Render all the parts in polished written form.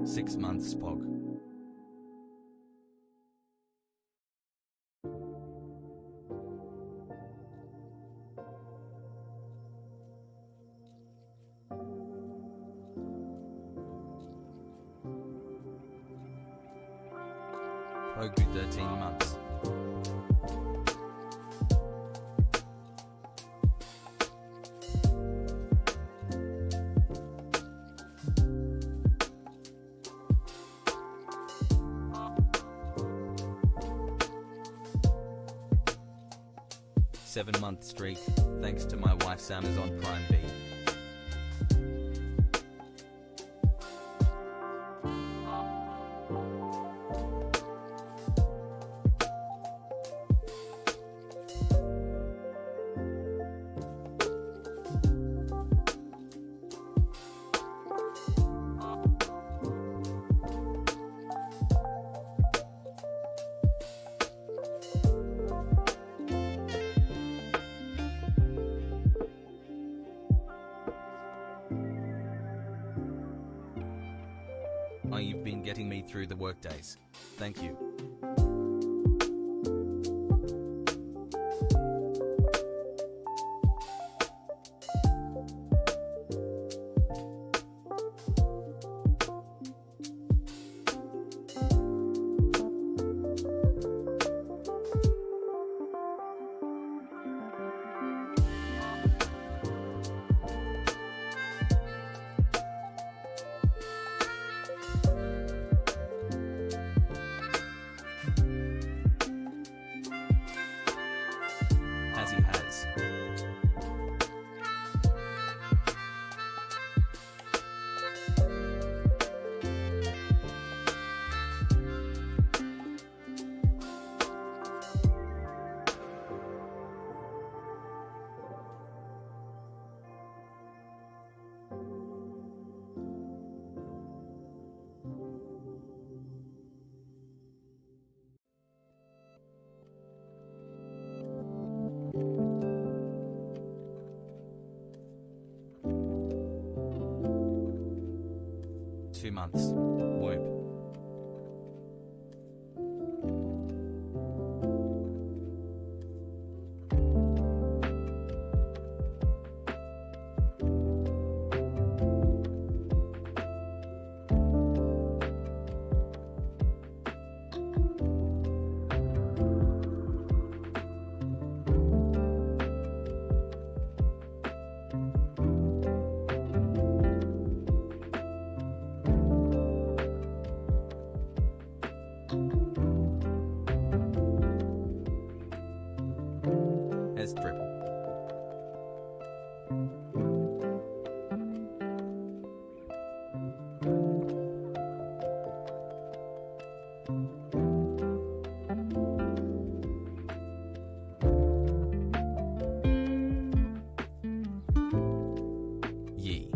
6 months Pog. PogU 13 months. Seven-month streak, thanks to my wife's Amazon Prime Bee. Oh, you've been getting me through the workdays. Thank you. Two months. Whoop. As drip. Yee.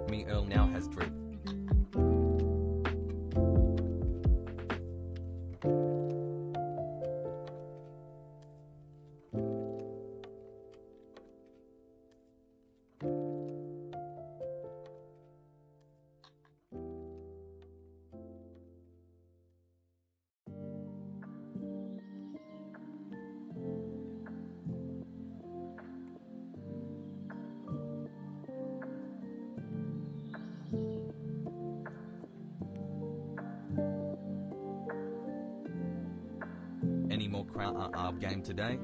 Me Earl now has drip. Any more crowd game today?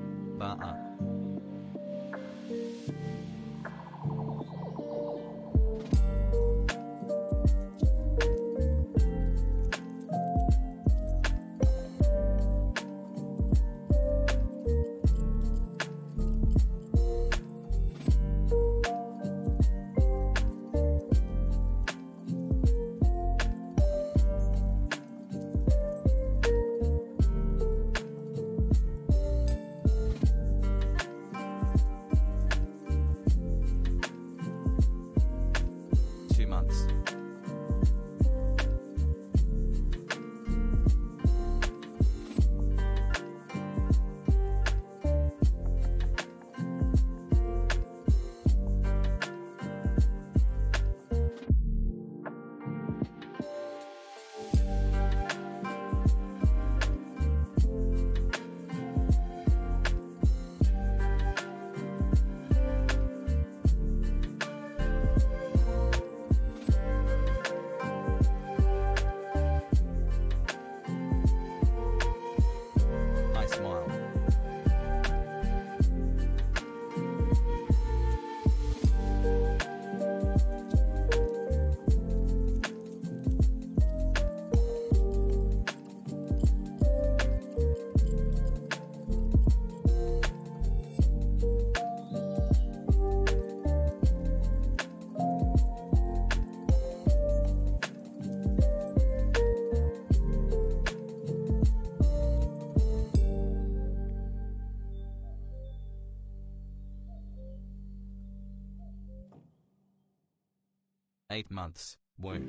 8 months. Woo.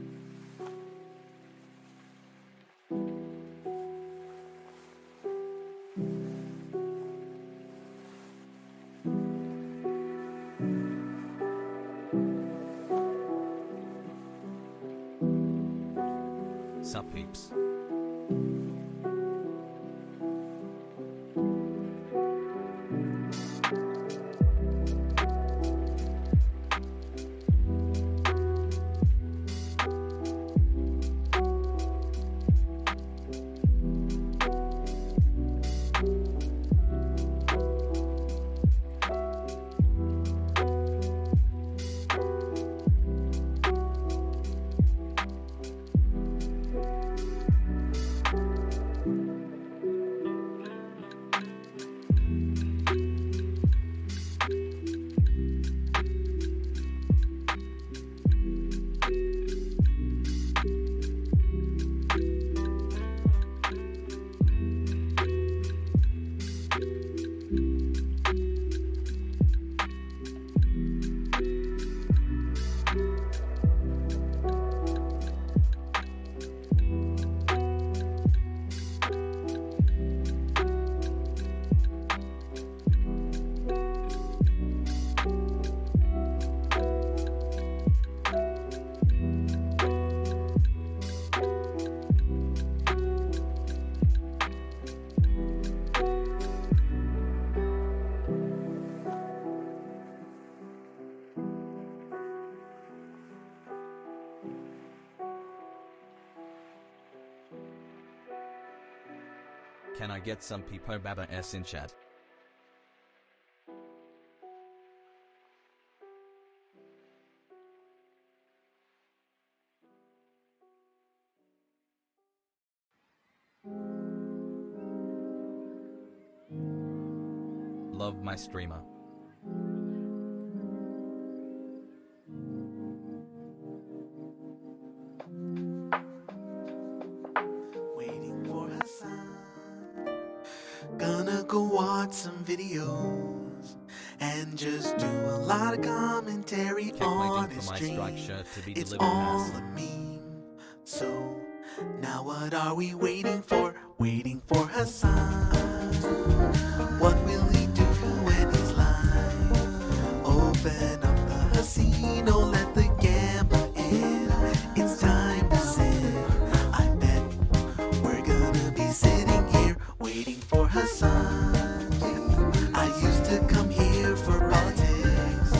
Sup peeps. Can I get some Peepo Baba S in chat? Love my streamer. Waiting for Hasan. Gonna go watch some videos and just do a lot of commentary on his stream. It's all a meme. So now what are we waiting for? Waiting for Hasan. What will he do when he's live? Open up the casino, let the gambler in. It's time to sit. I bet we're gonna be sitting here waiting for Hasan. I used to come here for politics.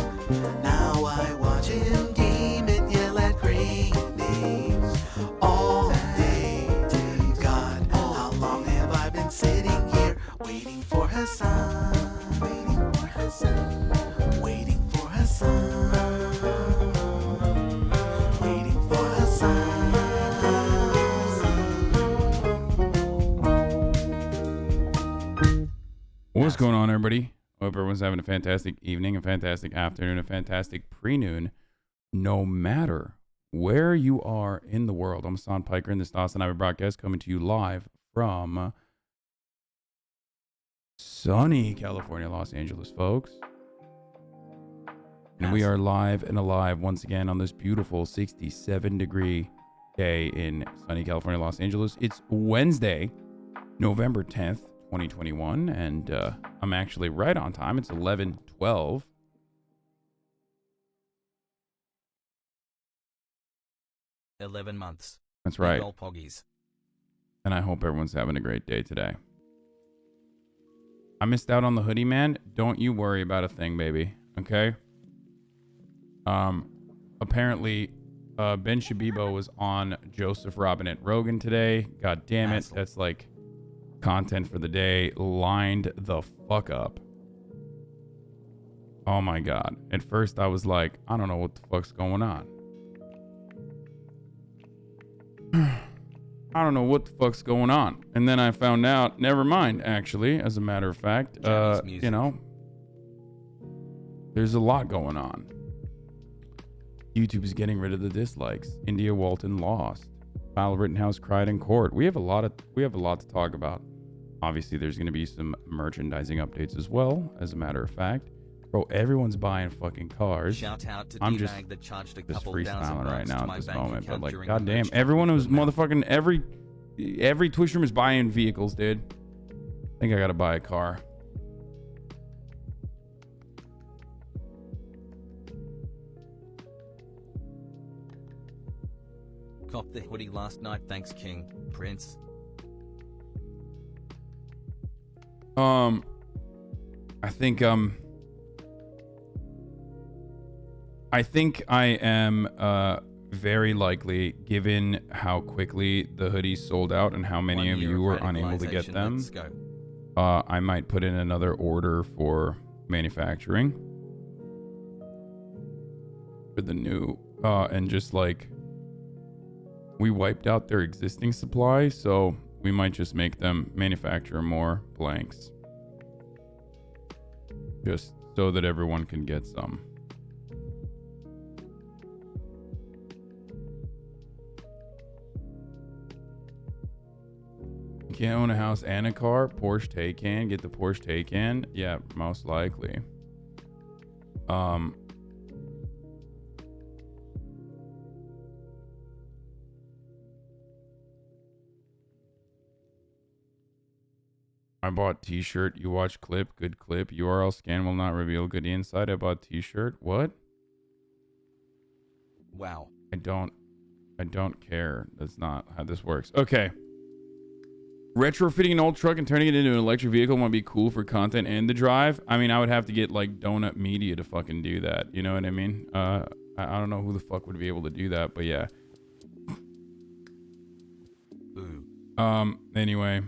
Now I watch him game and yell at great names all day. God, how long have I been sitting here waiting for Hasan? Waiting for Hasan. Waiting for Hasan. Waiting for Hasan. What's going on, everybody? Hope everyone's having a fantastic evening, a fantastic afternoon, a fantastic pre-noon, no matter where you are in the world. I'm Hasan Piker, and this HasanAbi broadcast coming to you live from sunny California, Los Angeles, folks. And we are live and alive once again on this beautiful 67-degree day in sunny California, Los Angeles. It's Wednesday, November 10th. 2021, and I'm actually right on time. It's 11:12. months. That's right. Poggies. And I hope everyone's having a great day today. I missed out on the hoodie, man. Don't you worry about a thing, baby. Okay? Apparently, Ben Shabibo was on Joseph Robinette Rogan today. God damn it. That's like content for the day. Lined the fuck up. Oh my god. At first I was like, I don't know what the fuck's going on. I don't know what the fuck's going on. And then I found out, never mind, actually, as a matter of fact, you know, there's a lot going on. YouTube is getting rid of the dislikes. India Walton lost. Kyle Rittenhouse cried in court. We have a lot to talk about. Obviously, there's going to be some merchandising updates as well, as a matter of fact. Bro, everyone's buying fucking cars. Shout out to I'm just that charged a just couple freestyling right now at this moment. But like, during goddamn, merch everyone was drop. motherfucking every Twitch room is buying vehicles, dude. I think I gotta buy a car. Cop the hoodie last night, thanks King Prince. I think I am very likely, given how quickly the hoodies sold out and how many of you were unable to get them, I might put in another order for manufacturing for the new and just like we wiped out their existing supply, so we might just make them manufacture more blanks just so that everyone can get some. You can't own a house and a car. Porsche Taycan. Get the Porsche Taycan. Yeah, most likely. I bought t-shirt. You watch clip. Good clip. URL scan will not reveal good inside. I bought t-shirt. What? Wow. I don't care. That's not how this works. Okay. Retrofitting an old truck and turning it into an electric vehicle might be cool for content and the drive. I mean, I would have to get like Donut Media to fucking do that. You know what I mean? I don't know who the fuck would be able to do that, but yeah. Ooh. Anyway.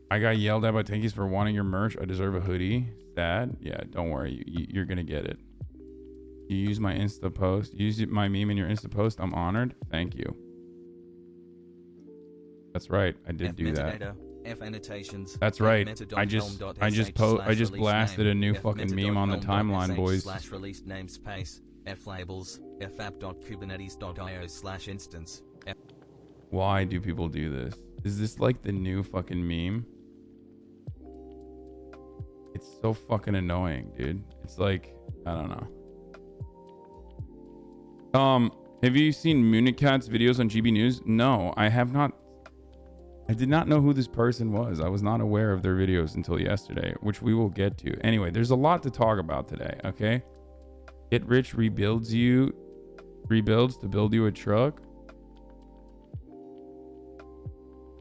I got yelled at by Tankies for wanting your merch. I deserve a hoodie. Sad. Yeah, don't worry. You're gonna get it. You use my Insta post. You use my meme in your Insta post. I'm honored. Thank you. That's right. I did do that. F annotations. That's right. I just blasted a new fucking meme on the timeline, boys. / release namespace. F labels. fapp.kubernetes.io/instance. Why do people do this? Is this like the new fucking meme? It's so fucking annoying, dude. It's like, I don't know. Have you seen Münecat videos on GB News? No, I have not. I did not know who this person was. I was not aware of their videos until yesterday, which we will get to. Anyway, there's a lot to talk about today, okay? Get Rich rebuilds to build you a truck.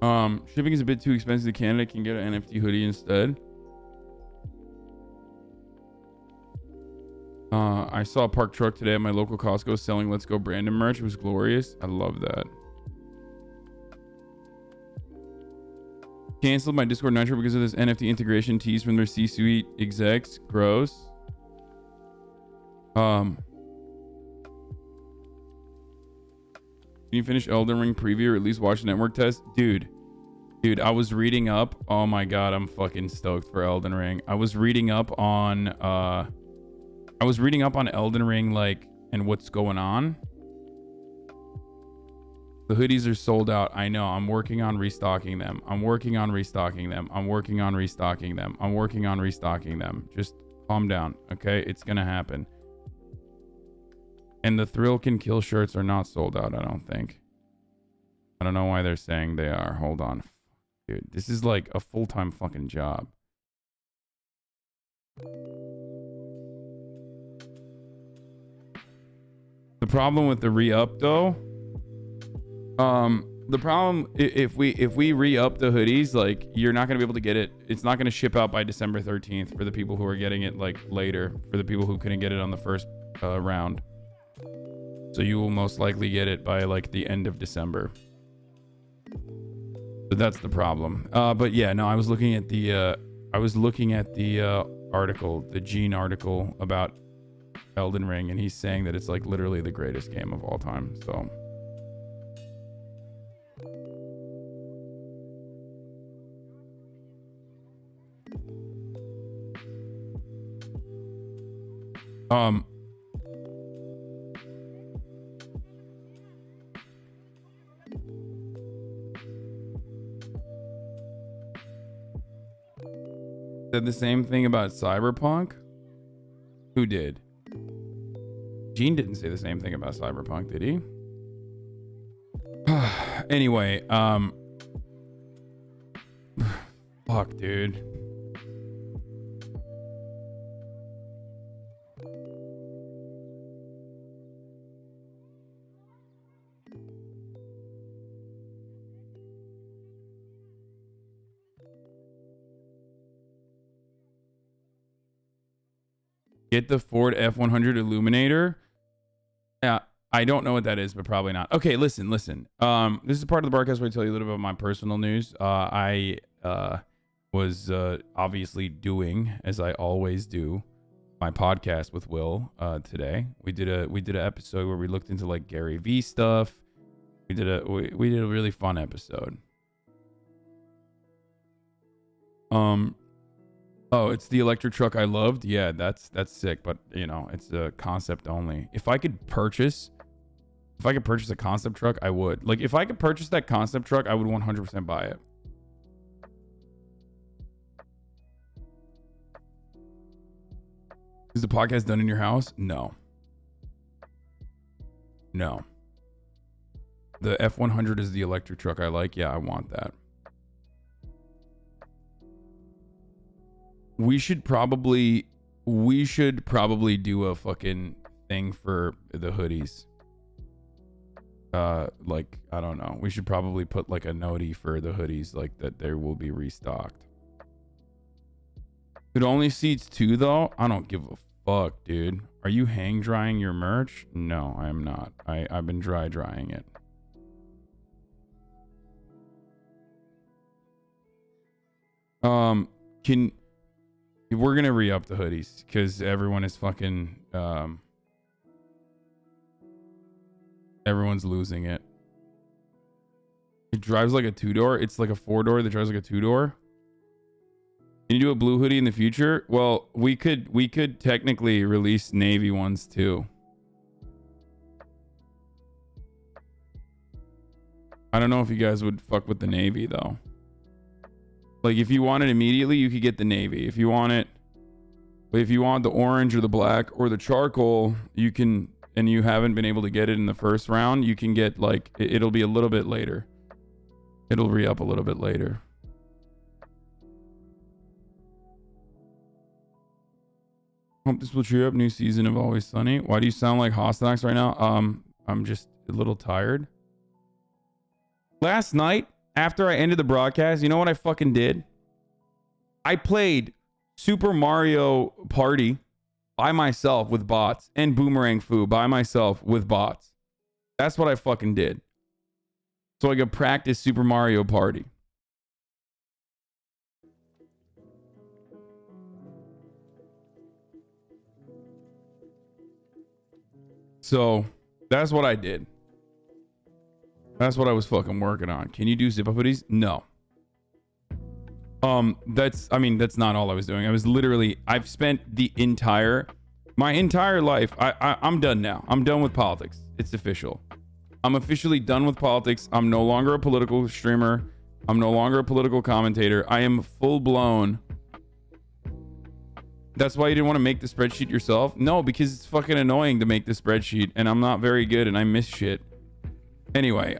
Shipping is a bit too expensive to Canada. Can get an NFT hoodie instead. I saw a parked truck today at my local Costco selling Let's Go Brandon merch. It was glorious. I love that. Canceled my Discord Nitro because of this NFT integration tease from their C-suite execs. Gross. Can you finish Elden Ring preview or at least watch network test? Dude, I was reading up. Oh my god, I'm fucking stoked for Elden Ring. I was reading up on Elden Ring, like, and what's going on. The hoodies are sold out. I know. I'm working on restocking them. Just calm down, okay? It's gonna happen. And the Thrill Can Kill shirts are not sold out, I don't think. I don't know why they're saying they are. Hold on. Dude, this is like a full-time fucking job. The problem with the re-up though, the problem if we re-up the hoodies, like, you're not gonna be able to get it. It's not gonna ship out by December 13th for the people who are getting it like later, for the people who couldn't get it on the first round. So you will most likely get it by like the end of December. So that's the problem. But yeah, no, I was looking at the article, the Gene article about Elden Ring, and he's saying that it's like literally the greatest game of all time. So Said the same thing about Cyberpunk? Who did? Gene didn't say the same thing about Cyberpunk, did he? Anyway, fuck, dude. Get the Ford F-100 Illuminator. Yeah, I don't know what that is, but probably not. Okay, listen. This is part of the broadcast where I tell you a little bit about my personal news. I was obviously doing, as I always do, my podcast with Will today. We did an episode where we looked into like Gary Vee stuff. We did a really fun episode. Oh, it's the electric truck I loved. Yeah, that's sick, but you know, it's a concept only. If I could purchase a concept truck, I would. Like, if I could purchase that concept truck, I would 100% buy it. Is the podcast done in your house? No. The F-100 is the electric truck I like. Yeah, I want that. We should probably do a fucking thing for the hoodies. Like, I don't know. We should probably put like a notey for the hoodies, like that there will be restocked. It only seats 2 though. I don't give a fuck, dude. Are you hang drying your merch? No, I am not. I've been drying it. We're gonna re-up the hoodies because everyone is fucking everyone's losing it. It drives like a 2-door. It's like a 4-door that drives like a 2-door. Can you do a blue hoodie in the future? Well, we could technically release navy ones too. I don't know if you guys would fuck with the navy though. Like, if you want it immediately, you could get the navy. If you want the orange or the black or the charcoal, you can, and you haven't been able to get it in the first round, you can get like, it'll be a little bit later. It'll re-up a little bit later. Hope this will cheer up. New season of Always Sunny. Why do you sound like HasanAbi right now? I'm just a little tired. Last night, after I ended the broadcast, you know what I fucking did? I played Super Mario Party by myself with bots and Boomerang Fu by myself with bots. That's what I fucking did. So I could practice Super Mario Party. So that's what I did. That's what I was fucking working on. Can you do zip-up hoodies? No. That's not all I was doing. I've spent my entire life. I'm done now. I'm done with politics. It's official. I'm officially done with politics. I'm no longer a political streamer. I'm no longer a political commentator. I am full blown. That's why you didn't want to make the spreadsheet yourself? No, because it's fucking annoying to make the spreadsheet and I'm not very good and I miss shit. Anyway,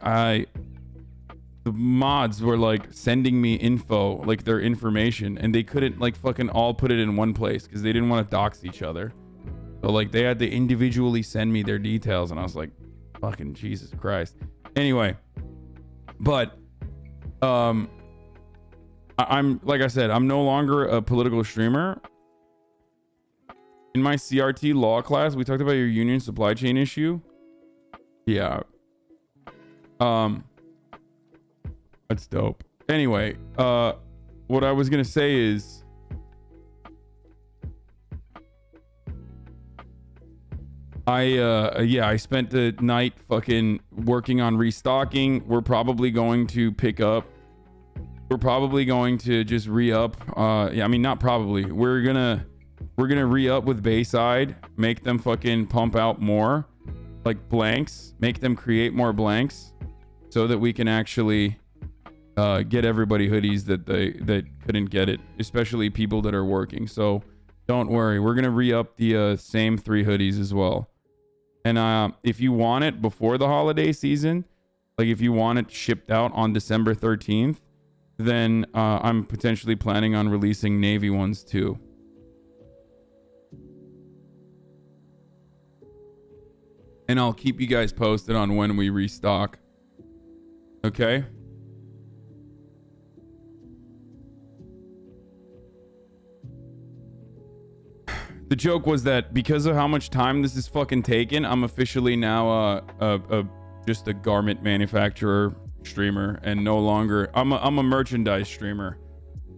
the mods were like sending me info, like their information, and they couldn't like fucking all put it in one place because they didn't want to dox each other. So like they had to individually send me their details, and I was like, fucking Jesus Christ. Anyway, but I'm like I said, I'm no longer a political streamer. In my CRT law class, we talked about your union supply chain issue. Yeah. That's dope. Anyway, what I was gonna say is I spent the night fucking working on restocking. We're probably going to just re-up. Yeah, I mean, not probably. We're gonna re-up with Bayside, make them fucking pump out more like blanks, make them create more blanks so that we can actually get everybody hoodies that couldn't get it, especially people that are working. So don't worry, we're gonna re-up the same 3 hoodies as well. And if you want it before the holiday season, like if you want it shipped out on December 13th, then I'm potentially planning on releasing navy ones too. And I'll keep you guys posted on when we restock. Okay? The joke was that because of how much time this is fucking taken, I'm officially now just a garment manufacturer streamer, and no longer I'm a merchandise streamer,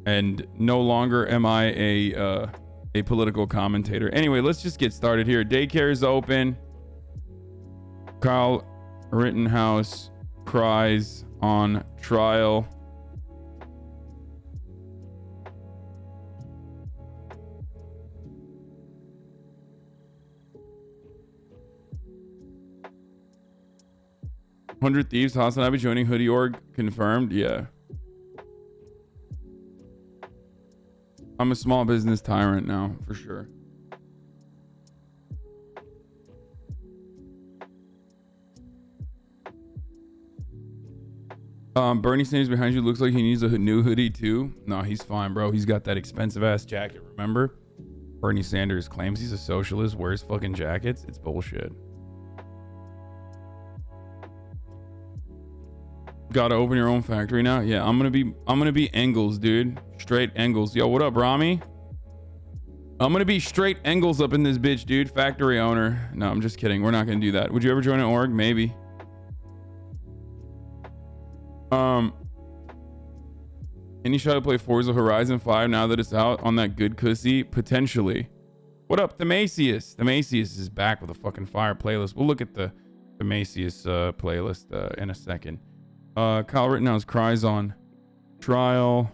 and no longer am I a political commentator. Anyway, let's just get started here. Daycare is open. Kyle Rittenhouse cries on trial. $100 Thieves, HasanAbi joining Hoodie Org confirmed. Yeah. I'm a small business tyrant now, for sure. Bernie Sanders behind you looks like he needs a new hoodie too. No, he's fine, bro. He's got that expensive ass jacket, remember? Bernie Sanders claims he's a socialist, wears fucking jackets. It's bullshit. Gotta open your own factory now. Yeah, I'm gonna be Engels, dude. Straight Engels. Yo, what up, Rami? I'm gonna be straight Engels up in this bitch, dude. Factory owner. No, I'm just kidding. We're not gonna do that. Would you ever join an org? Maybe. Any shot to play Forza Horizon 5 now that it's out on that good cussy? Potentially. What up, Themasius? Themasius is back with a fucking fire playlist. We'll look at the Themasius playlist in a second. Kyle Rittenhouse cries on trial.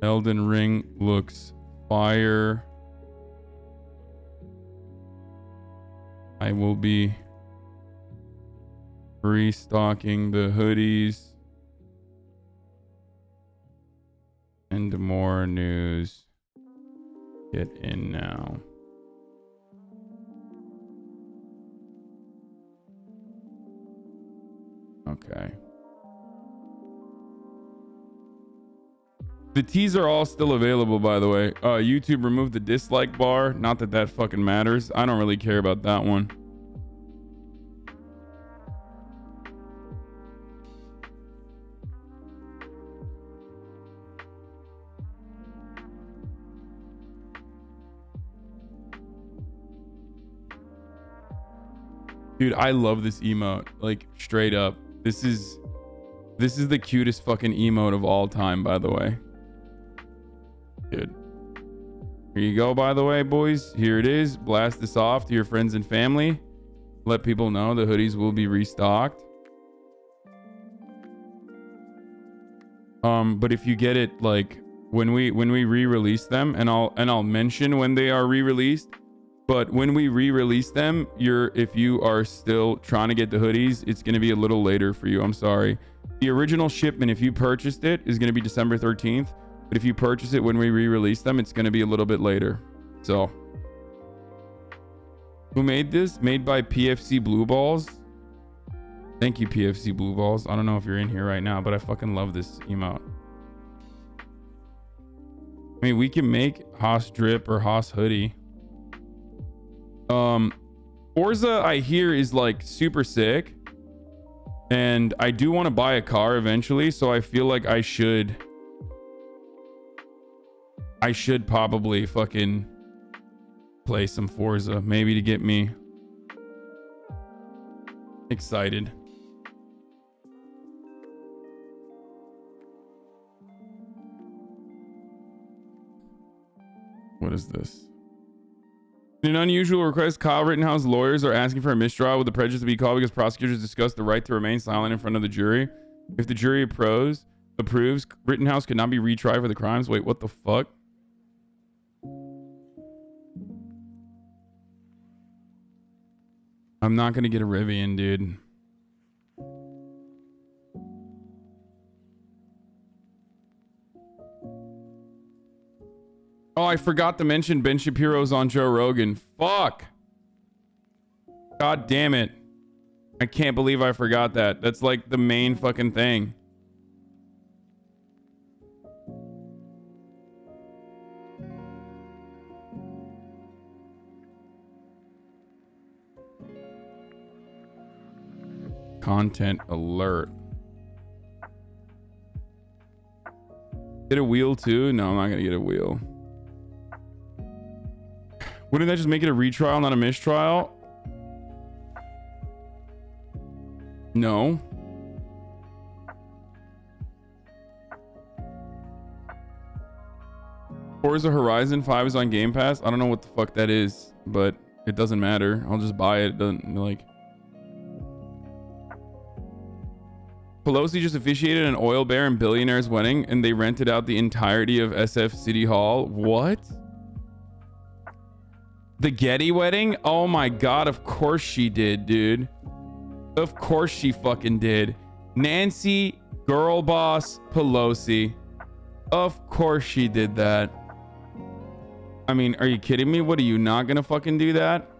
Elden Ring looks fire. I will be restocking the hoodies. And more news. Get in now. Okay. The teas are all still available, by the way. YouTube removed the dislike bar. Not that that fucking matters. I don't really care about that one. Dude, I love this emote. Like, straight up. This is the cutest fucking emote of all time, by the way. Dude. Here you go, by the way, boys. Here it is. Blast this off to your friends and family. Let people know the hoodies will be restocked. But if you get it, like, when we re-release them, and I'll mention when they are re-released. But when we re-release them, if you are still trying to get the hoodies, it's going to be a little later for you. I'm sorry. The original shipment, if you purchased it, is going to be December 13th. But if you purchase it when we re-release them, it's going to be a little bit later. So, who made this? Made by PFC Blue Balls. Thank you, PFC Blue Balls. I don't know if you're in here right now, but I fucking love this emote. I mean, we can make Haas Drip or Haas Hoodie. Forza, I hear, is like super sick, and I do want to buy a car eventually, so I feel like I should probably fucking play some Forza, maybe to get me excited. What is this? In an unusual request, Kyle Rittenhouse lawyers are asking for a mistrial with the prejudice to be called because prosecutors discussed the right to remain silent in front of the jury. If the jury approves, Rittenhouse could not be retried for the crimes. Wait, what the fuck? I'm not gonna get a Rivian, dude. I forgot to mention Ben Shapiro's on Joe Rogan. Fuck. God damn it. I can't believe I forgot that. That's like the main fucking thing. Content alert. Get a wheel too? No, I'm not gonna get a wheel. Wouldn't that just make it a retrial, not a mistrial? No. Forza Horizon 5 is on Game Pass. I don't know what the fuck that is, but it doesn't matter. I'll just buy it. It doesn't like. Pelosi just officiated an oil baron billionaire's wedding and they rented out the entirety of SF City Hall. What? The Getty wedding? Oh my god, of course she did, dude. Of course she fucking did. Nancy girl boss Pelosi. Of course she did that. I mean, are you kidding me? What, are you not gonna fucking do that?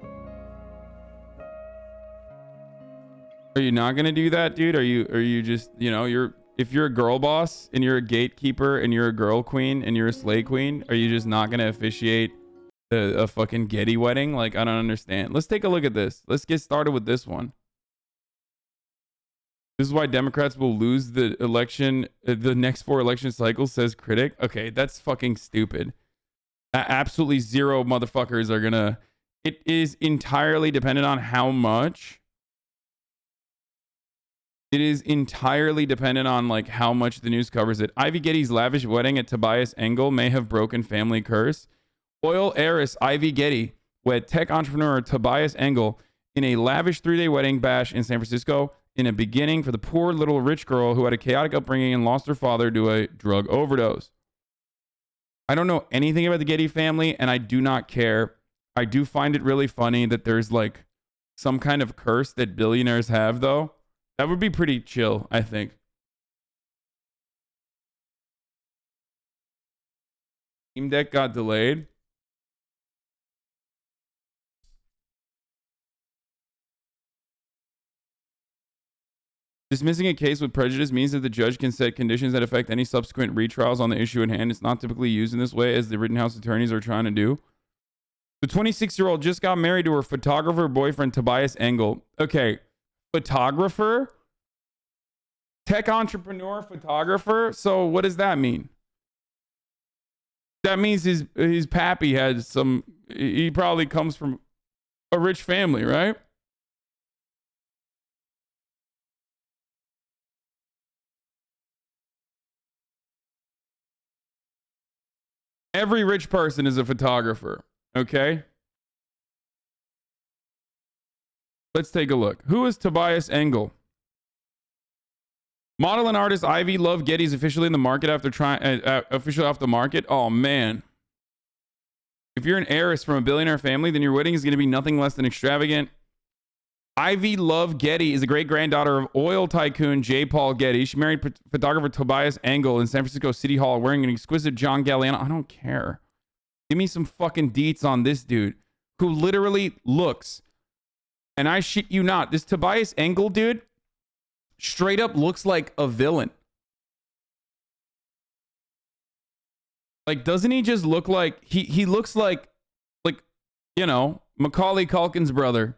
Are you not gonna do that, dude? Are you just, you know, if you're a girl boss and you're a gatekeeper and you're a girl queen and you're a slay queen, are you just not gonna officiate a fucking Getty wedding? Like, I don't understand. Let's take a look at this. Let's get started with this one. This is why Democrats will lose the election, the next 4 election cycles, says critic. Okay, that's fucking stupid. Absolutely zero motherfuckers are gonna. It is entirely dependent on how much. It is entirely dependent on like how much the news covers it. Ivy Getty's lavish wedding at Tobias Engel may have broken family curse. Oil heiress Ivy Getty wed tech entrepreneur Tobias Engel in a lavish 3-day wedding bash in San Francisco, in a beginning for the poor little rich girl who had a chaotic upbringing and lost her father to a drug overdose. I don't know anything about the Getty family and I do not care. I do find it really funny that there's like some kind of curse that billionaires have though. That would be pretty chill, I think. Steam Deck got delayed. Dismissing a case with prejudice means that the judge can set conditions that affect any subsequent retrials on the issue at hand. It's not typically used in this way, as the Rittenhouse attorneys are trying to do. The 26-year-old just got married to her photographer boyfriend, Tobias Engel. Okay, photographer? Tech entrepreneur, photographer? So what does that mean? That means his pappy had some... He probably comes from a rich family, right? Every rich person is a photographer, okay? Let's take a look. Who is Tobias Engel? Model and artist Ivy Love Getty is officially in the market after officially off the market. Oh man. If you're an heiress from a billionaire family, then your wedding is going to be nothing less than extravagant. Ivy Love Getty is a great-granddaughter of oil tycoon J. Paul Getty. She married photographer Tobias Engel in San Francisco City Hall wearing an exquisite John Galliano. I don't care. Give me some fucking deets on this dude who literally looks, and I shit you not, this Tobias Engel dude straight up looks like a villain. Like, doesn't he just look like he looks like, you know, Macaulay Culkin's brother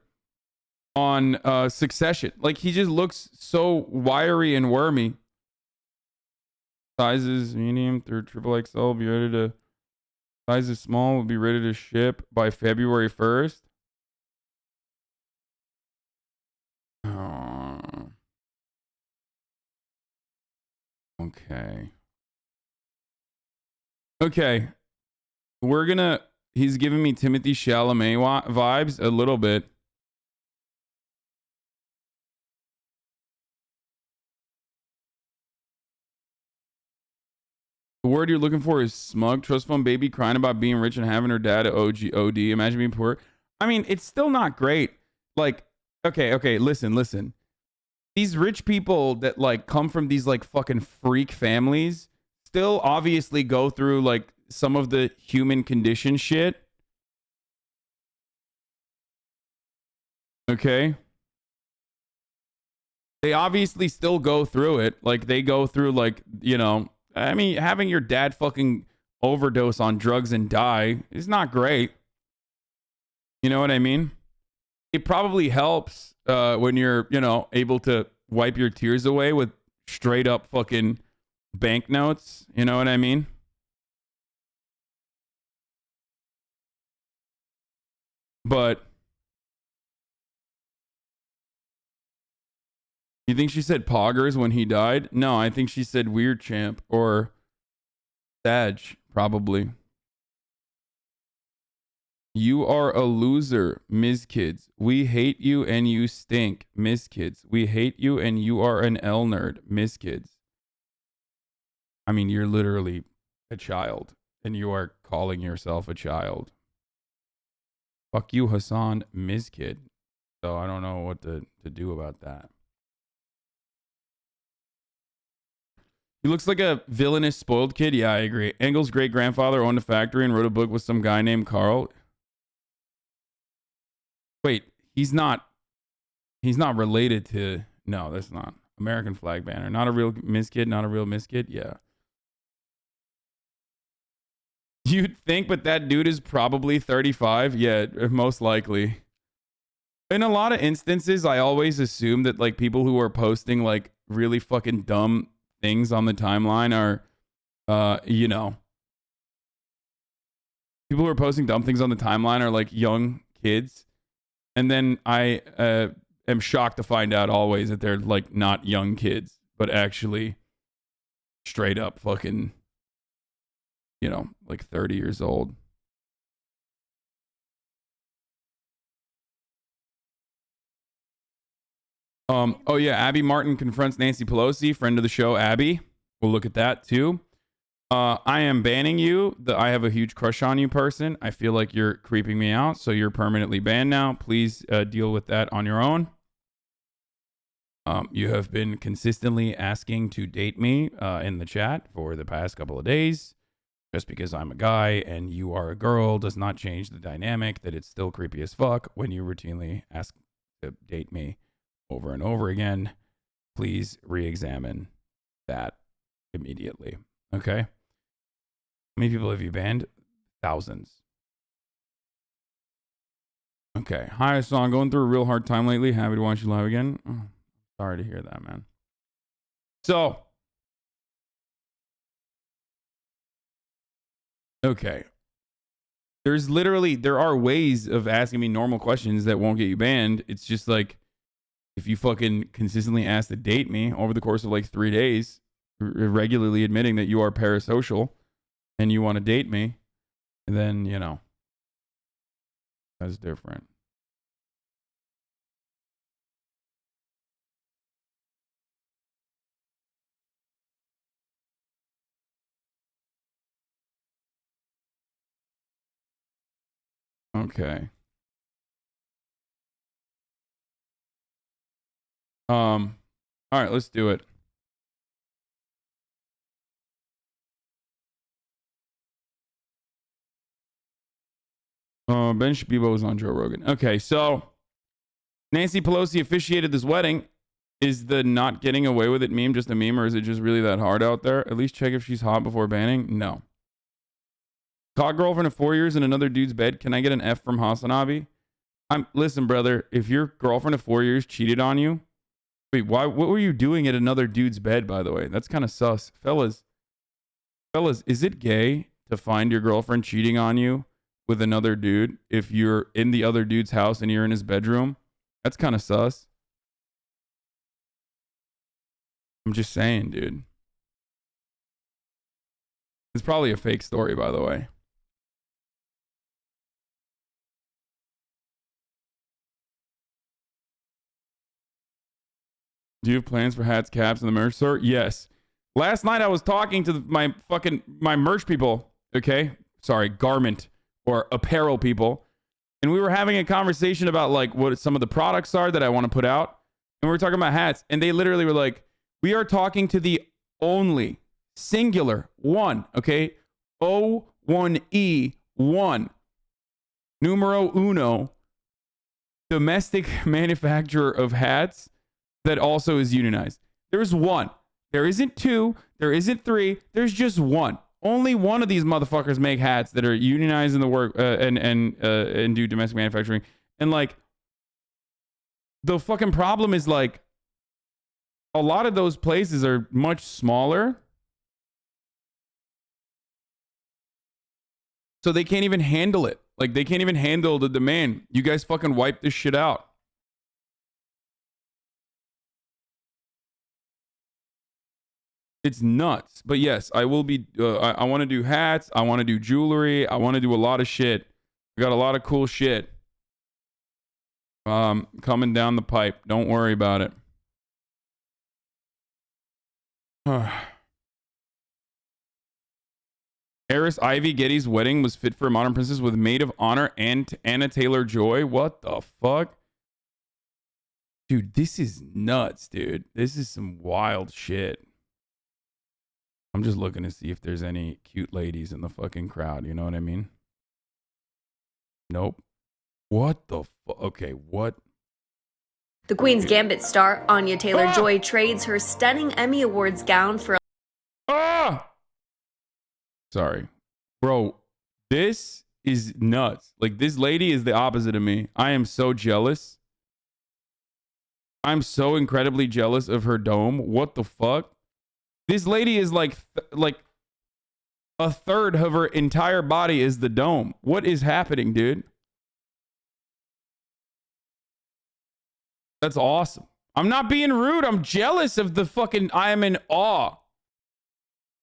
on Succession. Like, he just looks so wiry and wormy. Sizes medium through XXL be ready to. Sizes small will be ready to ship by February 1st. Okay. Okay. We're gonna... He's giving me Timothy Chalamet vibes a little bit. The word you're looking for is smug. Trust fund baby crying about being rich and having her dad at OD. Imagine being poor. I mean, it's still not great. Like, okay, listen. These rich people that like come from these like fucking freak families still obviously go through like some of the human condition shit. Okay. They obviously still go through it. Like, they go through, like, you know, I mean, having your dad fucking overdose on drugs and die is not great. You know what I mean? It probably helps when you're, you know, able to wipe your tears away with straight up fucking banknotes. You know what I mean? But you think she said poggers when he died? No, I think she said weird champ or Sag, probably. You are a loser, Ms. Kids. We hate you and you stink, Ms. Kids. We hate you and you are an L nerd, Ms. Kids. I mean, you're literally a child and you are calling yourself a child. Fuck you, Hasan, Ms. Kid. So I don't know what to do about that. He looks like a villainous spoiled kid. Yeah, I agree. Engel's great grandfather owned a factory and wrote a book with some guy named Carl. Wait, he's not related to, no, that's not. American flag banner. Not a real miskid, not a real miskid. Yeah. You'd think, but that dude is probably 35. Yeah, most likely. In a lot of instances, I always assume that like people who are posting like really fucking dumb things on the timeline are, you know, people who are posting dumb things on the timeline are like young kids. And then I am shocked to find out always that they're like not young kids, but actually straight up fucking, you know, like 30 years old. Oh yeah, Abby Martin confronts Nancy Pelosi, friend of the show, Abby. We'll look at that too. I am banning you. I have a huge crush on you, person. I feel like you're creeping me out, so you're permanently banned now. Please deal with that on your own. You have been consistently asking to date me in the chat for the past couple of days. Just because I'm a guy and you are a girl does not change the dynamic that it's still creepy as fuck when you routinely ask to date me over and over again. Please re-examine that immediately. Okay? How many people have you banned? Thousands. Okay. Hi, Hasan. Going through a real hard time lately. Happy to watch you live again. Oh, sorry to hear that, man. So, okay. There are ways of asking me normal questions that won't get you banned. It's just like, if you fucking consistently ask to date me over the course of like 3 days, regularly admitting that you are parasocial and you want to date me, then, you know, that's different. Okay. All right, let's do it. Ben Shabibo was on Joe Rogan. Okay, so Nancy Pelosi officiated this wedding. Is the not getting away with it meme just a meme, or is it just really that hard out there? At least check if she's hot before banning. No. Caught girlfriend of 4 years in another dude's bed. Can I get an F from HasanAbi? Listen, brother. If your girlfriend of 4 years cheated on you, wait, why? What were you doing at another dude's bed? By the way, that's kind of sus, fellas. Fellas, is it gay to find your girlfriend cheating on you with another dude if you're in the other dude's house and you're in his bedroom? That's kind of sus. I'm just saying, dude. It's probably a fake story, by the way. Do you have plans for hats, caps, and the merch store? Yes. Last night I was talking to my merch people. Okay, sorry, garment or apparel people, and we were having a conversation about like what some of the products are that I want to put out, and we were talking about hats, and they literally were like, "We are talking to the only singular one, okay, 1E1. Numero uno. Domestic manufacturer of hats that also is unionized. There's one. There isn't two. There isn't three. There's just one. Only one of these motherfuckers make hats that are unionized in the work and do domestic manufacturing. And like, the fucking problem is like, a lot of those places are much smaller, so they can't even handle it. Like, they can't even handle the demand. You guys fucking wipe this shit out. It's nuts. But yes, I will be, I want to do hats. I want to do jewelry. I want to do a lot of shit. We got a lot of cool shit coming down the pipe. Don't worry about it. Heiress Ivy Getty's wedding was fit for a modern princess with maid of honor and Anna Taylor-Joy. What the fuck? Dude, this is nuts, dude. This is some wild shit. I'm just looking to see if there's any cute ladies in the fucking crowd. You know what I mean? Nope. What the fuck? Okay, what? The Queen's Gambit star, Anya Taylor-Joy, trades her stunning Emmy Awards gown for Sorry. Bro, this is nuts. Like, this lady is the opposite of me. I am so jealous. I'm so incredibly jealous of her dome. What the fuck? This lady is like a third of her entire body is the dome. What is happening, dude? That's awesome. I'm not being rude. I'm jealous of the fucking... I am in awe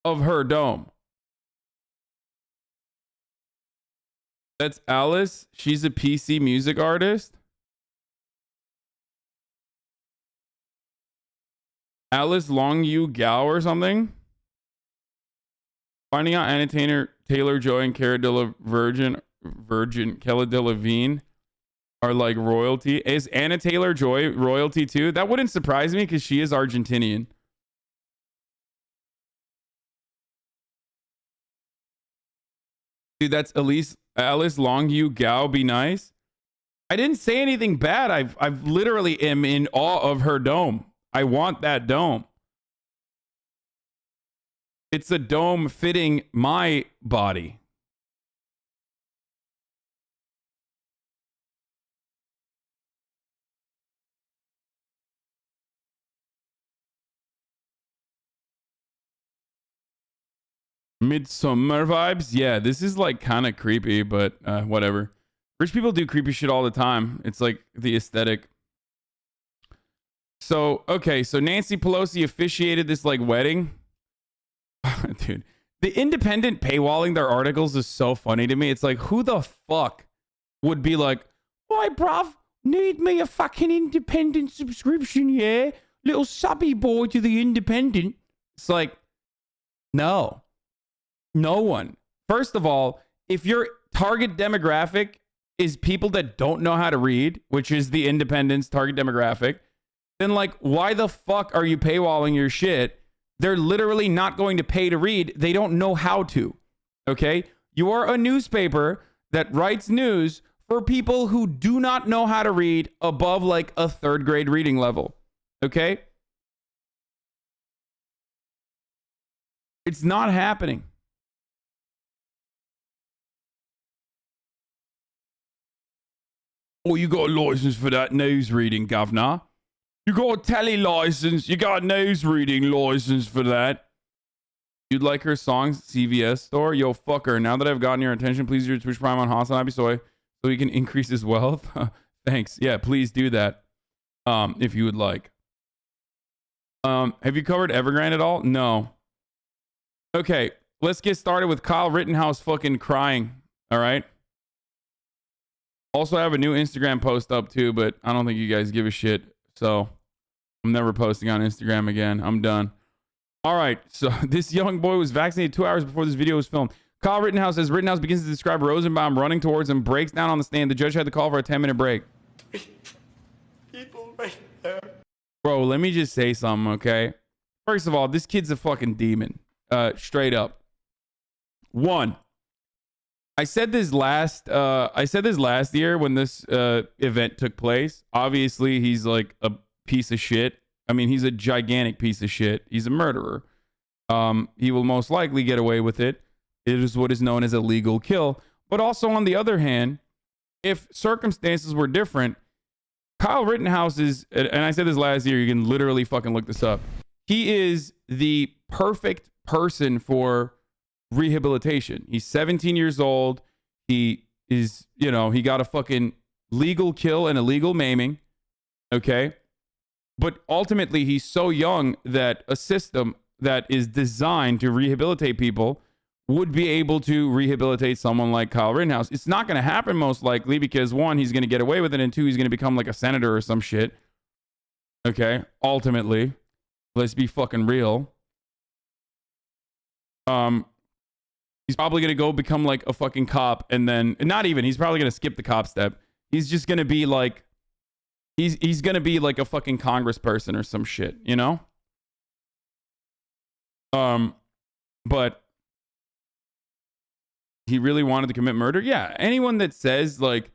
of her dome. That's Alice. She's a PC music artist. Alice Longyu Gao or something. Finding out Anna Taylor-Joy and Cara Delevingne are like royalty. Is Anna Taylor-Joy royalty too? That wouldn't surprise me because she is Argentinian. Dude, that's Alice Longyu Gao. Be nice. I didn't say anything bad. I've literally am in awe of her dome. I want that dome. It's a dome fitting my body. Midsummer vibes. Yeah, this is like kind of creepy, but whatever. Rich people do creepy shit all the time. It's like the aesthetic. So, okay, so Nancy Pelosi officiated this like wedding. Dude, the Independent paywalling their articles is so funny to me. It's like, who the fuck would be like, "Why, bruv, need me a fucking Independent subscription, yeah? Little subby boy to the Independent." It's like, no. No one. First of all, if your target demographic is people that don't know how to read, which is the Independent's target demographic, then like, why the fuck are you paywalling your shit? They're literally not going to pay to read. They don't know how to. Okay? You are a newspaper that writes news for people who do not know how to read above like a third grade reading level. Okay? It's not happening. Oh, you got a license for that news reading, governor. You got a tele license. You got a news reading license for that. You'd like her songs, CVS store? Yo, fuck her. Now that I've gotten your attention, please do your Twitch Prime on HasanAbi so he can increase his wealth. Thanks. Yeah, please do that. If you would like. Have you covered Evergrande at all? No. Okay, let's get started with Kyle Rittenhouse fucking crying. All right. Also, I have a new Instagram post up too, but I don't think you guys give a shit. So I'm never posting on Instagram again. I'm done. All right. So this young boy was vaccinated 2 hours before this video was filmed. Kyle Rittenhouse, as Rittenhouse begins to describe Rosenbaum running towards him, breaks down on the stand. The judge had to call for a 10-minute break. People right there. Bro, let me just say something, okay? First of all, this kid's a fucking demon. Straight up. One, I said this last year when this event took place. Obviously, he's like a piece of shit. I mean, he's a gigantic piece of shit. He's a murderer. He will most likely get away with it. It is what is known as a legal kill. But also, on the other hand, if circumstances were different, Kyle Rittenhouse is, and I said this last year, you can literally fucking look this up. He is the perfect person for rehabilitation. He's 17 years old. He is, you know, he got a fucking legal kill and a legal maiming. Okay. But ultimately, he's so young that a system that is designed to rehabilitate people would be able to rehabilitate someone like Kyle Rittenhouse. It's not going to happen most likely because one, he's going to get away with it, and two, he's going to become like a senator or some shit. Okay. Ultimately, let's be fucking real. He's probably going to go become like a fucking cop, and then not even, he's probably going to skip the cop step. He's just going to be like, he's going to be like a fucking congressperson or some shit, you know? But he really wanted to commit murder. Yeah. Anyone that says like,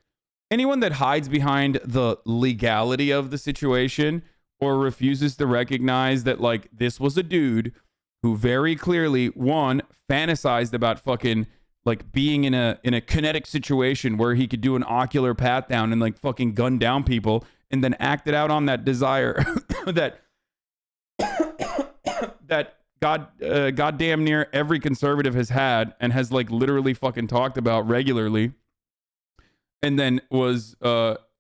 anyone that hides behind the legality of the situation or refuses to recognize that like this was a dude who very clearly, one, fantasized about fucking like being in a kinetic situation where he could do an ocular pat down and like fucking gun down people, and then acted out on that desire that goddamn near every conservative has had and has like literally fucking talked about regularly, and then was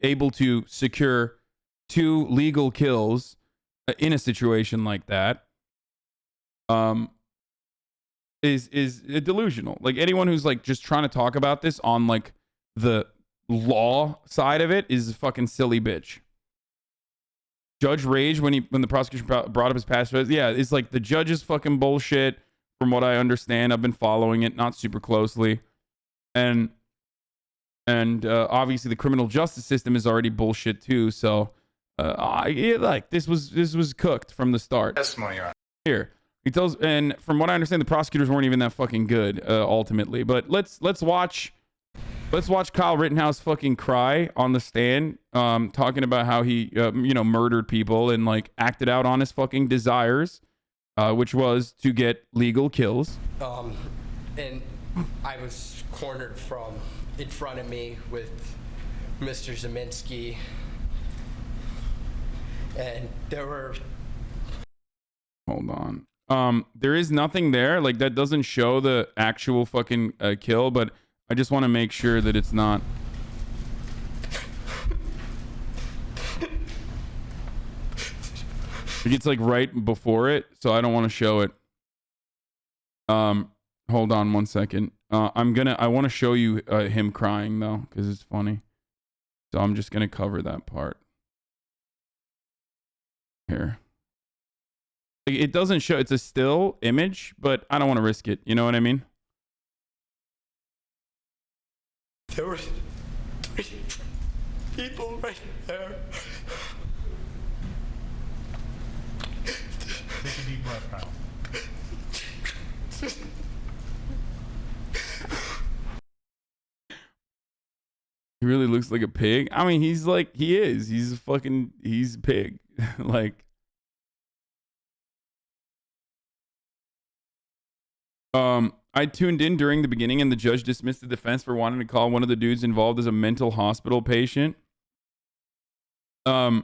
able to secure 2 legal kills in a situation like that. Is delusional. Like anyone who's like just trying to talk about this on like the law side of it is a fucking silly bitch. Judge Rage, when the prosecution brought up his past, yeah, it's like the judge is fucking bullshit. From what I understand, I've been following it not super closely, and obviously the criminal justice system is already bullshit too. So, like this was cooked from the start. Testimony on Here. He tells, and from what I understand, the prosecutors weren't even that fucking good, ultimately. But let's watch Kyle Rittenhouse fucking cry on the stand, talking about how he, murdered people and like acted out on his fucking desires, which was to get legal kills. And I was cornered from in front of me with Mr. Zeminski, and there were. Hold on. There is nothing there. Like that doesn't show the actual fucking kill, but I just want to make sure that it's not. It's like right before it, so I don't want to show it. Hold on one second. I want to show you him crying though, because it's funny. So I'm just gonna cover that part. Here. It doesn't show, it's a still image, but I don't want to risk it. You know what I mean? There were 3 people right there. Take a deep breath, Kyle. He really looks like a pig. I mean, he's a pig. Like, I tuned in during the beginning and the judge dismissed the defense for wanting to call one of the dudes involved as a mental hospital patient. Bro,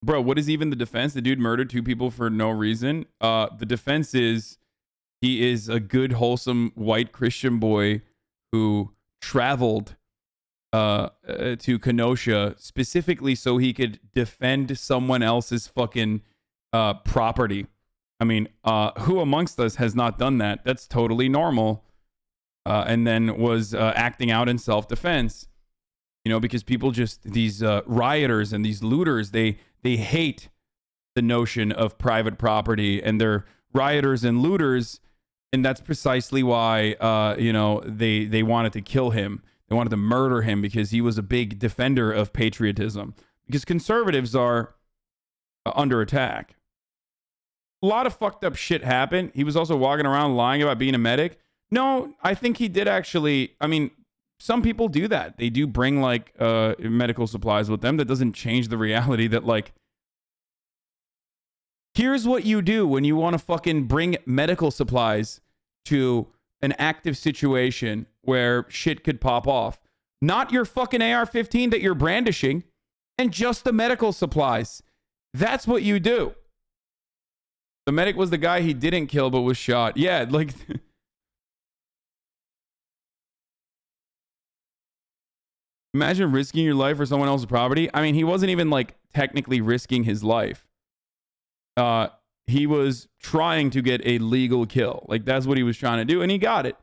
what is even the defense? The dude murdered 2 people for no reason. The defense is he is a good, wholesome, white Christian boy who traveled to Kenosha specifically so he could defend someone else's fucking property. I mean, who amongst us has not done that? That's totally normal. And then was acting out in self-defense. You know, because people just, these rioters and these looters, they hate the notion of private property, and they're rioters and looters. And that's precisely why, they wanted to kill him. They wanted to murder him because he was a big defender of patriotism. Because conservatives are under attack. A lot of fucked up shit happened. He was also walking around lying about being a medic. No, I think he did actually. I mean, some people do that. They do bring like medical supplies with them. That doesn't change the reality that like, here's what you do when you want to fucking bring medical supplies to an active situation where shit could pop off. Not your fucking AR-15 that you're brandishing, and just the medical supplies. That's what you do. The medic was the guy he didn't kill but was shot. Yeah, like... Imagine risking your life for someone else's property. I mean, he wasn't even like technically risking his life. He was trying to get a legal kill. Like, that's what he was trying to do, and he got it.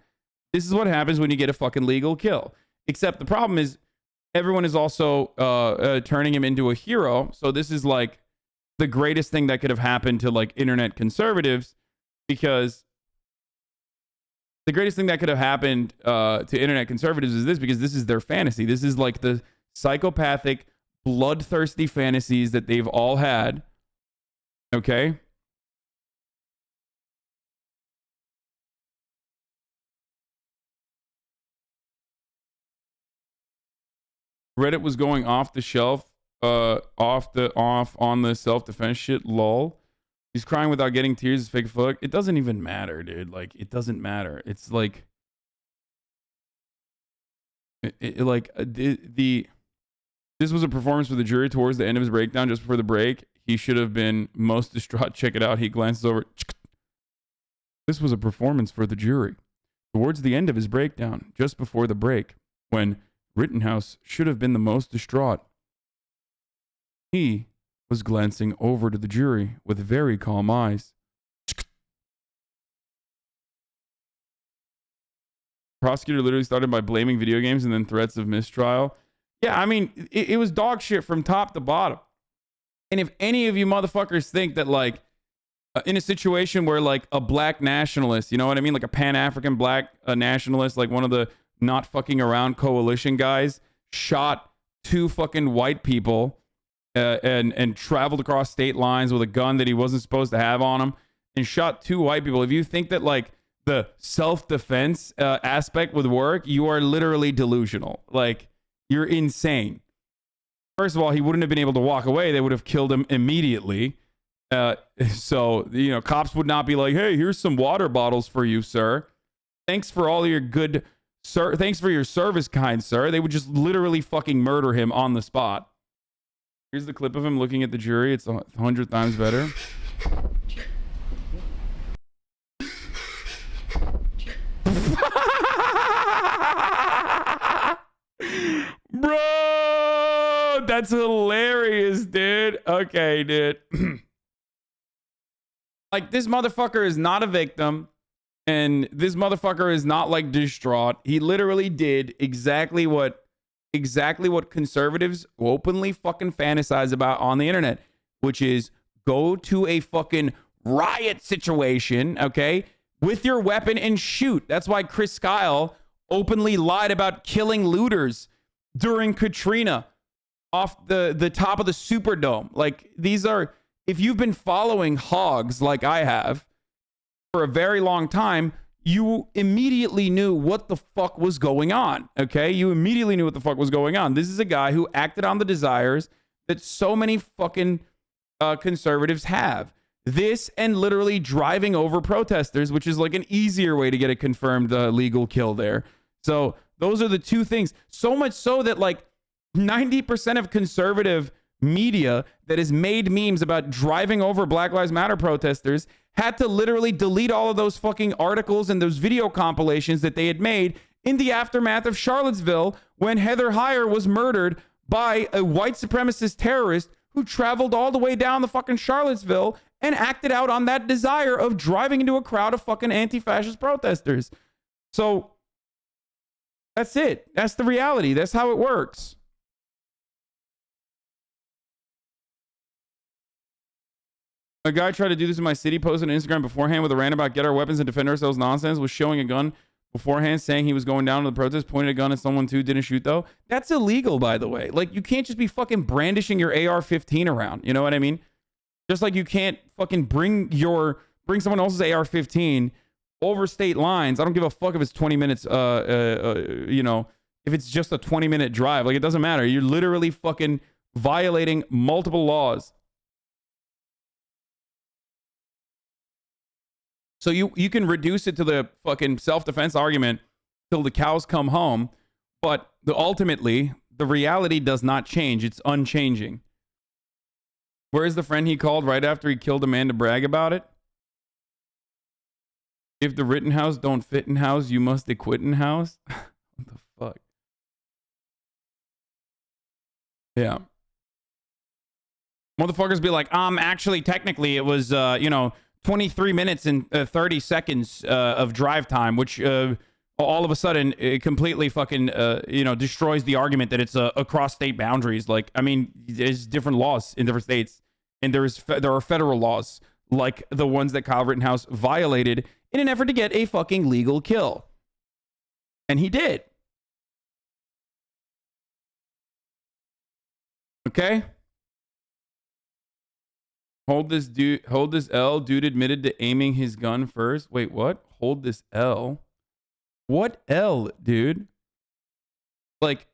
This is what happens when you get a fucking legal kill. Except the problem is everyone is also turning him into a hero. So this is like the greatest thing that could have happened to like internet conservatives, because the greatest thing that could have happened to internet conservatives is this, because this is their fantasy. This is like the psychopathic, bloodthirsty fantasies that they've all had. Okay? Reddit was going off the shelf, off on the self-defense shit, lol. He's crying without getting tears, is fake fuck. It doesn't even matter, dude. Like, it doesn't matter. It's like, this was a performance for the jury towards the end of his breakdown. Just before the break, he should have been most distraught. Check it out. He glances over. This was a performance for the jury towards the end of his breakdown, just before the break, when Rittenhouse should have been the most distraught. He was glancing over to the jury with very calm eyes. Prosecutor literally started by blaming video games and then threats of mistrial. Yeah, I mean, it was dog shit from top to bottom. And if any of you motherfuckers think that, like, in a situation where, like, a black nationalist, you know what I mean? Like a Pan-African black nationalist, like one of the not fucking around coalition guys, shot two fucking white people and traveled across state lines with a gun that he wasn't supposed to have on him and shot two white people. If you think that, like, the self-defense aspect would work, you are literally delusional. Like, you're insane. First of all, he wouldn't have been able to walk away. They would have killed him immediately. So, you know, cops would not be like, hey, here's some water bottles for you, sir. Thanks for all your good, sir. Thanks for your service, kind sir. They would just literally fucking murder him on the spot. Here's the clip of him looking at the jury. It's 100 times better. Bro, that's hilarious, dude. Okay, dude. Like, this motherfucker is not a victim, and this motherfucker is not, like, distraught. He literally did exactly what conservatives openly fucking fantasize about on the internet, which is go to a fucking riot situation, okay, with your weapon and shoot. That's why Chris Kyle openly lied about killing looters during Katrina off the top of the Superdome. Like, these are, if you've been following hogs like I have for a very long time, you immediately knew what the fuck was going on, okay? You immediately knew what the fuck was going on. This is a guy who acted on the desires that so many fucking conservatives have. This and literally driving over protesters, which is like an easier way to get a confirmed legal kill there. So those are the two things. So much so that like 90% of conservative media that has made memes about driving over Black Lives Matter protesters had to literally delete all of those fucking articles and those video compilations that they had made in the aftermath of Charlottesville when Heather Heyer was murdered by a white supremacist terrorist who traveled all the way down the fucking Charlottesville and acted out on that desire of driving into a crowd of fucking anti-fascist protesters. So that's it. That's the reality. That's how it works. A guy tried to do this in my city, posted on Instagram beforehand with a rant about get our weapons and defend ourselves nonsense, was showing a gun beforehand, saying he was going down to the protest, pointed a gun at someone too, didn't shoot though. That's illegal, by the way. Like, you can't just be fucking brandishing your AR-15 around. You know what I mean? Just like you can't fucking bring someone else's AR-15 over state lines. I don't give a fuck if it's 20 minutes, you know, if it's just a 20-minute drive. Like, it doesn't matter. You're literally fucking violating multiple laws. So you can reduce it to the fucking self-defense argument till the cows come home, but ultimately, the reality does not change. It's unchanging. Where's the friend he called right after he killed a man to brag about it? If the Rittenhouse don't fit in house, you must acquit in house. What the fuck? Yeah. Motherfuckers be like, actually, technically, it was, you know, 23 minutes and 30 seconds of drive time, which all of a sudden it completely fucking, you know, destroys the argument that it's across state boundaries. Like, I mean, there's different laws in different states, and there are federal laws like the ones that Kyle Rittenhouse violated in an effort to get a fucking legal kill. And he did. Okay? Hold this L. Dude admitted to aiming his gun first. Wait, what? Hold this L. What L, dude? Like,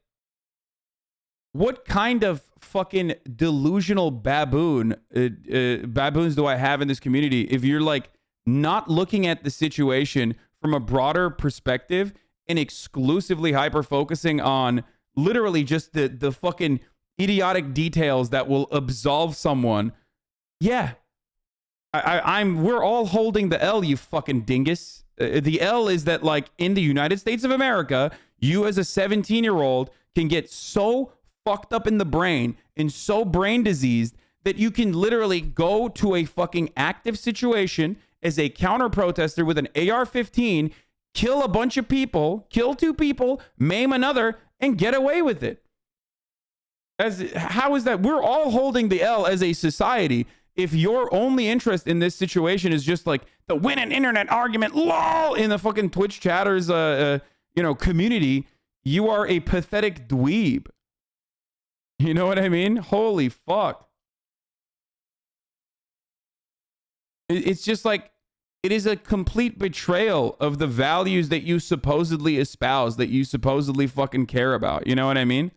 what kind of fucking delusional baboons do I have in this community if you're like not looking at the situation from a broader perspective and exclusively hyper-focusing on literally just the fucking idiotic details that will absolve someone? Yeah. We're all holding the L, you fucking dingus. The L is that, like, in the United States of America, you as a 17-year-old can get so fucked up in the brain and so brain diseased that you can literally go to a fucking active situation as a counter protester with an AR-15, kill a bunch of people, kill 2 people, maim another, and get away with it. How is that? We're all holding the L as a society. If your only interest in this situation is just like the win an internet argument, lol, in the fucking Twitch chatters, you know, community, you are a pathetic dweeb. You know what I mean? Holy fuck. It's just like, it is a complete betrayal of the values that you supposedly espouse, that you supposedly fucking care about. You know what I mean?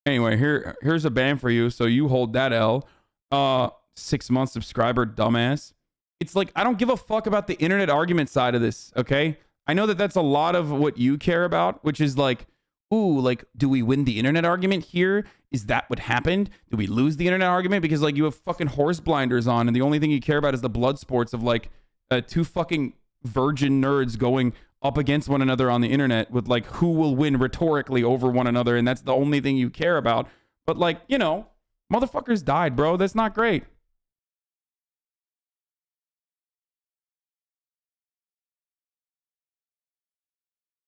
Anyway, here's a ban for you, so you hold that L. 6-month subscriber, dumbass. It's like, I don't give a fuck about the internet argument side of this, okay? I know that that's a lot of what you care about, which is like, ooh, like, do we win the internet argument here? Is that what happened? Do we lose the internet argument? Because, like, you have fucking horse blinders on, and the only thing you care about is the blood sports of, like, 2 fucking virgin nerds going up against one another on the internet with, like, who will win rhetorically over one another, and that's the only thing you care about. But, like, you know, motherfuckers died, bro. That's not great.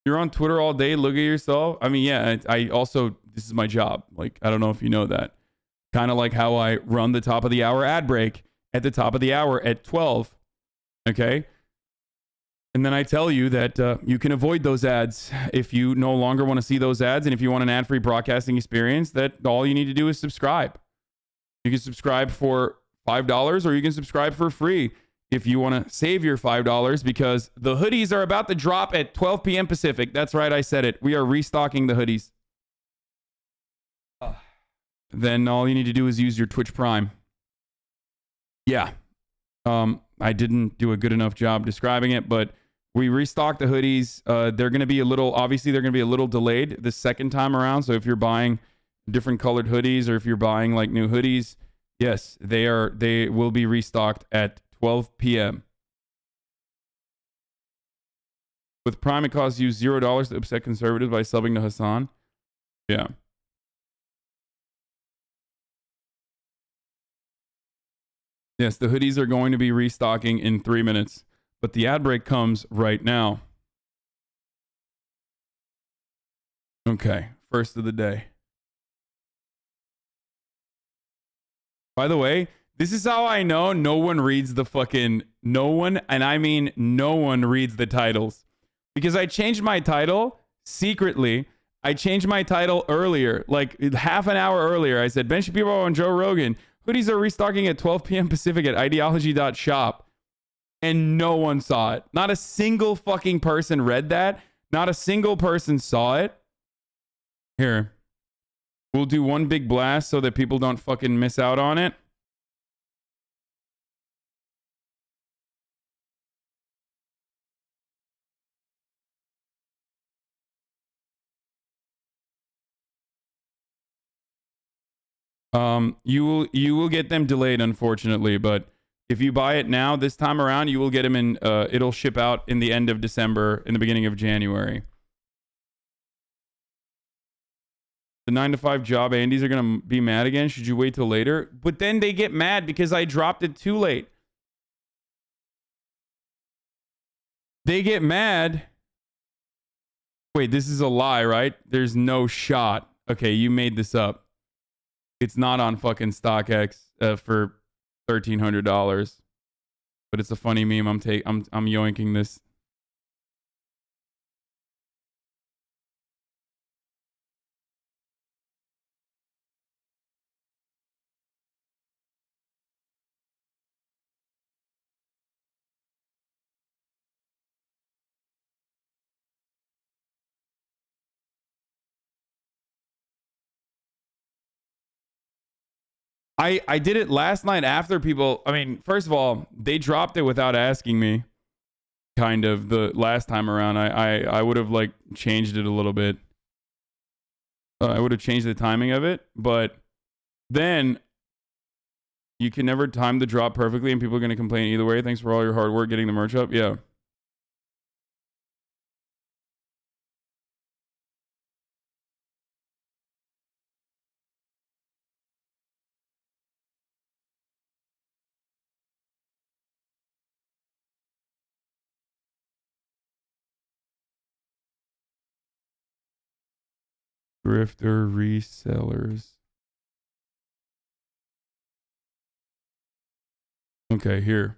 You're on Twitter all day. Look at yourself. I mean, yeah, I also, this is my job. Like, I don't know if you know that. Kind of like how I run the top of the hour ad break at the top of the hour at 12. Okay. And then I tell you that you can avoid those ads if you no longer want to see those ads. And if you want an ad-free broadcasting experience, that all you need to do is subscribe. You can subscribe for $5 or you can subscribe for free if you want to save your $5, because the hoodies are about to drop at 12 p.m. Pacific. That's right, I said it. We are restocking the hoodies. Then all you need to do is use your Twitch Prime. Yeah. I didn't do a good enough job describing it, but we restocked the hoodies. They're going to be a little, obviously they're going to be a little delayed the second time around. So if you're buying different colored hoodies or if you're buying like new hoodies, yes, they will be restocked at 12 p.m. With Prime, it costs you $0 to upset conservatives by subbing to Hasan. Yeah. Yes, the hoodies are going to be restocking in 3 minutes, but the ad break comes right now. Okay, first of the day. By the way, this is how I know no one reads the fucking, no one, and I mean no one reads the titles. Because I changed my title secretly. I changed my title earlier, like half an hour earlier. I said, Ben Shapiro and Joe Rogan, hoodies are restocking at 12 p.m. Pacific at ideology.shop. and no one saw it. Not a single fucking person read that. Not a single person saw it. Here. We'll do one big blast so that people don't fucking miss out on it. You will get them delayed, unfortunately, but if you buy it now, this time around, you will get them in, it'll ship out in the end of December, in the beginning of January. The 9-to-5 job Andes are going to be mad again. Should you wait till later? But then they get mad because I dropped it too late. They get mad. Wait, this is a lie, right? There's no shot. Okay, you made this up. It's not on fucking StockX for $1,300. But it's a funny meme. I'm yoinking this. I did it last night after people. I mean, first of all, they dropped it without asking me. Kind of the last time around, I would have like changed it a little bit. I would have changed the timing of it, but then you can never time the drop perfectly, and people are going to complain either way. Thanks for all your hard work getting the merch up. Yeah. Grifter resellers. Okay, here.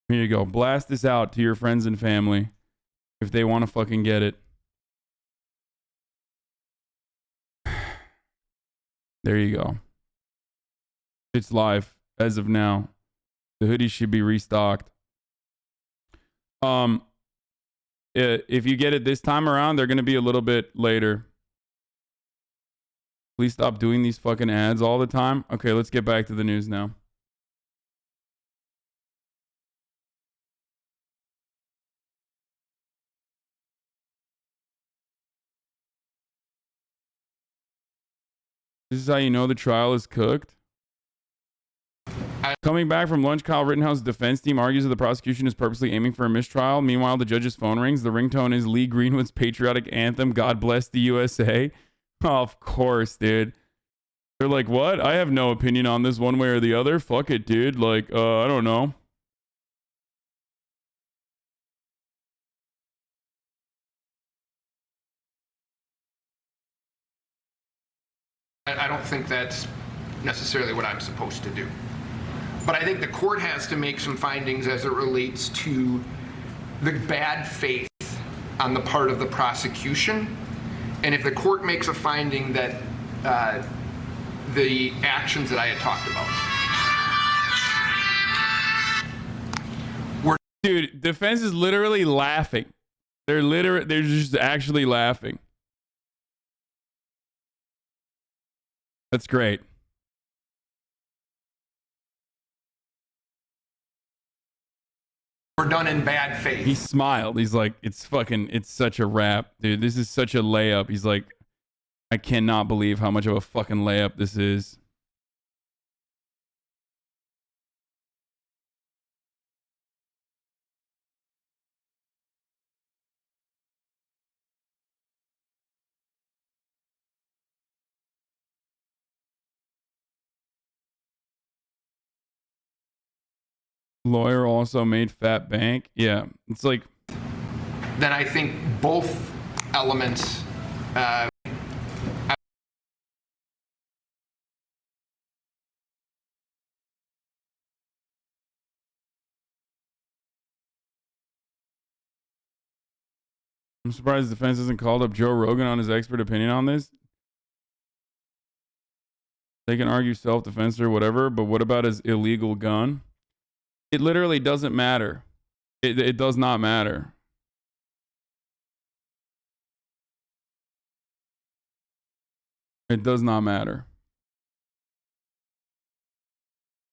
Here you go. Blast this out to your friends and family if they want to fucking get it. There you go. It's live as of now. The hoodies should be restocked. If you get it this time around, they're going to be a little bit later. Please stop doing these fucking ads all the time. Okay, let's get back to the news now. This is how you know the trial is cooked. Coming back from lunch, Kyle Rittenhouse's defense team argues that the prosecution is purposely aiming for a mistrial. Meanwhile, the judge's phone rings. The ringtone is Lee Greenwood's patriotic anthem, God Bless the USA. Oh, of course, dude. They're like, what? I have no opinion on this one way or the other. Fuck it, dude. Like, I don't know. I don't think that's necessarily what I'm supposed to do. But I think the court has to make some findings as it relates to the bad faith on the part of the prosecution. And if the court makes a finding that the actions that I had talked about. Dude, defense is literally laughing. They're just actually laughing. That's great. Were done in bad faith. He smiled. He's like, it's such a wrap, dude. This is such a layup. He's like, I cannot believe how much of a fucking layup this is. Lawyer also made fat bank. Yeah, it's like. Then I think both elements. I'm surprised the defense hasn't called up Joe Rogan on his expert opinion on this. They can argue self-defense or whatever, but what about his illegal gun? It literally doesn't matter. It does not matter. It does not matter.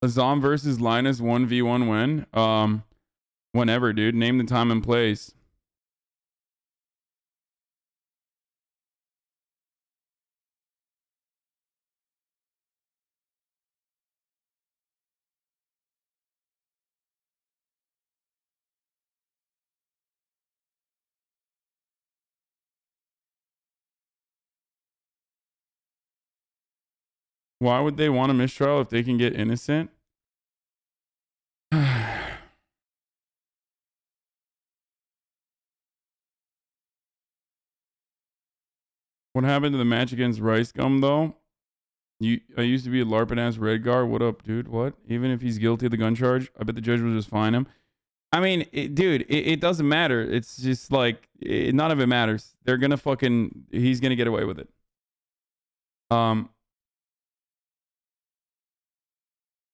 Hasan versus Linus 1v1 win. Whenever, dude. Name the time and place. Why would they want a mistrial if they can get innocent? What happened to the match against Rice Gum, though? I used to be a LARPing ass Red Guard. What up, dude? What? Even if he's guilty of the gun charge, I bet the judge will just fine him. I mean, dude, it doesn't matter. It's just like, none of it matters. They're gonna fucking, he's gonna get away with it.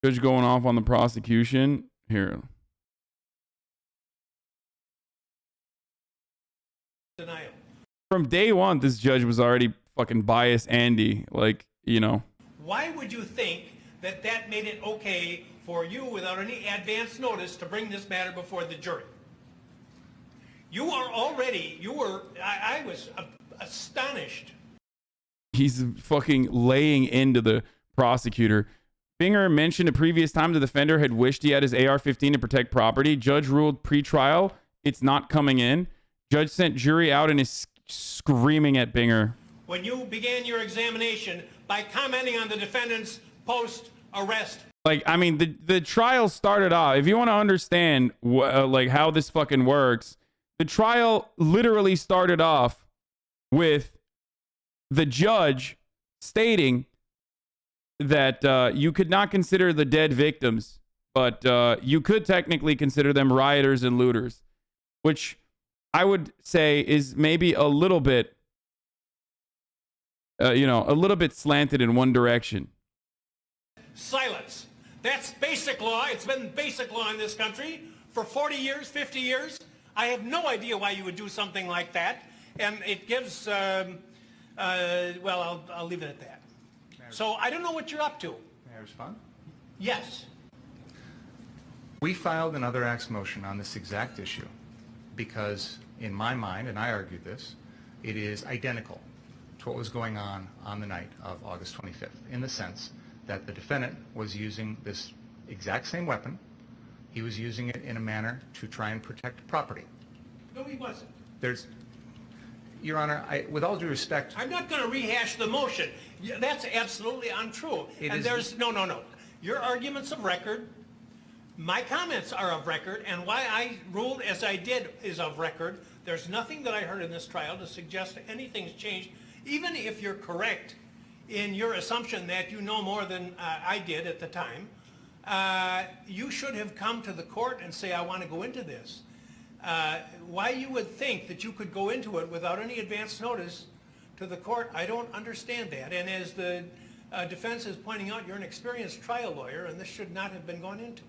Judge going off on the prosecution. Here. Denial. From day one, this judge was already fucking biased Andy. Like, you know. Why would you think that that made it okay for you, without any advance notice, to bring this matter before the jury? You are already, I was astonished. He's fucking laying into the prosecutor. Binger mentioned a previous time the defender had wished he had his AR-15 to protect property. Judge ruled pre-trial it's not coming in. Judge sent jury out and is screaming at Binger. When you began your examination by commenting on the defendant's post-arrest. Like, I mean, the trial started off. If you want to understand like how this fucking works, the trial literally started off with the judge stating that you could not consider the dead victims, but you could technically consider them rioters and looters, which I would say is maybe a little bit, a little bit slanted in one direction. Silence. That's basic law. It's been basic law in this country for 40 years, 50 years. I have no idea why you would do something like that. And it gives, well, I'll leave it at that. So I don't know what you're up to. May I respond? Yes. We filed another acts motion on this exact issue because, in my mind, and I argued this, it is identical to what was going on the night of August 25th, in the sense that the defendant was using this exact same weapon. He was using it in a manner to try and protect property. No, he wasn't. Your Honor, with all due respect... I'm not going to rehash the motion. That's absolutely untrue. No. Your argument's of record. My comments are of record, and why I ruled as I did is of record. There's nothing that I heard in this trial to suggest anything's changed, even if you're correct in your assumption that you know more than I did at the time. You should have come to the court and say, I want to go into this. Why you would think that you could go into it without any advance notice to the court, I don't understand that. And as the defense is pointing out, you're an experienced trial lawyer, and this should not have been gone into.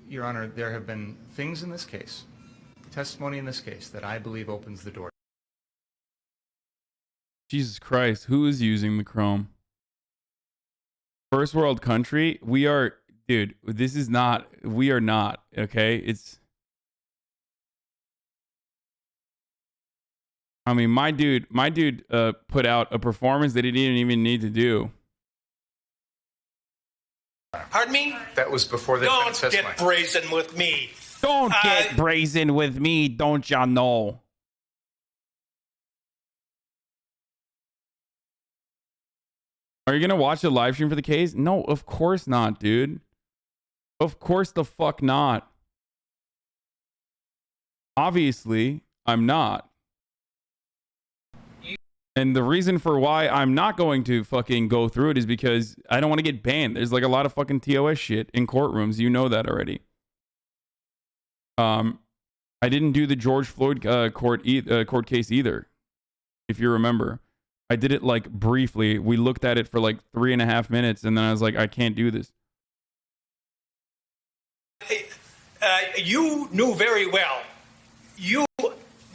Your Honor, there have been things in this case, testimony in this case, that I believe opens the door. Jesus Christ, who is using the Chrome? First world country? We are, dude, we are not, okay? I mean, my dude put out a performance that he didn't even need to do. Pardon me? That was before the defense testimony. Don't get brazen with me. Don't get brazen with me, don't ya know? Are you going to watch the live stream for the case? No, of course not, dude. Of course the fuck not. Obviously, I'm not. And the reason for why I'm not going to fucking go through it is because I don't want to get banned. There's like a lot of fucking TOS shit in courtrooms. You know that already. I didn't do the George Floyd court case either, if you remember. I did it like briefly. We looked at it for like 3.5 minutes, and then I was like, I can't do this. You knew very well. You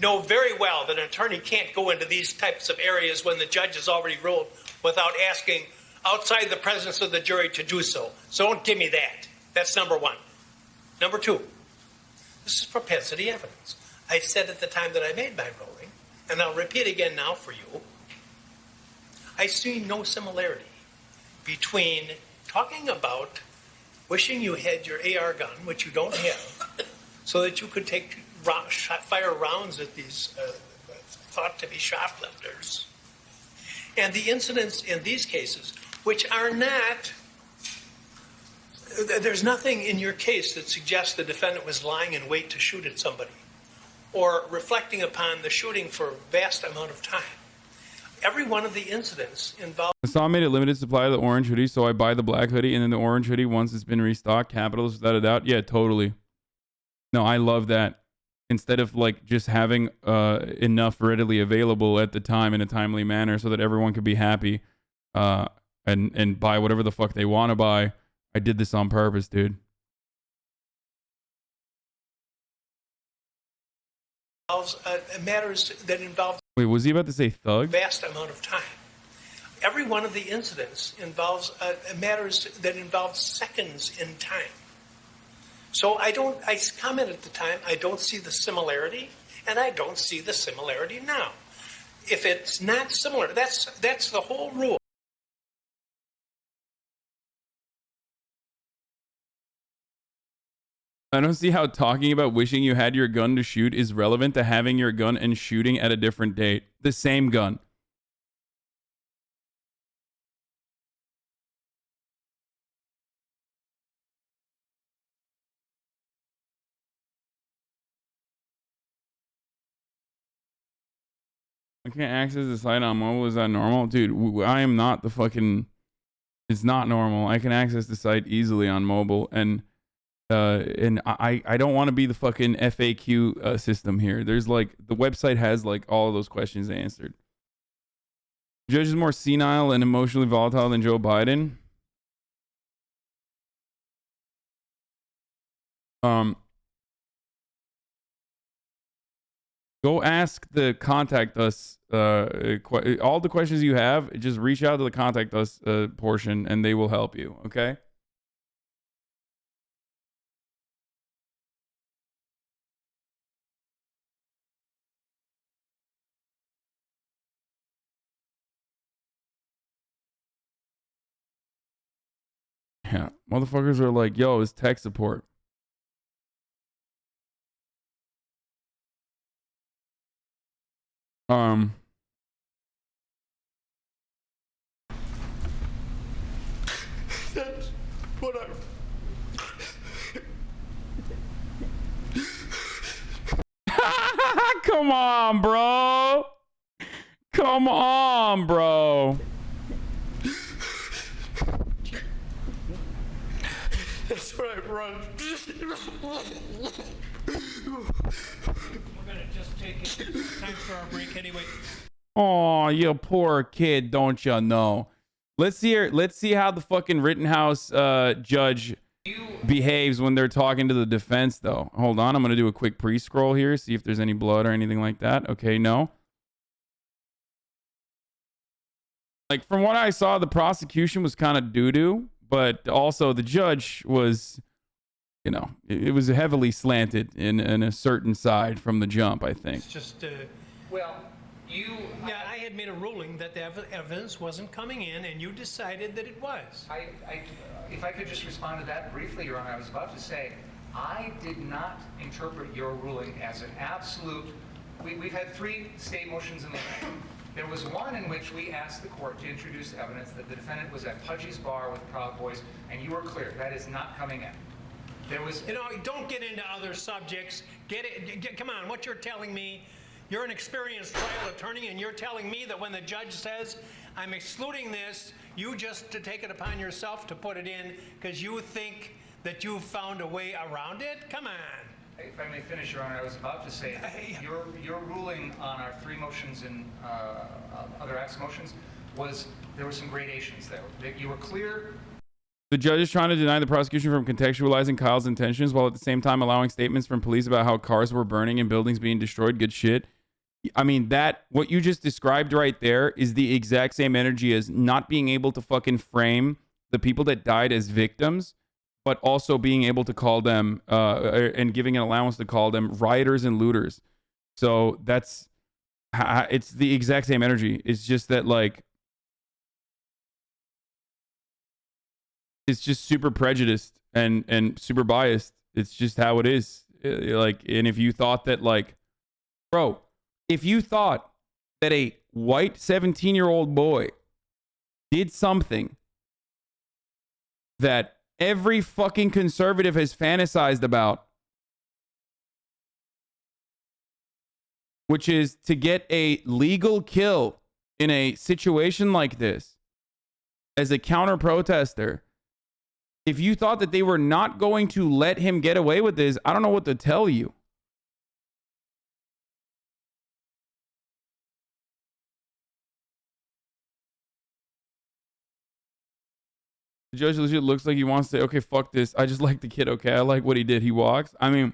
know very well that an attorney can't go into these types of areas when the judge has already ruled without asking outside the presence of the jury to do so. So don't give me that. That's number one. Number two, this is propensity evidence. I said at the time that I made my ruling, and I'll repeat again now for you, I see no similarity between talking about wishing you had your AR gun, which you don't have, so that you could fire rounds at these thought to be shoplifters, and the incidents in these cases, which are not, there's nothing in your case that suggests the defendant was lying in wait to shoot at somebody or reflecting upon the shooting for a vast amount of time. Every one of the incidents involved. Hasan made a limited supply of the orange hoodie, so I buy the black hoodie and then the orange hoodie once it's been restocked. Capitalist, without a doubt. Yeah, totally. No, I love that. Instead of like just having enough readily available at the time in a timely manner so that everyone could be happy and buy whatever the fuck they want to buy. I did this on purpose, dude. Matters that involve. Wait, was he about to say thug? Vast amount of time. Every one of the incidents involves matters that involve seconds in time. So I commented at the time, I don't see the similarity, and I don't see the similarity now. If it's not similar, that's the whole rule. I don't see how talking about wishing you had your gun to shoot is relevant to having your gun and shooting at a different date. The same gun. I can't access the site on mobile. Is that normal? Dude, I am not the fucking... It's not normal. I can access the site easily on mobile, and I don't want to be the fucking FAQ system here. There's like, the website has like all of those questions answered. The judge is more senile and emotionally volatile than Joe Biden. Go ask the contact us, all the questions you have, just reach out to the contact us portion and they will help you, okay? Yeah, motherfuckers are like, yo, it's tech support. That's what Come on, bro. Come on, bro. That's what I run. We're gonna just take it. Time for our break anyway. Oh, you poor kid, don't you know? Let's see how the fucking Rittenhouse judge behaves when they're talking to the defense, though. Hold on, I'm gonna do a quick pre-scroll here, see if there's any blood or anything like that. Okay, no. Like, from what I saw, the prosecution was kind of doo-doo, but also the judge was, you know, it was heavily slanted in a certain side from the jump, I think. It's just, Well, yeah, I had made a ruling that the evidence wasn't coming in, and you decided that it was. If I could just respond to that briefly, Your Honor, I was about to say, I did not interpret your ruling as an absolute. We've had 3 state motions in the line. There was one in which we asked the court to introduce evidence that the defendant was at Pudgy's bar with Proud Boys, and you were clear that is not coming in. There was, You know, don't get into other subjects. Come on, what you're telling me, you're an experienced trial attorney, and you're telling me that when the judge says, I'm excluding this, you just to take it upon yourself to put it in because you think that you've found a way around it? Come on. if I may finish, Your Honor, I was about to say your ruling on our 3 motions and other acts motions was, there were some gradations there. You were clear The judge is trying to deny the prosecution from contextualizing Kyle's intentions while at the same time allowing statements from police about how cars were burning and buildings being destroyed. Good shit. I mean, what you just described right there is the exact same energy as not being able to fucking frame the people that died as victims, but also being able to call them and giving an allowance to call them rioters and looters. So it's the exact same energy. It's just that, like, it's just super prejudiced and super biased. It's just how it is. Like, and if you thought that, like, bro, if you thought that a white 17-year-old boy did something that every fucking conservative has fantasized about, which is to get a legal kill in a situation like this as a counter-protester, if you thought that they were not going to let him get away with this, I don't know what to tell you. The judge legit looks like he wants to say, okay, fuck this. I just like the kid, okay? I like what he did. He walks. I mean,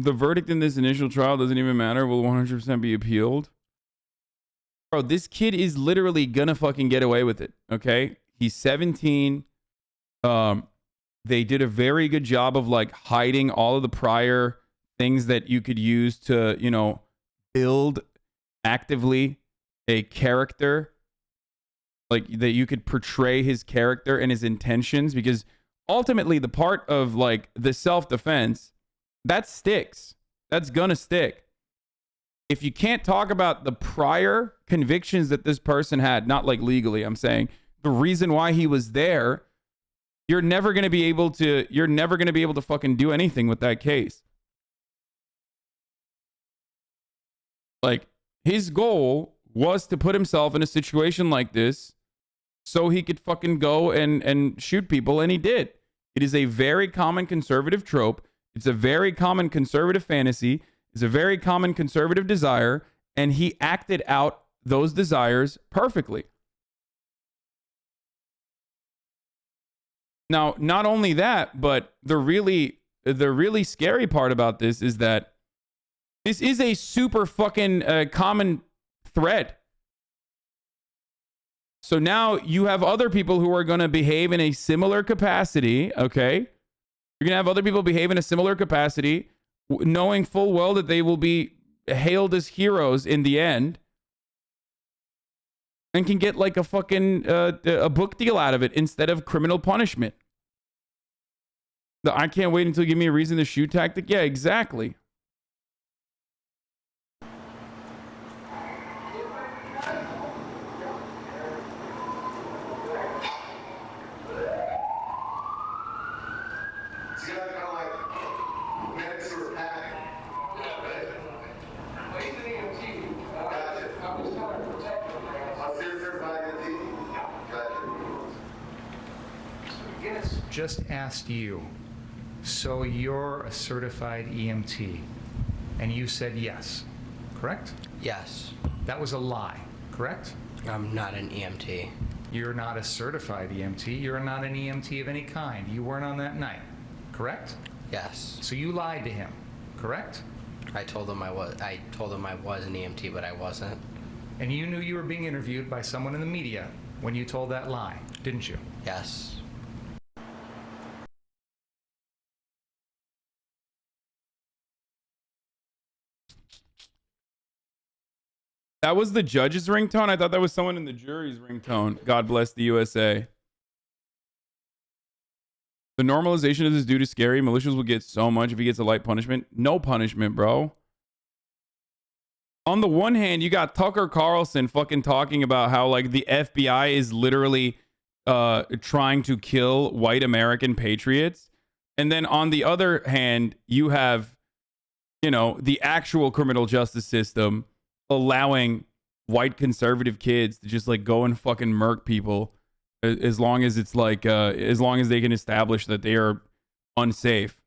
the verdict in this initial trial doesn't even matter. Will 100% be appealed? Bro, this kid is literally gonna fucking get away with it, okay? He's 17. They did a very good job of, like, hiding all of the prior things that you could use to, you know, build actively a character, like, that you could portray his character and his intentions, because ultimately the part of, like, the self-defense, that sticks. That's gonna stick. If you can't talk about the prior convictions that this person had, not like legally, I'm saying the reason why he was there, you're never going to be able to fucking do anything with that case. Like, his goal was to put himself in a situation like this so he could fucking go and shoot people, and he did. It is a very common conservative trope. It's a very common conservative fantasy. It's a very common conservative desire, and he acted out those desires perfectly. Now, not only that, but the really scary part about this is that this is a super fucking common threat. So now you have other people who are going to behave in a similar capacity, okay? You're going to have other people behave in a similar capacity, knowing full well that they will be hailed as heroes in the end, and can get like a fucking a book deal out of it instead of criminal punishment. I can't wait until you give me a reason to shoot tactic. Yeah, exactly. Just asked you, so you're a certified EMT, and you said yes, correct? Yes. That was a lie, correct? I'm not an EMT. You're not a certified EMT. You're not an EMT of any kind. You weren't on that night, correct? Yes. So you lied to him, correct? I told him I was an EMT, but I wasn't. And you knew you were being interviewed by someone in the media when you told that lie, didn't you? Yes. That was the judge's ringtone? I thought that was someone in the jury's ringtone. God bless the USA. The normalization of this dude is scary. Militias will get so much if he gets a light punishment. No punishment, bro. On the one hand, you got Tucker Carlson fucking talking about how, like, the FBI is literally trying to kill white American patriots. And then on the other hand, you have, you know, the actual criminal justice system allowing white conservative kids to just, like, go and fucking murk people as long as it's like as long as they can establish that they are unsafe.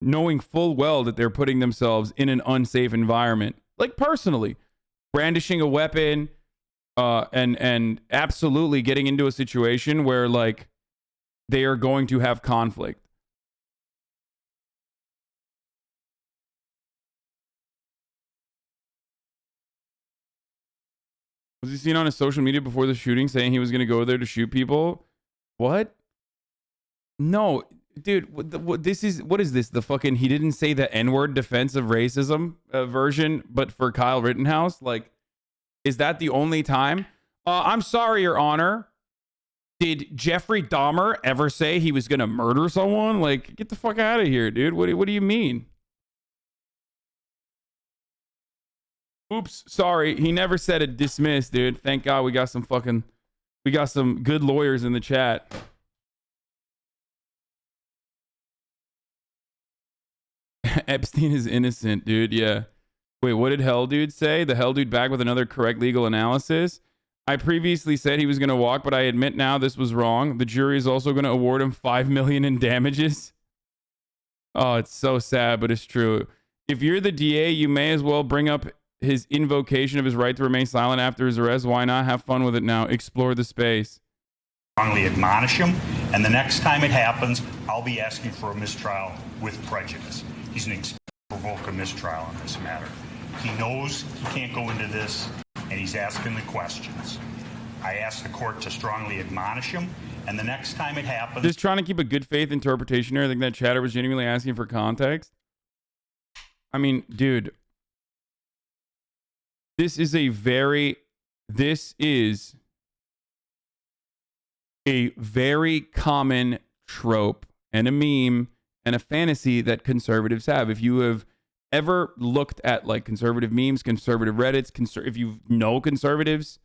knowing full well that they're putting themselves in an unsafe environment, like personally, brandishing a weapon, and absolutely getting into a situation where like they are going to have conflict. Was he seen on his social media before the shooting saying he was going to go there to shoot people? What? No, dude, what is this? The fucking, he didn't say the N-word defense of racism version, but for Kyle Rittenhouse? Like, is that the only time? I'm sorry, Your Honor. Did Jeffrey Dahmer ever say he was going to murder someone? Like, get the fuck out of here, dude. What do you mean? Oops, sorry. He never said it. Dismissed, dude. Thank God we got some good lawyers in the chat. Epstein is innocent, dude. Yeah. Wait, what did Hell Dude say? The Hell Dude back with another correct legal analysis. I previously said he was going to walk, but I admit now this was wrong. The jury is also going to award him $5 million in damages. Oh, it's so sad, but it's true. If you're the DA, you may as well bring up his invocation of his right to remain silent after his arrest. Why not? Have fun with it now. Explore the space. Strongly admonish him, and the next time it happens, I'll be asking for a mistrial with prejudice. He's an expected to provoke a mistrial on this matter. He knows he can't go into this, and he's asking the questions. I ask the court to strongly admonish him, and the next time it happens... Just trying to keep a good faith interpretation here. I think that chatter was genuinely asking for context. I mean, dude... This is a very common trope and a meme and a fantasy that conservatives have. If you have ever looked at like conservative memes, conservative Reddits, if you know conservatives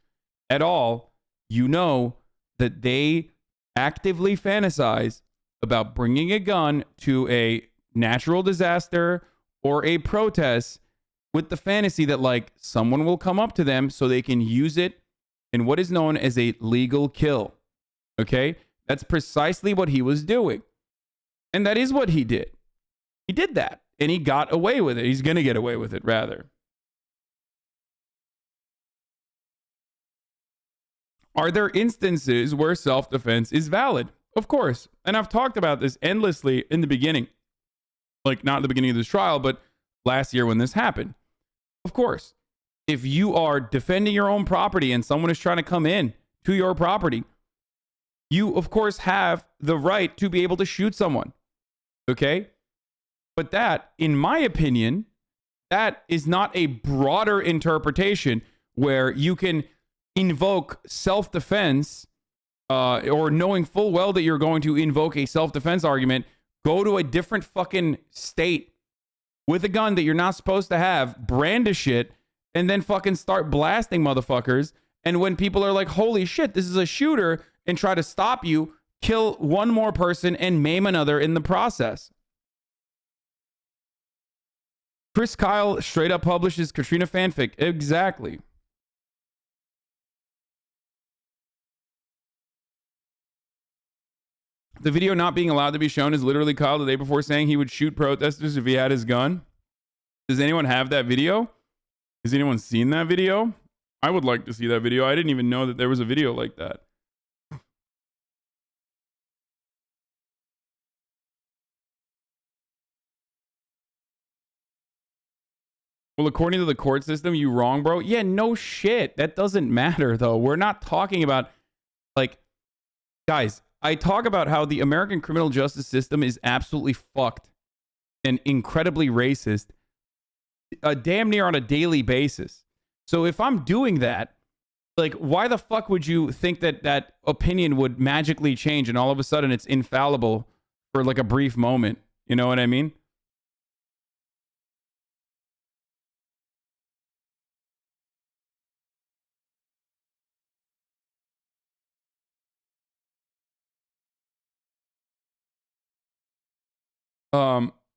at all, you know that they actively fantasize about bringing a gun to a natural disaster or a protest with the fantasy that like someone will come up to them so they can use it in what is known as a legal kill. Okay? That's precisely what he was doing. And that is what he did. He did that. And he got away with it. He's going to get away with it, rather. Are there instances where self-defense is valid? Of course. And I've talked about this endlessly in the beginning. Like, not at the beginning of this trial, but last year when this happened. Of course, if you are defending your own property and someone is trying to come in to your property, you, of course, have the right to be able to shoot someone. Okay? But that, in my opinion, that is not a broader interpretation where you can invoke self-defense or knowing full well that you're going to invoke a self-defense argument, go to a different fucking state with a gun that you're not supposed to have, brandish it, and then fucking start blasting motherfuckers. And when people are like, holy shit, this is a shooter, and try to stop you, kill one more person and maim another in the process. Chris Kyle straight up publishes Katrina fanfic. Exactly. The video not being allowed to be shown is literally Kyle the day before saying he would shoot protesters if he had his gun. Does anyone have that video? Has anyone seen that video? I would like to see that video. I didn't even know that there was a video like that. Well, according to the court system, you wrong, bro. Yeah, no shit. That doesn't matter, though. We're not talking about, like, guys, I talk about how the American criminal justice system is absolutely fucked and incredibly racist, damn near on a daily basis. So if I'm doing that, like, why the fuck would you think that that opinion would magically change and all of a sudden it's infallible for like a brief moment? You know what I mean?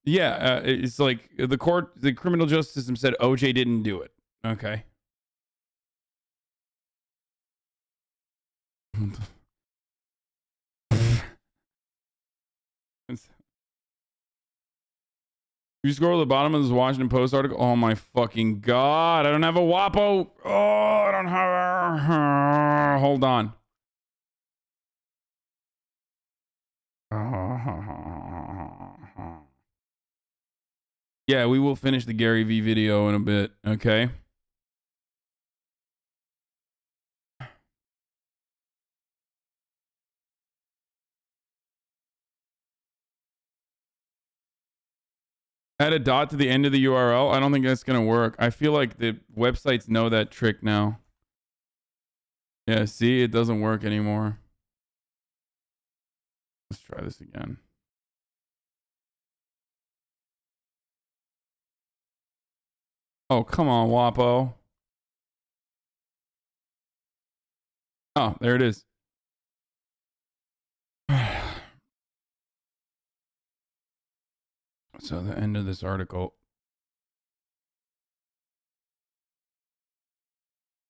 Yeah, it's like the criminal justice system said OJ didn't do it. Okay. You scroll to the bottom of this Washington Post article. Oh my fucking god! I don't have a WAPO. Oh, I don't have. Hold on. Yeah, we will finish the Gary Vee video in a bit. Okay. Add a dot to the end of the URL. I don't think that's going to work. I feel like the websites know that trick now. Yeah, see, it doesn't work anymore. Let's try this again. Oh, come on, Wapo. Oh, there it is. So the end of this article.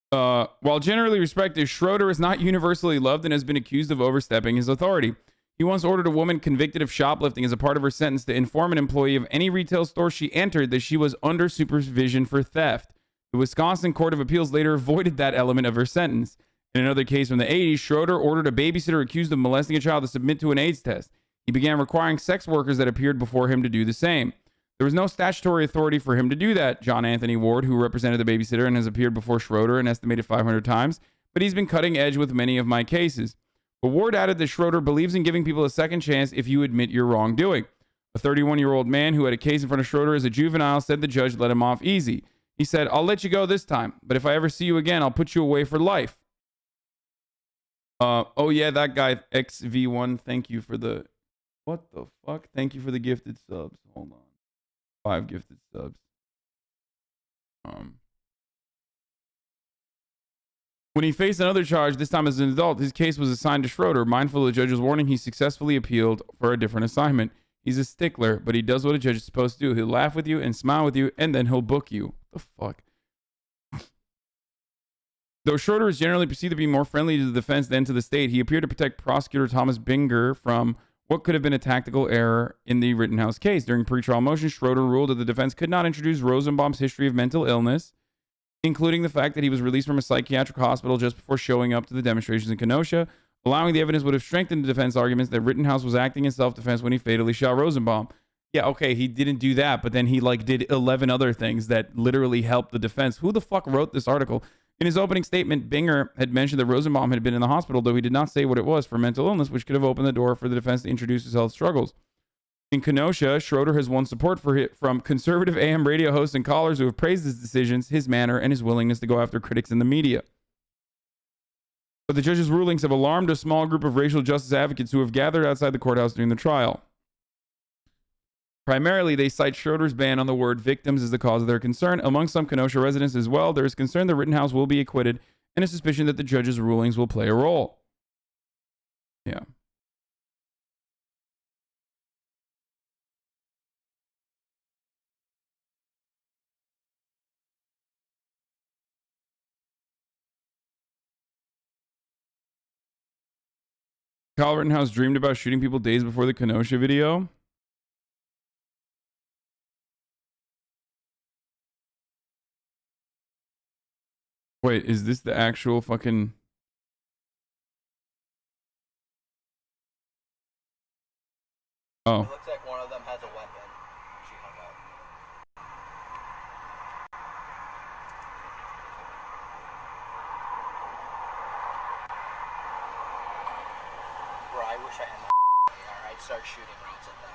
While generally respected, Schroeder is not universally loved and has been accused of overstepping his authority. He once ordered a woman convicted of shoplifting as a part of her sentence to inform an employee of any retail store she entered that she was under supervision for theft. The Wisconsin Court of Appeals later avoided that element of her sentence. In another case from the 80s, Schroeder ordered a babysitter accused of molesting a child to submit to an AIDS test. He began requiring sex workers that appeared before him to do the same. There was no statutory authority for him to do that, John Anthony Ward, who represented the babysitter and has appeared before Schroeder an estimated 500 times, but he's been cutting edge with many of my cases. But Ward added that Schroeder believes in giving people a second chance if you admit your wrongdoing. A 31-year-old man who had a case in front of Schroeder as a juvenile said the judge let him off easy. He said, "I'll let you go this time, but if I ever see you again, I'll put you away for life." Oh yeah, that guy, XV1, thank you for the... What the fuck? Thank you for the gifted subs. Hold on. 5 gifted subs. When he faced another charge, this time as an adult, his case was assigned to Schroeder. Mindful of the judge's warning, he successfully appealed for a different assignment. He's a stickler, but he does what a judge is supposed to do. He'll laugh with you and smile with you, and then he'll book you. What the fuck? Though Schroeder is generally perceived to be more friendly to the defense than to the state, he appeared to protect prosecutor Thomas Binger from what could have been a tactical error in the Rittenhouse case. During pretrial motions, Schroeder ruled that the defense could not introduce Rosenbaum's history of mental illness, including the fact that he was released from a psychiatric hospital just before showing up to the demonstrations in Kenosha. Allowing the evidence would have strengthened the defense arguments that Rittenhouse was acting in self-defense when he fatally shot Rosenbaum. Yeah, okay, he didn't do that, but then he did 11 other things that literally helped the defense. Who the fuck wrote this article? In his opening statement, Binger had mentioned that Rosenbaum had been in the hospital, though he did not say what it was for mental illness, which could have opened the door for the defense to introduce his health struggles. In Kenosha, Schroeder has won support from conservative AM radio hosts and callers who have praised his decisions, his manner, and his willingness to go after critics in the media. But the judge's rulings have alarmed a small group of racial justice advocates who have gathered outside the courthouse during the trial. Primarily, they cite Schroeder's ban on the word victims as the cause of their concern. Among some Kenosha residents as well, there is concern that Rittenhouse will be acquitted and a suspicion that the judge's rulings will play a role. Yeah. Kyle Rittenhouse dreamed about shooting people days before the Kenosha video. Wait, is this the actual fucking... Oh. It looks like one of them has a weapon. She hung up. Bro, I wish I had my AR. I'd start shooting rounds at them.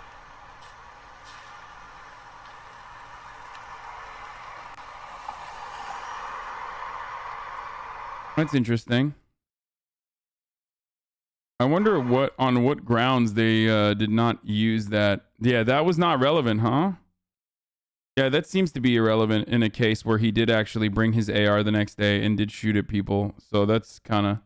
That's interesting. I wonder on what grounds they did not use that. Yeah, that was not relevant, huh? Yeah, that seems to be irrelevant in a case where he did actually bring his AR the next day and did shoot at people. So that's kind of...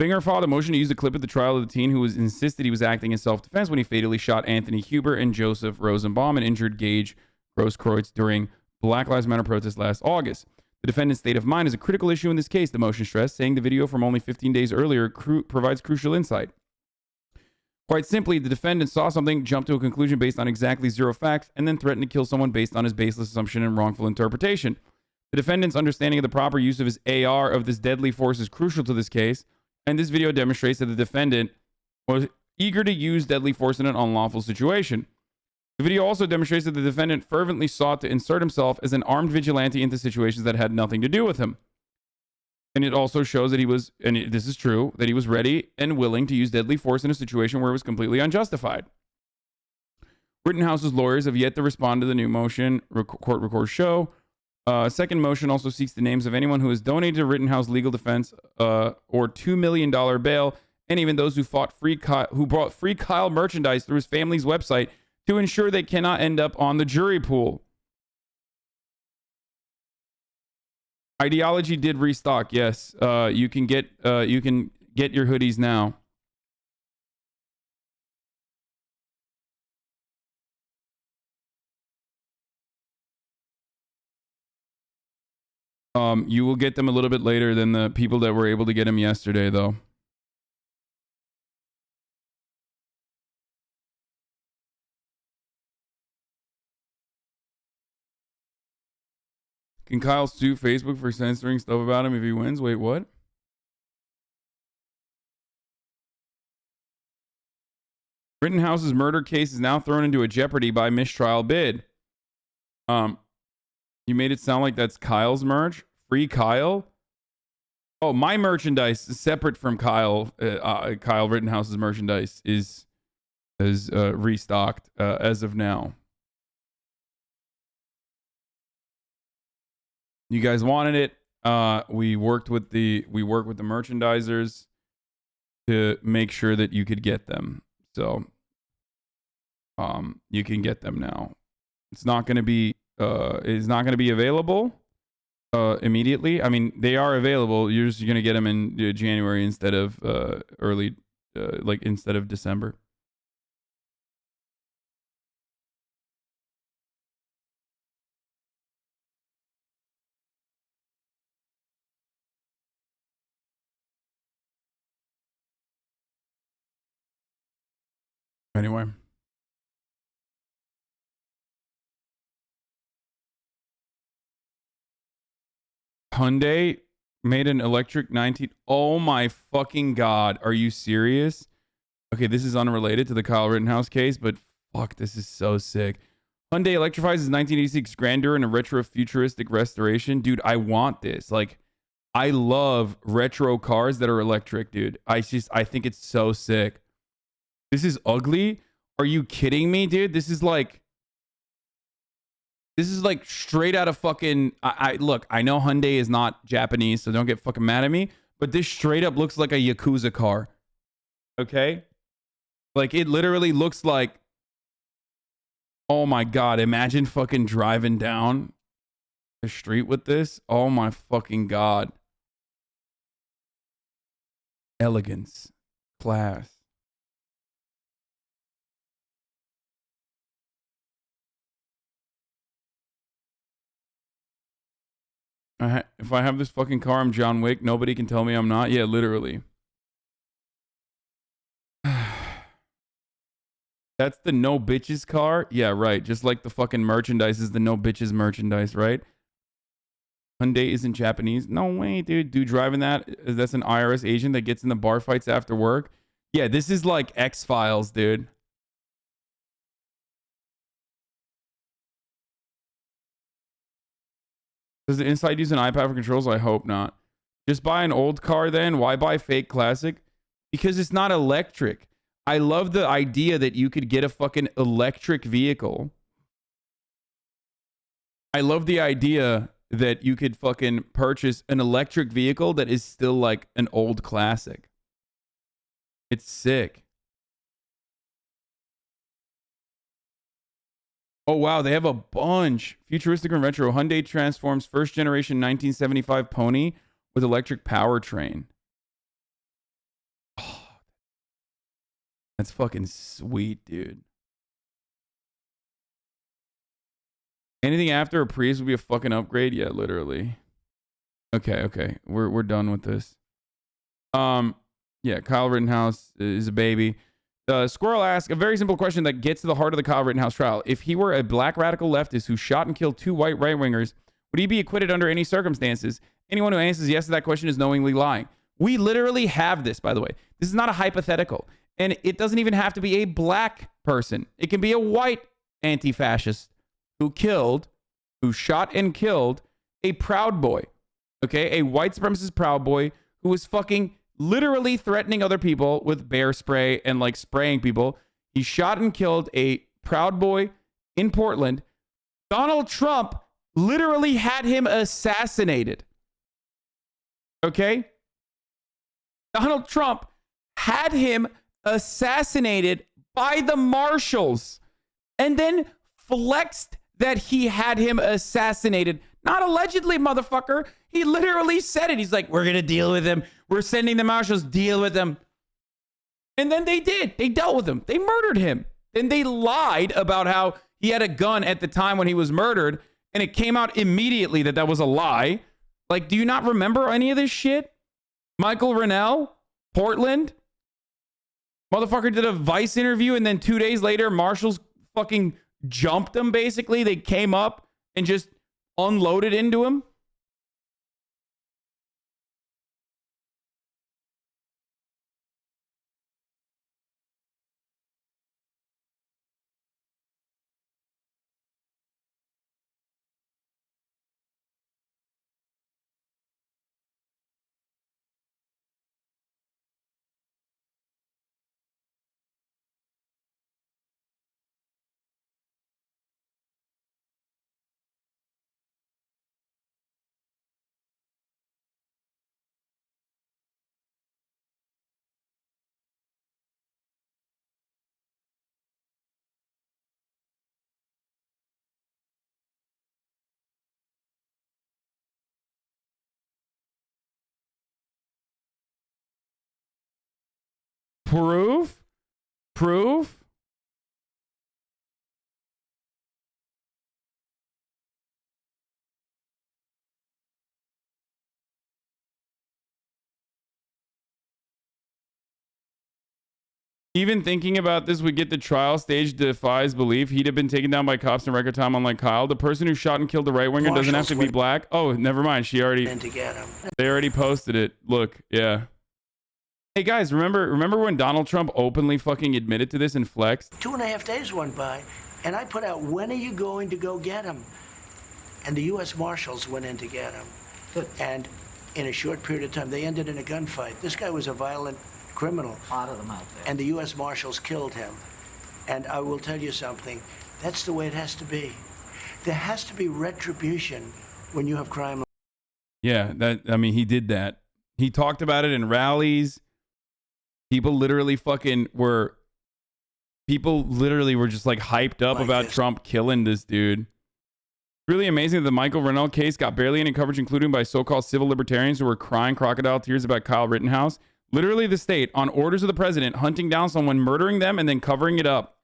Binger filed a motion to use the clip of the trial of the teen who insisted he was acting in self-defense when he fatally shot Anthony Huber and Joseph Rosenbaum and injured Gage Grosskreutz during Black Lives Matter protests last August. The defendant's state of mind is a critical issue in this case, the motion stressed, saying the video from only 15 days earlier provides crucial insight. Quite simply, the defendant saw something, jumped to a conclusion based on exactly 0 facts, and then threatened to kill someone based on his baseless assumption and wrongful interpretation. The defendant's understanding of the proper use of his AR of this deadly force is crucial to this case, and this video demonstrates that the defendant was eager to use deadly force in an unlawful situation. The video also demonstrates that the defendant fervently sought to insert himself as an armed vigilante into situations that had nothing to do with him. And it also shows that he was, and this is true, that he was ready and willing to use deadly force in a situation where it was completely unjustified. Rittenhouse's lawyers have yet to respond to the new motion, court records show. Second motion also seeks the names of anyone who has donated to Rittenhouse legal defense or $2 million bail, and even those who brought free Kyle merchandise through his family's website to ensure they cannot end up on the jury pool. Ideology did restock. Yes, you can get your hoodies now. You will get them a little bit later than the people that were able to get them yesterday, though. Can Kyle sue Facebook for censoring stuff about him if he wins? Wait, what? Rittenhouse's murder case is now thrown into a jeopardy by mistrial bid. You made it sound like that's Kyle's merch. Free Kyle? Oh, my merchandise is separate from Kyle. Kyle Rittenhouse's merchandise is restocked as of now. You guys wanted it. We worked with the merchandisers to make sure that you could get them. So you can get them now. It's not going to be available immediately. I mean, they are available. You're just going to get them in January instead of instead of December. Anyway. Hyundai made an electric 19. Oh my fucking God. Are you serious? Okay, this is unrelated to the Kyle Rittenhouse case, but fuck, this is so sick. Hyundai electrifies his 1986 Grandeur in a retro futuristic restoration. Dude, I want this. Like, I love retro cars that are electric, dude. I think it's so sick. This is ugly. Are you kidding me, dude? This is like straight out of fucking. Look, I know Hyundai is not Japanese, so don't get fucking mad at me. But this straight up looks like a Yakuza car. Okay, like it literally looks like. Oh my God! Imagine fucking driving down the street with this. Oh my fucking God! Elegance, class. If I have this fucking car, I'm John Wick. Nobody can tell me I'm not. Yeah, literally. That's the no bitches car? Yeah, right. Just like the fucking merchandise is the no bitches merchandise, right? Hyundai isn't Japanese. No way, dude. Dude driving that's an IRS agent that gets in the bar fights after work. Yeah, this is like X-Files, dude. Does the inside use an iPad for controls? I hope not. Just buy an old car then. Why buy fake classic? Because it's not electric. I love the idea that you could get a fucking electric vehicle. I love the idea that you could fucking purchase an electric vehicle that is still like an old classic. It's sick. Oh, wow. They have a bunch. Futuristic and retro. Hyundai transforms first generation 1975 Pony with electric powertrain. Oh, that's fucking sweet, dude. Anything after a Prius would be a fucking upgrade? Yeah, literally. Okay. We're done with this. Yeah, Kyle Rittenhouse is a baby. Squirrel asks a very simple question that gets to the heart of the Kyle Rittenhouse trial. If he were a black radical leftist who shot and killed 2 white right-wingers, would he be acquitted under any circumstances? Anyone who answers yes to that question is knowingly lying. We literally have this, by the way. This is not a hypothetical. And it doesn't even have to be a black person. It can be a white anti-fascist who shot and killed a Proud Boy. Okay? A white supremacist Proud Boy who was fucking literally threatening other people with bear spray and like spraying people. He shot and killed a Proud Boy in Portland. Donald Trump literally had him assassinated. Okay? Donald Trump had him assassinated by the marshals and then flexed that he had him assassinated. Not allegedly, motherfucker. He literally said it. He's like, we're going to deal with him. We're sending the marshals, deal with him. And then they did. They dealt with him. They murdered him. And they lied about how he had a gun at the time when he was murdered. And it came out immediately that that was a lie. Like, do you not remember any of this shit? Michael Rennell, Portland. Motherfucker did a Vice interview. And then 2 days later, marshals fucking jumped him, basically. They came up and just unloaded into him. Proof? Even thinking about this would get the trial stage defies belief. He'd have been taken down by cops in record time, unlike Kyle. The person who shot and killed the right-winger doesn't have to be black. Oh, never mind. They already posted it. Look, yeah. Hey guys, remember when Donald Trump openly fucking admitted to this and flexed? 2.5 days went by, and I put out, when are you going to go get him? And the U.S. Marshals went in to get him. And in a short period of time, they ended in a gunfight. This guy was a violent criminal. A lot of them out there. And the U.S. Marshals killed him. And I will tell you something, that's the way it has to be. There has to be retribution when you have crime. Yeah, he did that. He talked about it in rallies. People literally were just like hyped up about Trump killing this dude. Really amazing that the Michael Rennell case got barely any coverage, including by so-called civil libertarians who were crying crocodile tears about Kyle Rittenhouse. Literally the state, on orders of the president, hunting down someone, murdering them, and then covering it up.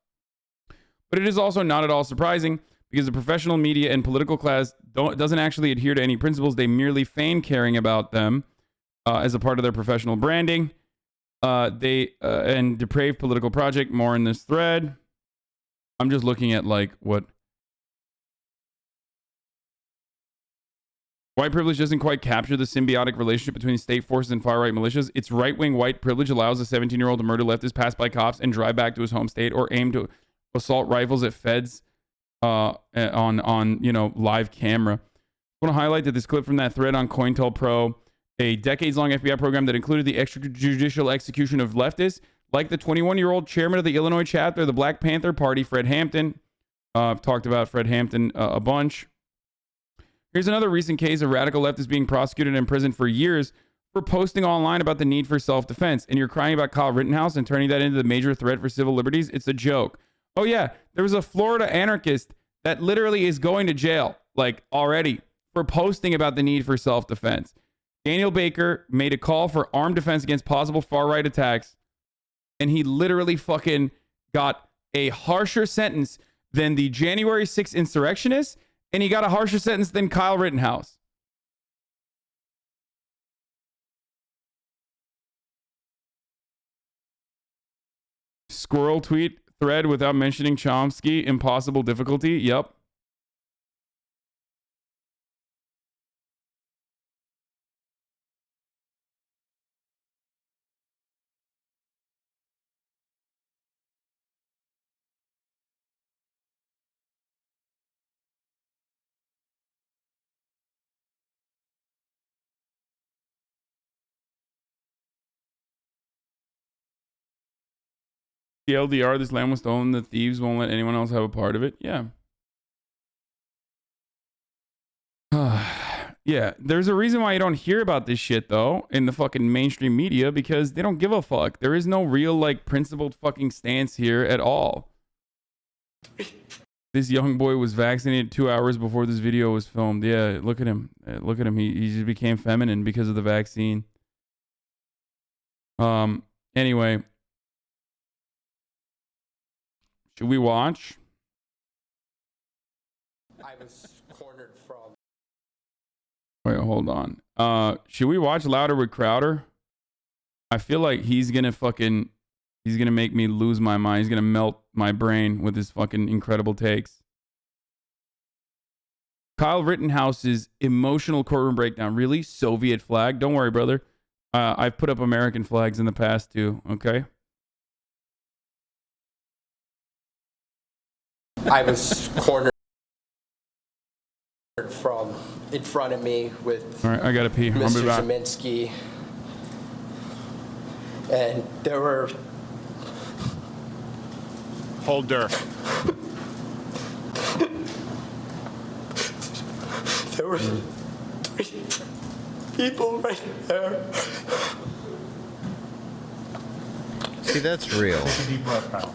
But it is also not at all surprising because the professional media and political class doesn't actually adhere to any principles. They merely feign caring about them as a part of their professional branding. And depraved political project. More in this thread. I'm just looking at like what white privilege doesn't quite capture the symbiotic relationship between state forces and far right militias. Its right-wing white privilege allows a 17-year-old to murder leftists, pass by cops, and drive back to his home state, or aim to assault rifles at feds on live camera. I want to highlight that this clip from that thread on COINTELPRO, a decades-long FBI program that included the extrajudicial execution of leftists, like the 21-year-old chairman of the Illinois chapter of the Black Panther Party, Fred Hampton. I've talked about Fred Hampton a bunch. Here's another recent case of radical leftists being prosecuted and imprisoned for years for posting online about the need for self-defense. And you're crying about Kyle Rittenhouse and turning that into the major threat for civil liberties? It's a joke. Oh, yeah. There was a Florida anarchist that literally is going to jail, like, already, for posting about the need for self-defense. Daniel Baker made a call for armed defense against possible far-right attacks, and he literally fucking got a harsher sentence than the January 6th insurrectionists, and he got a harsher sentence than Kyle Rittenhouse. squirrel tweet thread without mentioning Chomsky. Impossible difficulty. Yep. The LDR, this land was stolen. The thieves won't let anyone else have a part of it. Yeah. Yeah. There's a reason why you don't hear about this shit, though, in the fucking mainstream media, because they don't give a fuck. There is no real, like, principled fucking stance here at all. This young boy was vaccinated 2 hours before this video was filmed. Yeah, look at him. Look at him. He just became feminine because of the vaccine. Anyway. Should we watch? I was cornered from. Wait, hold on. Should we watch Louder with Crowder? I feel like he's gonna make me lose my mind. He's gonna melt my brain with his fucking incredible takes. Kyle Rittenhouse's emotional courtroom breakdown. Really? Soviet flag? Don't worry, brother. I've put up American flags in the past too, okay? I was cornered from in front of me with All right, I gotta pee. I'll Mr. be back. Zeminski, and there were. Hold der. There were 3 people right there. See, that's real. Take a deep breath, Kyle.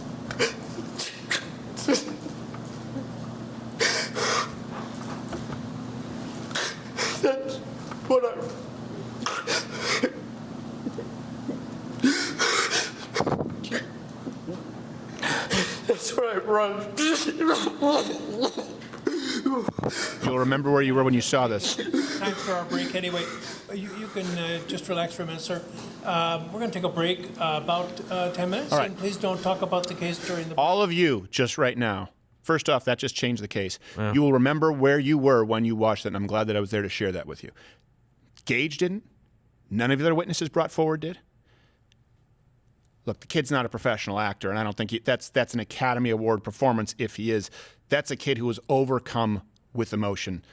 That's what I. That's where I run. You'll remember where you were when you saw this. Time for our break anyway. You can just relax for a minute, sir. We're going to take a break about 10 minutes. All right. And please don't talk about the case during the break. All of you, just right now. First off, that just changed the case. Yeah. You will remember where you were when you watched it, and I'm glad that I was there to share that with you. Gage didn't. None of the other witnesses brought forward did. Look, the kid's not a professional actor, and I don't think that's an Academy Award performance if he is. That's a kid who was overcome with emotion.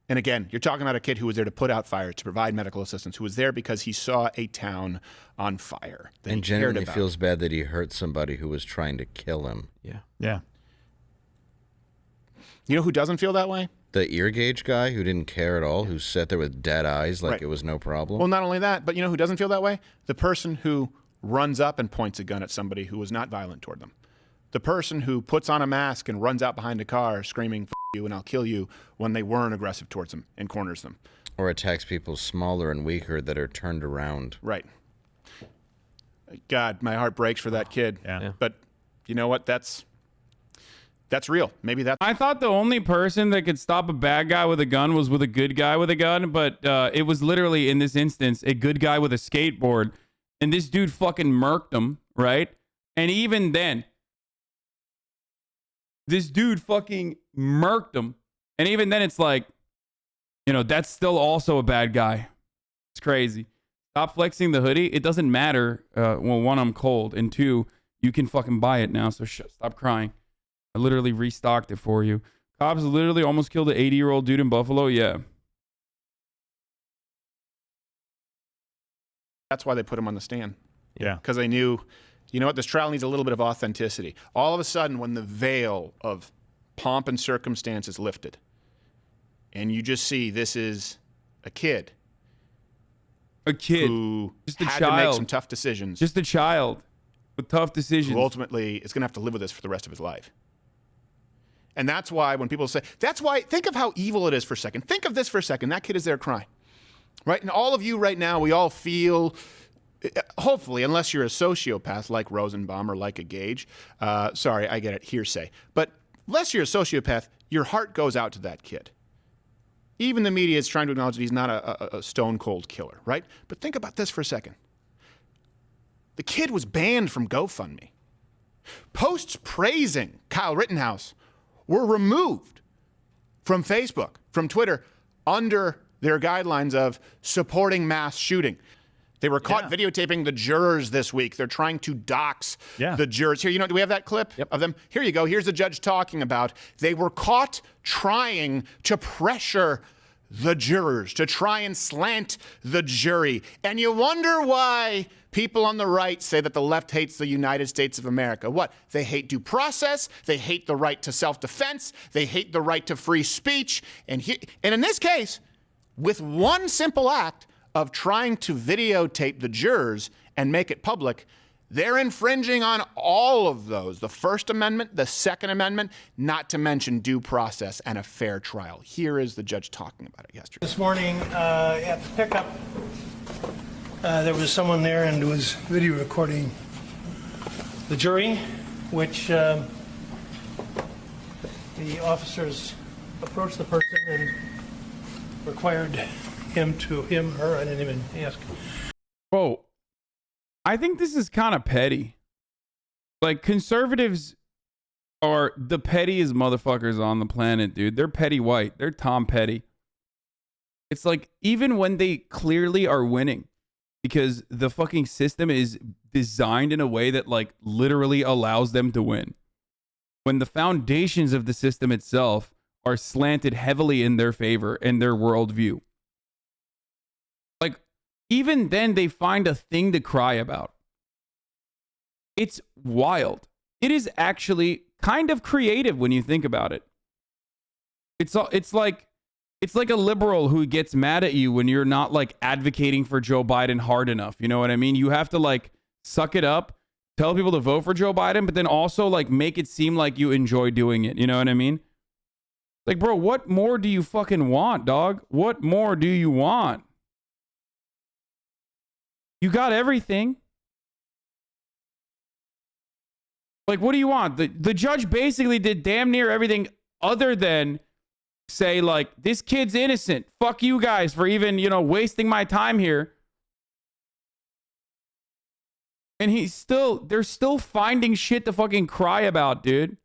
And again, you're talking about a kid who was there to put out fires, to provide medical assistance, who was there because he saw a town on fire. And genuinely feels bad that he hurt somebody who was trying to kill him. Yeah. Yeah. You know who doesn't feel that way? The ear gauge guy who didn't care at all, who sat there with dead eyes like it was no problem. Well, not only that, but you know who doesn't feel that way? The person who runs up and points a gun at somebody who was not violent toward them. The person who puts on a mask and runs out behind a car screaming, "F you and I'll kill you," when they weren't aggressive towards them and corners them. Or attacks people smaller and weaker that are turned around. Right. God, my heart breaks for that kid. Yeah. But you know what? That's real. Maybe that's... I thought the only person that could stop a bad guy with a gun was with a good guy with a gun, but it was literally, in this instance, a good guy with a skateboard. And this dude fucking murked him, right? And even then, this dude fucking murked him. And even then, it's like, you know, that's still also a bad guy. It's crazy. Stop flexing the hoodie. It doesn't matter. Well, one, I'm cold. And two, you can fucking buy it now. So stop crying. I literally restocked it for you. Cops literally almost killed an 80-year-old dude in Buffalo. Yeah. That's why they put him on the stand. Yeah. Because they knew, you know what, this trial needs a little bit of authenticity. All of a sudden, when the veil of pomp and circumstance is lifted, and you just see this is a kid. A kid. Who just a had child. to make some tough decisions. Just a child with tough decisions. Who ultimately is going to have to live with this for the rest of his life. And that's why when people say, that's why, think of how evil it is for a second. Think of this for a second. That kid is there crying. Right? And all of you right now, we all feel, hopefully, unless you're a sociopath like Rosenbaum or like a Gage. Sorry, I get it, hearsay. But unless you're a sociopath, your heart goes out to that kid. Even the media is trying to acknowledge that he's not a stone-cold killer, right? But think about this for a second. The kid was banned from GoFundMe. Posts praising Kyle Rittenhouse were removed from Facebook, from Twitter, under their guidelines of supporting mass shooting. They were caught videotaping the jurors this week. They're trying to dox the jurors. Here, do we have that clip of them? Here you go. Here's the judge talking about they were caught trying to pressure the jurors, to try and slant the jury. And you wonder why people on the right say that the left hates the United States of America. What? They hate due process. They hate the right to self-defense. They hate the right to free speech. And in this case, with one simple act of trying to videotape the jurors and make it public, they're infringing on all of those. The First Amendment, the Second Amendment, not to mention due process and a fair trial. Here is the judge talking about it yesterday. This morning at the pickup, there was someone there and was video recording the jury, which the officers approached the person and required her, I didn't even ask. Whoa. I think this is kind of petty. Like, conservatives are the pettiest motherfuckers on the planet, dude. They're petty white. They're Tom Petty. It's like, even when they clearly are winning, because the fucking system is designed in a way that, like, literally allows them to win. When the foundations of the system itself are slanted heavily in their favor and their worldview. Like, even then, they find a thing to cry about. It's wild. It is actually kind of creative when you think about it. It's like a liberal who gets mad at you when you're not, like, advocating for Joe Biden hard enough. You know what I mean? You have to, like, suck it up, tell people to vote for Joe Biden, but then also, like, make it seem like you enjoy doing it. You know what I mean? Like, bro, what more do you fucking want, dog? What more do you want? You got everything. Like, what do you want? The judge basically did damn near everything other than say, like, this kid's innocent. Fuck you guys for even, wasting my time here. And they're still finding shit to fucking cry about, dude.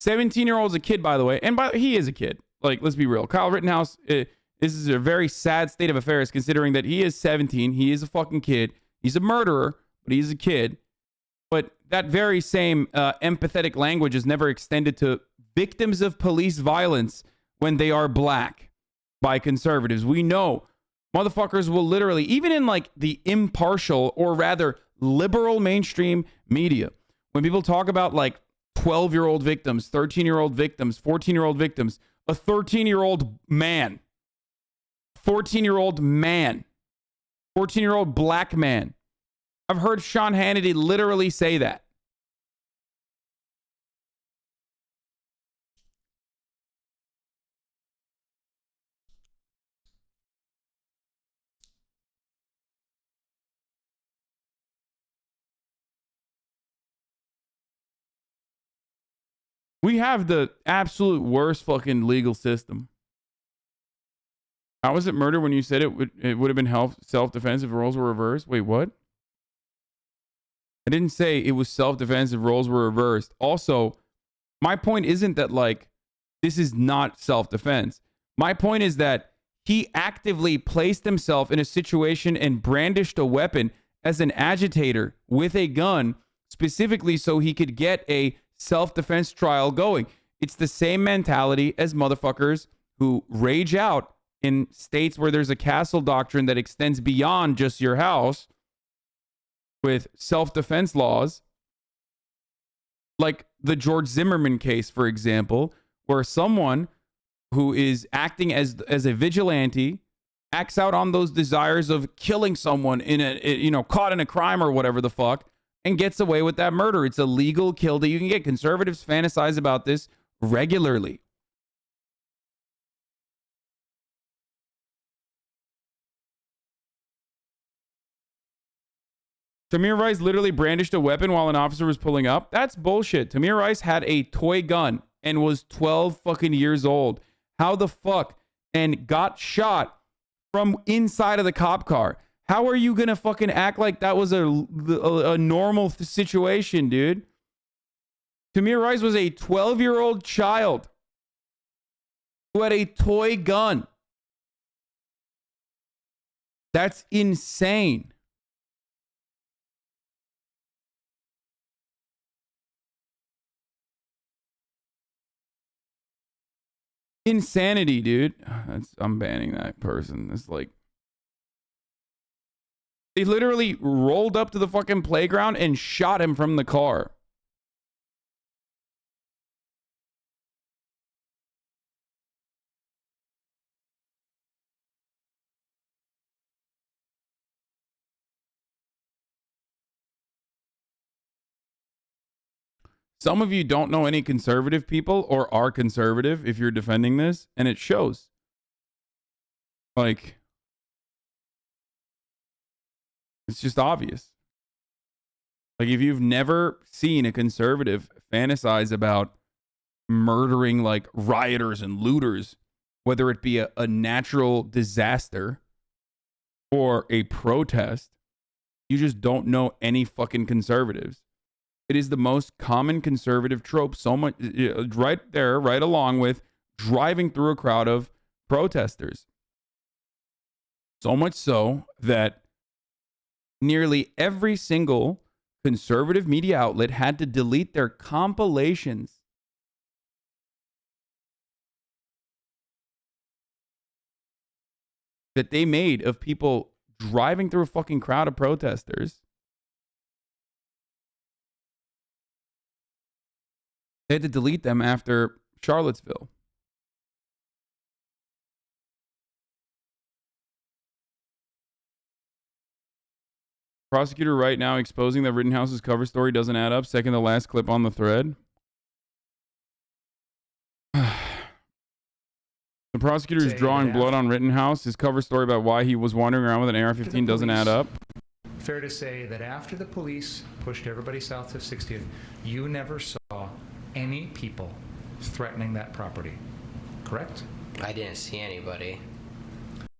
17-year-old's a kid, by the way. And he is a kid. Like, let's be real. Kyle Rittenhouse, this is a very sad state of affairs considering that he is 17. He is a fucking kid. He's a murderer, but he's a kid. But that very same empathetic language is never extended to victims of police violence when they are black by conservatives. We know motherfuckers will literally, even in like the impartial or rather liberal mainstream media, when people talk about like 12-year-old victims, 13-year-old victims, 14-year-old victims, a 13-year-old man, 14-year-old man, 14-year-old black man. I've heard Sean Hannity literally say that. We have the absolute worst fucking legal system. How was it murder when you said it would have been self-defense if roles were reversed? Wait, what? I didn't say it was self-defense if roles were reversed. Also, my point isn't that, like, this is not self-defense. My point is that he actively placed himself in a situation and brandished a weapon as an agitator with a gun, specifically so he could get a self-defense trial going. It's the same mentality as motherfuckers who rage out in states where there's a castle doctrine that extends beyond just your house with self-defense laws, like the George Zimmerman case, for example, where someone who is acting as a vigilante acts out on those desires of killing someone in a caught in a crime or whatever the fuck, and gets away with that murder. It's a legal kill that you can get. Conservatives fantasize about this regularly. Tamir Rice literally brandished a weapon while an officer was pulling up. That's bullshit. Tamir Rice had a toy gun and was 12 fucking years old. How the fuck? And got shot from inside of the cop car. How are you gonna fucking act like that was a normal situation, dude? Tamir Rice was a 12-year-old child who had a toy gun. That's insane. Insanity, dude. I'm banning that person. It's like they literally rolled up to the fucking playground and shot him from the car. Some of you don't know any conservative people or are conservative if you're defending this, and it shows. Like, it's just obvious. Like, if you've never seen a conservative fantasize about murdering, like, rioters and looters, whether it be a natural disaster or a protest, you just don't know any fucking conservatives. It is the most common conservative trope, so much right there, right along with driving through a crowd of protesters. So much so that nearly every single conservative media outlet had to delete their compilations that they made of people driving through a fucking crowd of protesters. They had to delete them after Charlottesville. Prosecutor right now exposing that Rittenhouse's cover story doesn't add up. Second to last clip on the thread. The prosecutor is drawing blood on Rittenhouse. His cover story about why he was wandering around with an AR-15 doesn't add up. Fair to say that after the police pushed everybody south of 60th, you never saw any people threatening that property, correct? I didn't see anybody.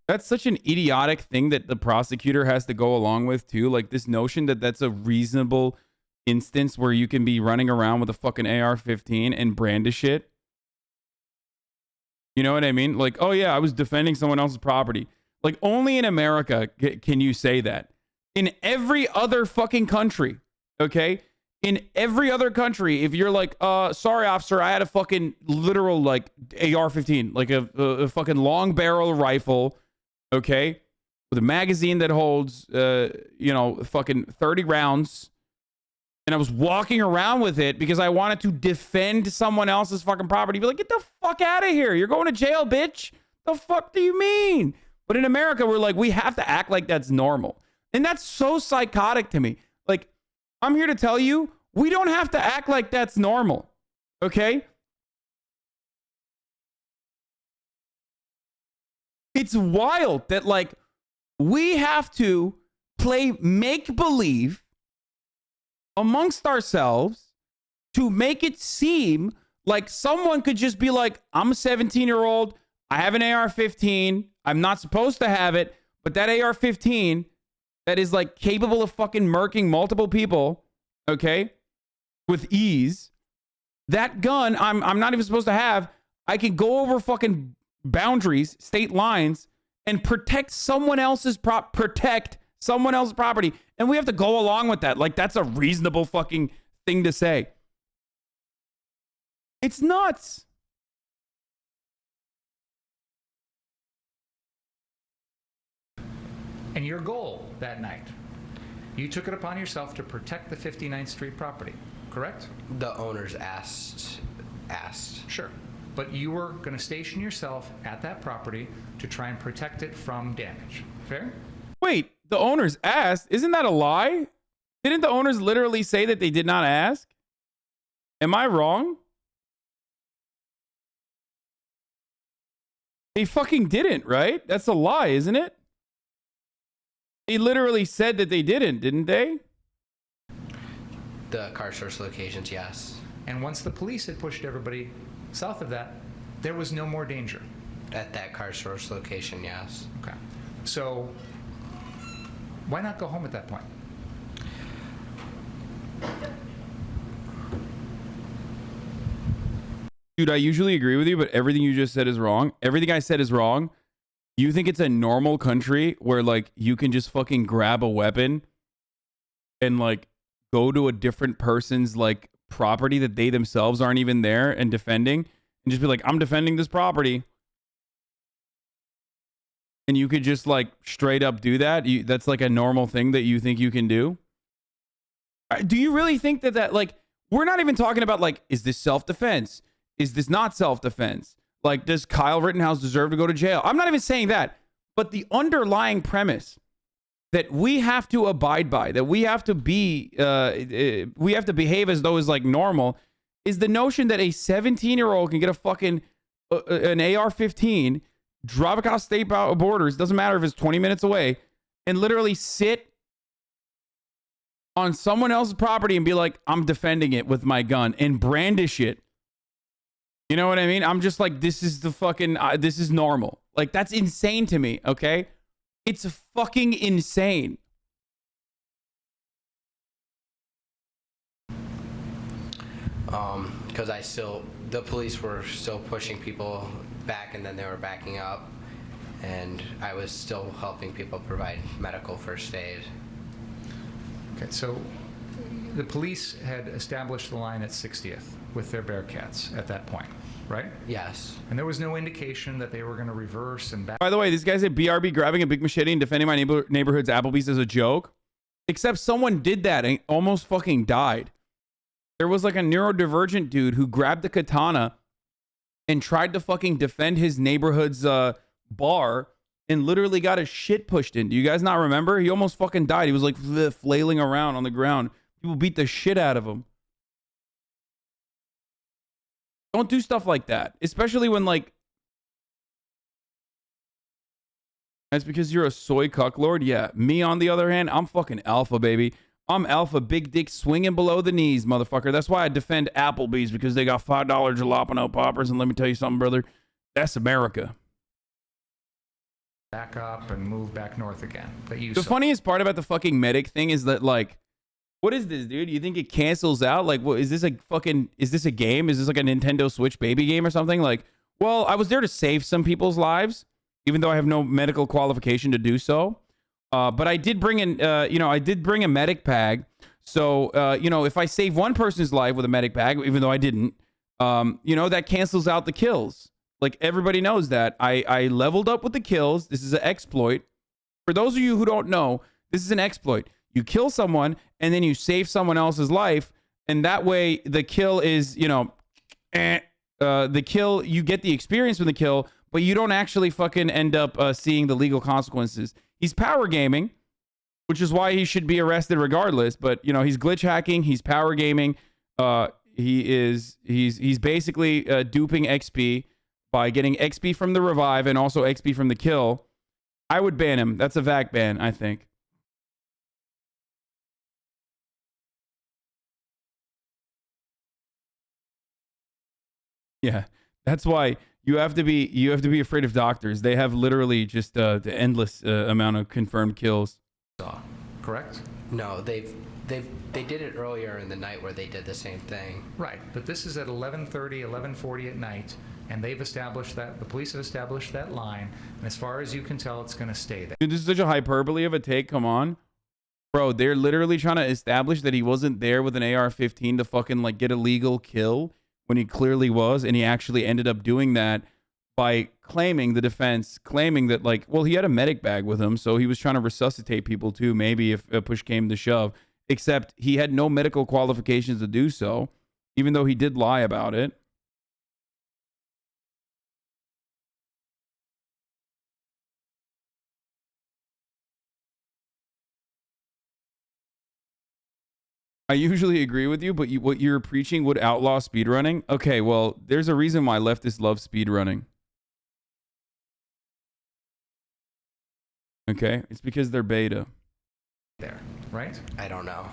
That's such an idiotic thing that the prosecutor has to go along with too. Like this notion that that's a reasonable instance where you can be running around with a fucking AR-15 and brandish it. You know what I mean? Like, oh yeah, I was defending someone else's property. Like only in America can you say that. In every other fucking country, okay? In every other country, if you're like, sorry, officer, I had a fucking literal, like, AR-15, like a fucking long barrel rifle, okay, with a magazine that holds, fucking 30 rounds, and I was walking around with it because I wanted to defend someone else's fucking property. Be like, get the fuck out of here. You're going to jail, bitch. The fuck do you mean? But in America, we're like, we have to act like that's normal. And that's so psychotic to me. Like, I'm here to tell you, we don't have to act like that's normal, okay? It's wild that, like, we have to play make-believe amongst ourselves to make it seem like someone could just be like, I'm a 17-year-old, I have an AR-15, I'm not supposed to have it, but that AR-15 that is, like, capable of fucking murking multiple people, okay, with ease, that gun I'm not even supposed to have, I can go over fucking boundaries, state lines, and protect someone else's property, and we have to go along with that. Like, that's a reasonable fucking thing to say. It's nuts. And your goal that night, you took it upon yourself to protect the 59th Street property, correct? The owners asked. Sure. But you were going to station yourself at that property to try and protect it from damage. Fair? Wait, the owners asked? Isn't that a lie? Didn't the owners literally say that they did not ask? Am I wrong? They fucking didn't, right? That's a lie, isn't it? They literally said that they didn't they? The car source locations, yes. And once the police had pushed everybody south of that, there was no more danger. At that car source location, yes. Okay. So Why not go home at that point? Dude, I usually agree with you, but everything you just said is wrong. Everything I said is wrong. You think it's a normal country where, like, you can just fucking grab a weapon and, like, go to a different person's, like, property that they themselves aren't even there and defending, and just be like, I'm defending this property. And you could just, like, straight up do that? That's, like, a normal thing that you think you can do? Do you really think that, like, we're not even talking about, like, is this self-defense? Is this not self-defense? Like, does Kyle Rittenhouse deserve to go to jail? I'm not even saying that. But the underlying premise that we have to abide by, that we have to be, we have to behave as though it's like normal, is the notion that a 17-year-old can get a fucking, an AR-15, drive across state borders, doesn't matter if it's 20 minutes away, and literally sit on someone else's property and be like, I'm defending it with my gun, and brandish it. You know what I mean? I'm just like, this is the fucking, this is normal. Like, that's insane to me, okay? It's fucking insane. Because the police were still pushing people back, and then they were backing up, and I was still helping people provide medical first aid. Okay, so the police had established the line at 60th with their Bearcats at that point, right? Yes. And there was no indication that they were going to reverse and back. By the way, this guy's at BRB grabbing a big machete and defending my neighborhood's Applebee's as a joke. Except someone did that and almost fucking died. There was like a neurodivergent dude who grabbed the katana and tried to fucking defend his neighborhood's bar and literally got his shit pushed in. Do you guys not remember? He almost fucking died. He was like flailing around on the ground. People beat the shit out of him. Don't do stuff like that. Especially when, like... That's because you're a soy cucklord? Yeah. Me, on the other hand, I'm fucking alpha, baby. I'm alpha, big dick swinging below the knees, motherfucker. That's why I defend Applebee's, because they got $5 jalapeno poppers. And let me tell you something, brother. That's America. Back up and move back north again. The funniest part about the fucking medic thing is that, like, what is this, dude? You think it cancels out? Like, what is this, a fucking, is this a game? Is this like a Nintendo Switch baby game or something? Like, well, I was there to save some people's lives, even though I have no medical qualification to do so. But I did bring in, I did bring a medic bag. So, if I save one person's life with a medic bag, even though I didn't, that cancels out the kills. Like, everybody knows that. I leveled up with the kills. This is an exploit. For those of you who don't know, this is an exploit. You kill someone, and then you save someone else's life, and that way the kill is, the kill, you get the experience from the kill, but you don't actually fucking end up seeing the legal consequences. He's power gaming, which is why he should be arrested regardless, but, he's glitch hacking, he's power gaming, he's basically duping XP by getting XP from the revive and also XP from the kill. I would ban him. That's a VAC ban, I think. Yeah, that's why you have to be afraid of doctors. They have literally just the endless amount of confirmed kills. Correct? No, they did it earlier in the night where they did the same thing. Right, but this is at 11:30, 11:40 at night, and they've established that, the police have established that line, and as far as you can tell, it's going to stay there. Dude, this is such a hyperbole of a take. Come on. Bro, they're literally trying to establish that he wasn't there with an AR-15 to fucking, like, get a legal kill when he clearly was, and he actually ended up doing that by claiming, the defense, claiming that, like, well, he had a medic bag with him, so he was trying to resuscitate people too, maybe if a push came to shove, except he had no medical qualifications to do so, even though he did lie about it. I usually agree with you, but what you're preaching would outlaw speedrunning? Okay, well, there's a reason why leftists love speedrunning. Okay? It's because they're beta. There, right? I don't know.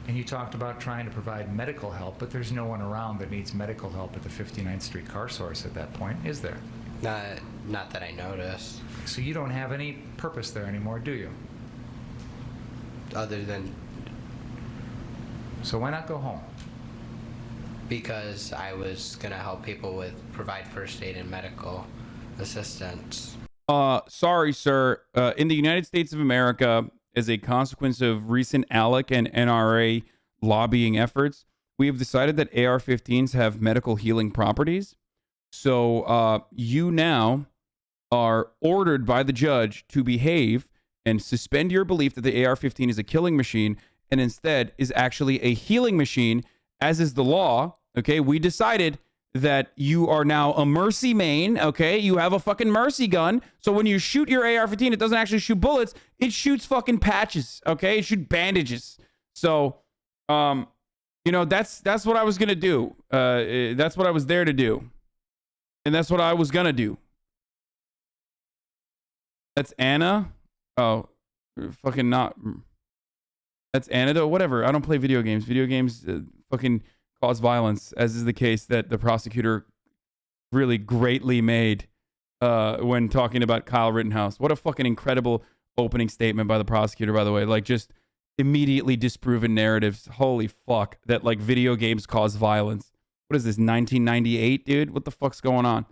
And you talked about trying to provide medical help, but there's no one around that needs medical help at the 59th Street car source at that point, is there? Not that I noticed. So you don't have any purpose there anymore, do you? other than... So why not go home? Because I was going to help people with provide first aid and medical assistance. Sorry, sir. In the United States of America, as a consequence of recent ALEC and NRA lobbying efforts, we have decided that AR-15s have medical healing properties. So you now are ordered by the judge to behave and suspend your belief that the AR-15 is a killing machine and instead is actually a healing machine, as is the law. Okay, we decided that you are now a mercy main. Okay, you have a fucking mercy gun. So when you shoot your AR-15, it doesn't actually shoot bullets. It shoots fucking patches. Okay, it shoots bandages. So, you know, that's what I was gonna do. That's what I was there to do, and that's what I was gonna do. That's Anna. Oh, fucking not. That's Antidote. Whatever. I don't play video games. Video games fucking cause violence, as is the case that the prosecutor really greatly made when talking about Kyle Rittenhouse. What a fucking incredible opening statement by the prosecutor, by the way. Like, just immediately disproven narratives. Holy fuck. That, like, video games cause violence. What is this, 1998, dude? What the fuck's going on?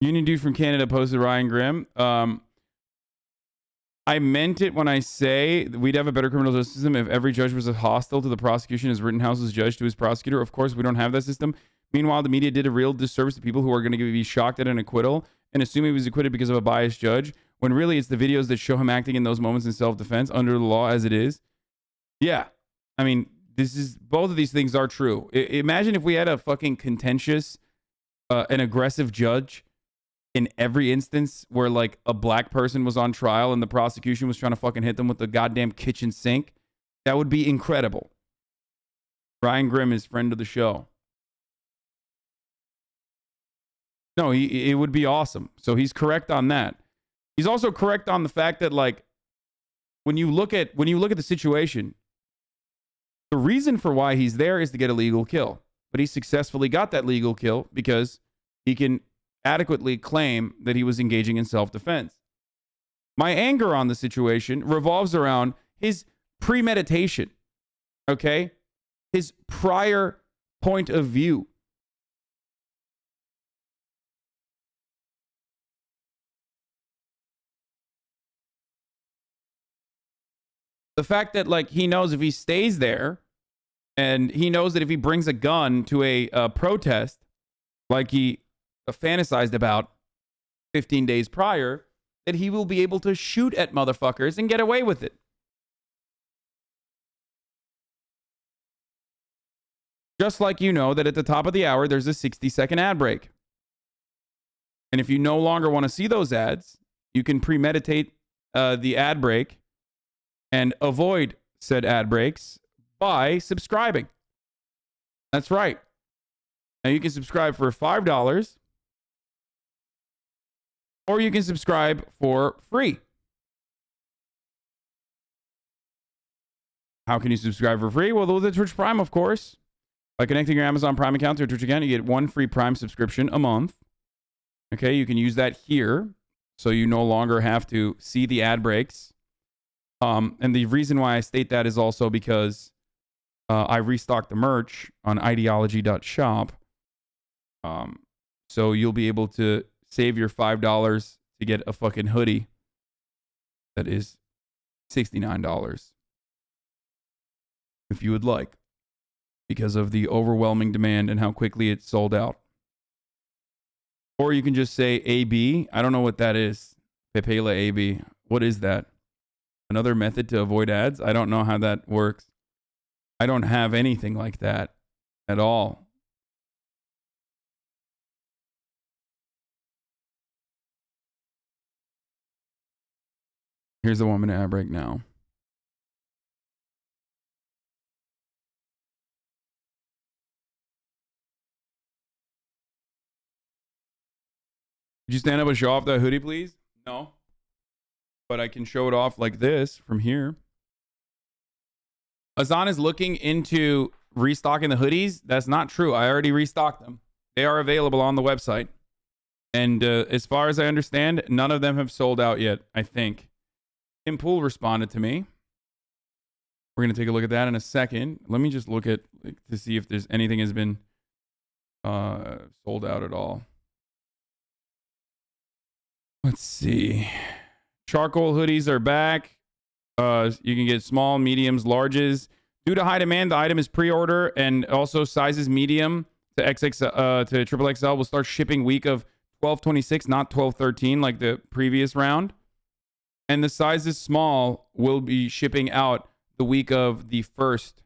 Union Dude from Canada posted Ryan Grimm. I meant it when I say we'd have a better criminal justice system if every judge was as hostile to the prosecution as Rittenhouse's judge to his prosecutor. Of course, we don't have that system. Meanwhile, the media did a real disservice to people who are going to be shocked at an acquittal and assume he was acquitted because of a biased judge, when really it's the videos that show him acting in those moments in self-defense under the law as it is. Yeah. I mean, both of these things are true. Imagine if we had a fucking contentious, an aggressive judge in every instance where, like, a black person was on trial and the prosecution was trying to fucking hit them with the goddamn kitchen sink. That would be incredible. Ryan Grimm is friend of the show. No, it would be awesome. So he's correct on that. He's also correct on the fact that, like, when you look at the situation, the reason for why he's there is to get a legal kill. But he successfully got that legal kill because he can adequately claim that he was engaging in self-defense. My anger on the situation revolves around his premeditation, okay? His prior point of view. The fact that, like, he knows if he stays there, and he knows that if he brings a gun to a protest, like he fantasized about 15 days prior, that he will be able to shoot at motherfuckers and get away with it. Just like you know that at the top of the hour, there's a 60-second ad break. And if you no longer want to see those ads, you can premeditate the ad break and avoid said ad breaks by subscribing. That's right. Now you can subscribe for $5, or you can subscribe for free. How can you subscribe for free? Well, with the Twitch Prime, of course. By connecting your Amazon Prime account to your Twitch account, you get one free Prime subscription a month. Okay, you can use that here, so you no longer have to see the ad breaks. And the reason why I state that is also because I restocked the merch on ideology.shop. So you'll be able to save your $5 to get a fucking hoodie that is $69 if you would like, because of the overwhelming demand and how quickly it sold out. Or you can just say AB. I don't know what that is. Pepela AB. What is that? Another method to avoid ads? I don't know how that works. I don't have anything like that at all. Here's the 1-minute ad break now. Could you stand up and show off that hoodie, please? No. But I can show it off like this from here. Hasan is looking into restocking the hoodies. That's not true. I already restocked them. They are available on the website. And as far as I understand, none of them have sold out yet, I think. Tim Pool responded to me. We're going to take a look at that in a second. Let me just look at to see if there's anything has been sold out at all. Let's see. Charcoal hoodies are back. You can get small, mediums, larges. Due to high demand, the item is pre-order, and also sizes medium to XXL to triple XL will start shipping week of 12/26, not 12/13 like the previous round. And the sizes small will be shipping out the week of the 1st,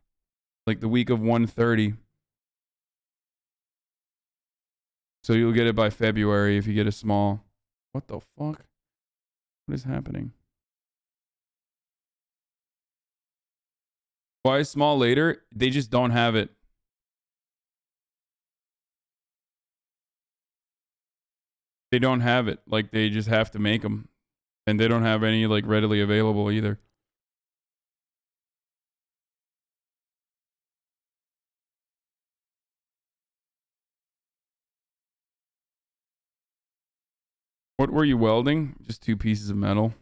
like the week of 1/30. So you'll get it by February if you get a small. What the fuck? What is happening? Why is small later? They just don't have it. They don't have it. Like, they just have to make them. And they don't have any, like, readily available either. What were you welding? Just 2 pieces of metal.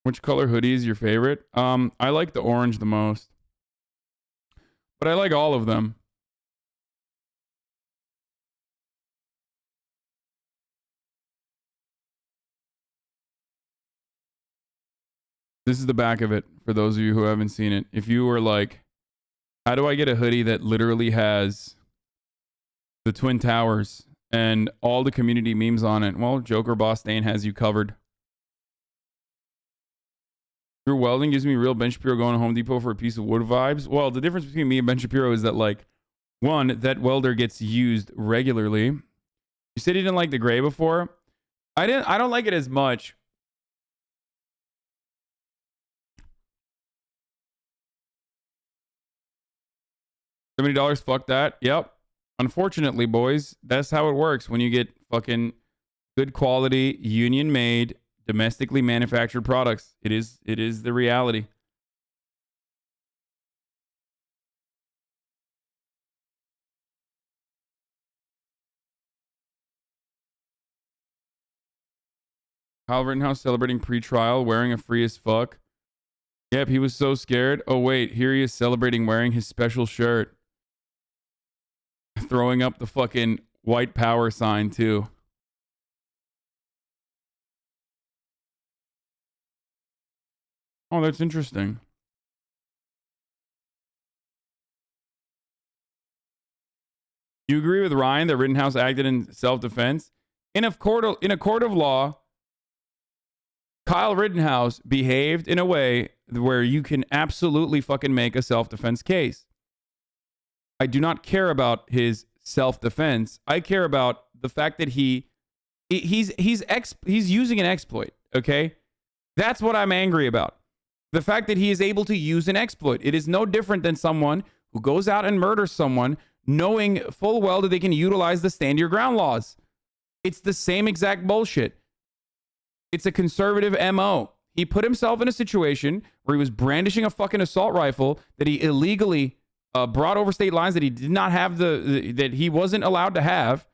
Which color hoodie is your favorite? I like the orange the most. But I like all of them. This is the back of it for those of you who haven't seen it. If you were like, how do I get a hoodie that literally has the Twin Towers and all the community memes on it? Well, Joker Boss Dane has you covered. Your welding gives me real Ben Shapiro going to Home Depot for a piece of wood vibes. Well, the difference between me and Ben Shapiro is that, like, one, that welder gets used regularly. You said you didn't like the gray before. I don't like it as much. $70, fuck that. Yep. Unfortunately, boys, that's how it works when you get fucking good quality, union made, domestically manufactured products. It is the reality. Kyle Rittenhouse celebrating pre-trial, wearing a free as fuck. Yep, he was so scared. Oh wait, here he is celebrating wearing his special shirt. Throwing up the fucking white power sign too. Oh, that's interesting. You agree with Ryan that Rittenhouse acted in self-defense? In a court of law, Kyle Rittenhouse behaved in a way where you can absolutely fucking make a self-defense case. I do not care about his self-defense. I care about the fact that he's using an exploit, okay? That's what I'm angry about. The fact that he is able to use an exploit. It is no different than someone who goes out and murders someone knowing full well that they can utilize the stand your ground laws. It's the same exact bullshit. It's a conservative MO. He put himself in a situation where he was brandishing a fucking assault rifle that he illegally brought over state lines, that he did not have that he wasn't allowed to have,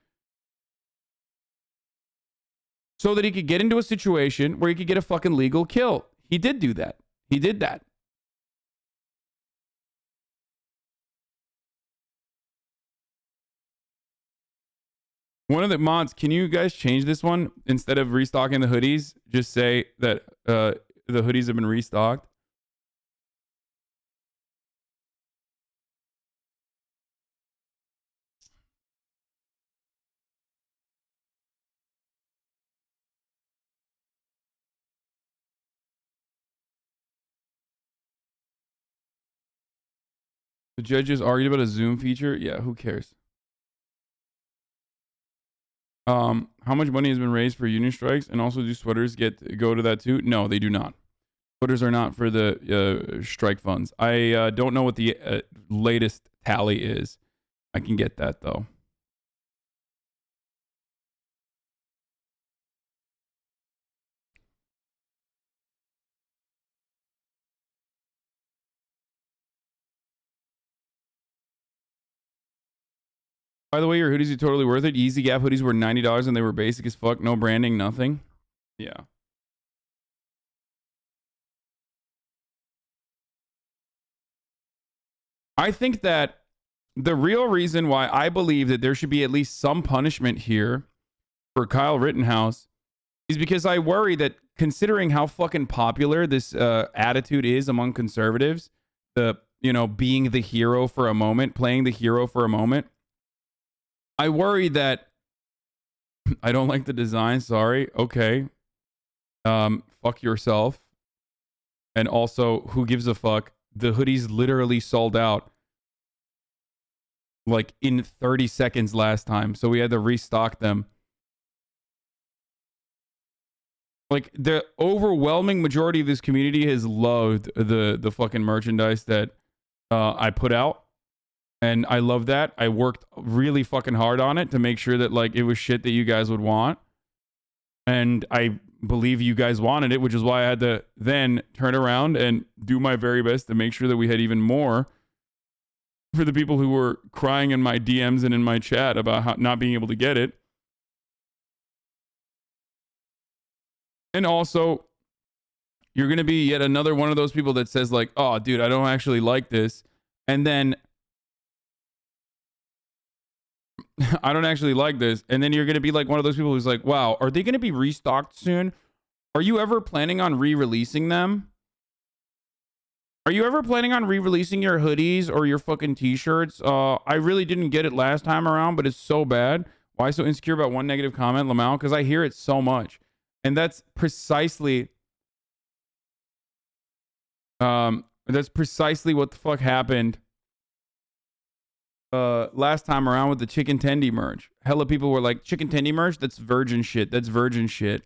so that he could get into a situation where he could get a fucking legal kill. He did do that. He did that. One of the mods, can you guys change this one? Instead of restocking the hoodies, just say that the hoodies have been restocked. The judges argued about a Zoom feature. Yeah, who cares? How much money has been raised for union strikes? And also, do sweaters go to that too? No, they do not. Sweaters are not for the strike funds. I don't know what the latest tally is. I can get that though. By the way, your hoodies are totally worth it. Easy Gap hoodies were $90 and they were basic as fuck. No branding, nothing. Yeah. I think that the real reason why I believe that there should be at least some punishment here for Kyle Rittenhouse is because I worry that considering how fucking popular this attitude is among conservatives, being the hero for a moment, playing the hero for a moment, I worry that I don't like the design. Sorry. Okay. Fuck yourself. And also, who gives a fuck? The hoodies literally sold out like in 30 seconds last time. So we had to restock them. Like the overwhelming majority of this community has loved the fucking merchandise that I put out. And I love that. I worked really fucking hard on it to make sure that like it was shit that you guys would want. And I believe you guys wanted it, which is why I had to then turn around and do my very best to make sure that we had even more for the people who were crying in my DMs and in my chat about not being able to get it. And also, you're going to be yet another one of those people that says like, oh, dude, I don't actually like this. And then I don't actually like this. And then you're going to be like one of those people who's like, wow, are they going to be restocked soon? Are you ever planning on re-releasing them? Are you ever planning on re-releasing your hoodies or your fucking t-shirts? I really didn't get it last time around, but it's so bad. Why so insecure about one negative comment, Lamau? Because I hear it so much. And that's precisely what the fuck happened last time around with the chicken tendy merch. Hella people were like, chicken tendy merch? That's virgin shit. That's virgin shit.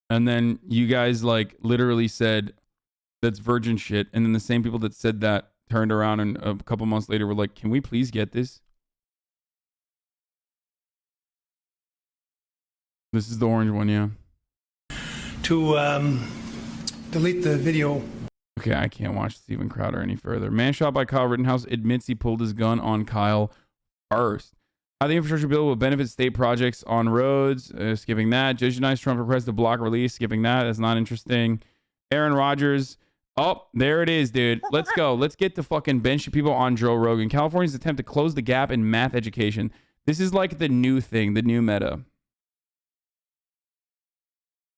And then you guys like literally said that's virgin shit. And then the same people that said that turned around and a couple months later were like, can we please get this? This is the orange one, yeah. To delete the video. Okay, I can't watch Steven Crowder any further. Man shot by Kyle Rittenhouse admits he pulled his gun on Kyle first. How the infrastructure bill will benefit state projects on roads. Skipping that. Judge denies Trump request to block release. Skipping that. That's not interesting. Aaron Rodgers. Oh, there it is, dude. Let's go. Let's get the fucking bench people on Joe Rogan. California's attempt to close the gap in math education. This is like the new thing, the new meta.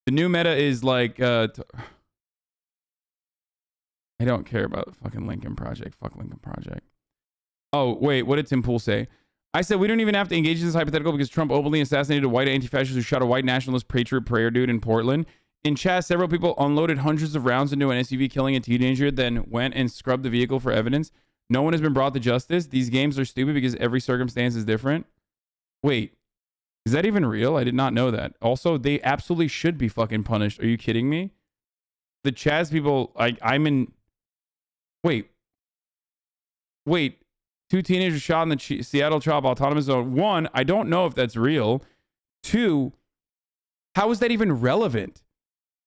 The new meta is like, I don't care about the fucking Lincoln Project. Fuck Lincoln Project. Oh, wait, what did Tim Pool say? I said, we don't even have to engage in this hypothetical because Trump openly assassinated a white anti-fascist who shot a white nationalist patriot prayer dude in Portland. In chat, several people unloaded hundreds of rounds into an SUV, killing a teenager, then went and scrubbed the vehicle for evidence. No one has been brought to justice. These games are stupid because every circumstance is different. Wait. Is that even real? I did not know that. Also, they absolutely should be fucking punished. Are you kidding me? The Chaz people, I'm in... Wait. 2 teenagers shot in the Seattle Chop Autonomous Zone. 1, I don't know if that's real. 2, how is that even relevant?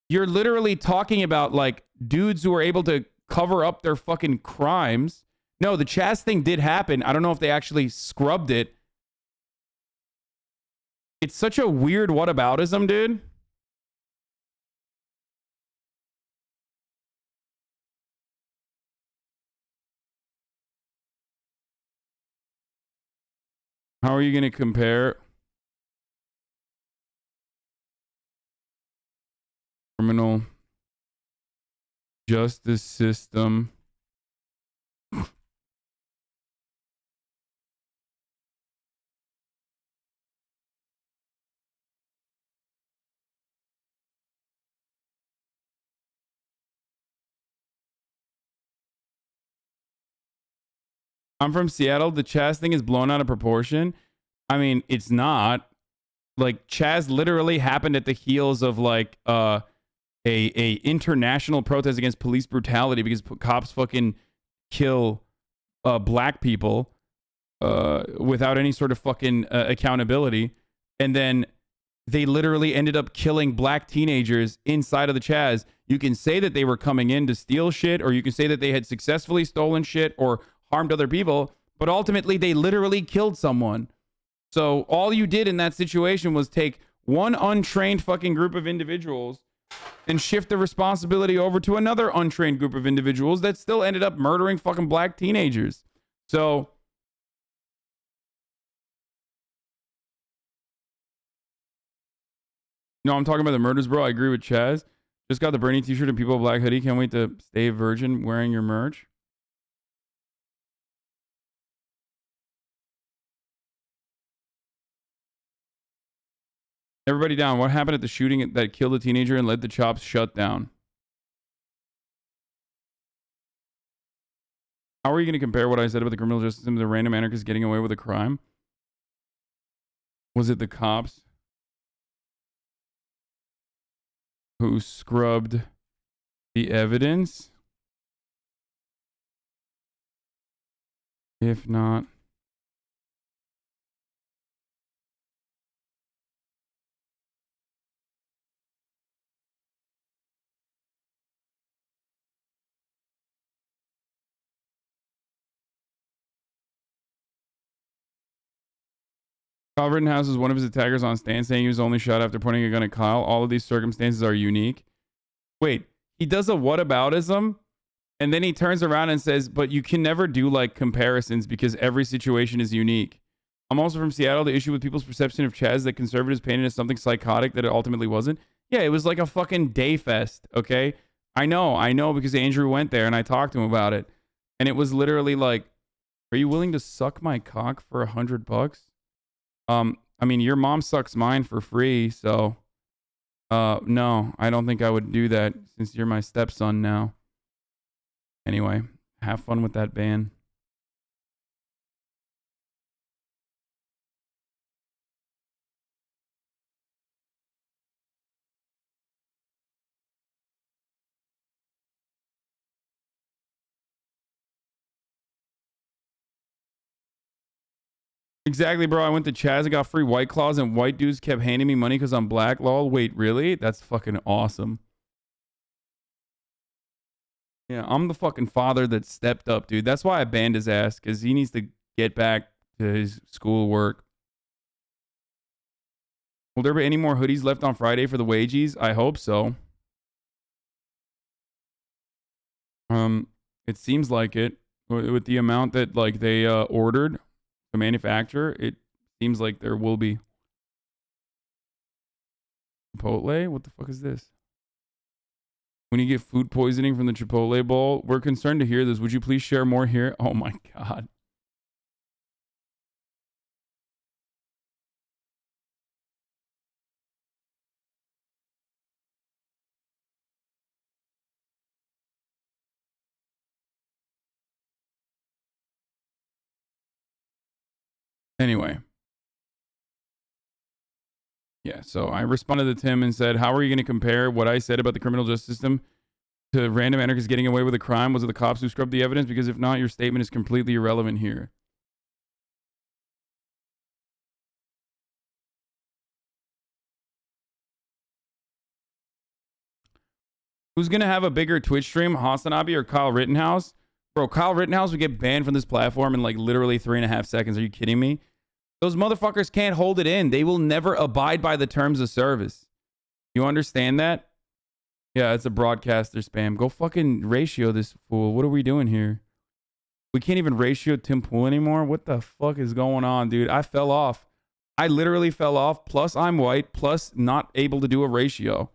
You're literally talking about, like, dudes who are able to cover up their fucking crimes. No, the Chaz thing did happen. I don't know if they actually scrubbed it. It's such a weird whataboutism, dude. How are you going to compare criminal justice system I'm from Seattle. The Chaz thing is blown out of proportion. I mean, it's not. Like, Chaz literally happened at the heels of, like, a international protest against police brutality because cops fucking kill black people without any sort of fucking accountability. And then they literally ended up killing black teenagers inside of the Chaz. You can say that they were coming in to steal shit, or you can say that they had successfully stolen shit or harmed other people, but ultimately they literally killed someone. So all you did in that situation was take one untrained fucking group of individuals and shift the responsibility over to another untrained group of individuals that still ended up murdering fucking black teenagers. So no, I'm talking about the murders, bro. I agree with Chaz. Just got the Bernie t-shirt and People Black hoodie. Can't wait to stay a virgin wearing your merch. Everybody down. What happened at the shooting that killed a teenager and led the chops shut down? How are you going to compare what I said about the criminal justice system to the random anarchist getting away with a crime? Was it the cops who scrubbed the evidence? If not, Kyle Rittenhouse is one of his attackers on stand saying he was only shot after pointing a gun at Kyle. All of these circumstances are unique. Wait, he does a whataboutism and then he turns around and says, but you can never do like comparisons because every situation is unique. I'm also from Seattle. The issue with people's perception of Chaz that conservatives painted as something psychotic that it ultimately wasn't. Yeah, it was like a fucking day fest, okay? I know because Andrew went there and I talked to him about it. And it was literally like, are you willing to suck my cock for $100? I mean, your mom sucks mine for free, so no, I don't think I would do that since you're my stepson now. Anyway, have fun with that ban. Exactly, bro. I went to Chaz and got free White Claws and white dudes kept handing me money because I'm black. Lol. Wait, really? That's fucking awesome. Yeah, I'm the fucking father that stepped up, dude. That's why I banned his ass, because he needs to get back to his schoolwork. Will there be any more hoodies left on Friday for the wages? I hope so. It seems like it. With the amount that like they ordered to manufacture, it seems like there will be. Chipotle? What the fuck is this? When you get food poisoning from the Chipotle bowl, we're concerned to hear this. Would you please share more here? Oh my God. Anyway. Yeah, so I responded to Tim and said, how are you going to compare what I said about the criminal justice system to random anarchists getting away with a crime? Was it the cops who scrubbed the evidence? Because if not, your statement is completely irrelevant here. Who's going to have a bigger Twitch stream, HasanAbi or Kyle Rittenhouse? Bro, Kyle Rittenhouse would get banned from this platform in like literally 3.5 seconds. Are you kidding me? Those motherfuckers can't hold it in. They will never abide by the terms of service. You understand that? Yeah, it's a broadcaster spam. Go fucking ratio this fool. What are we doing here? We can't even ratio Tim Pool anymore? What the fuck is going on, dude? I fell off. I literally fell off. Plus, I'm white. Plus, not able to do a ratio.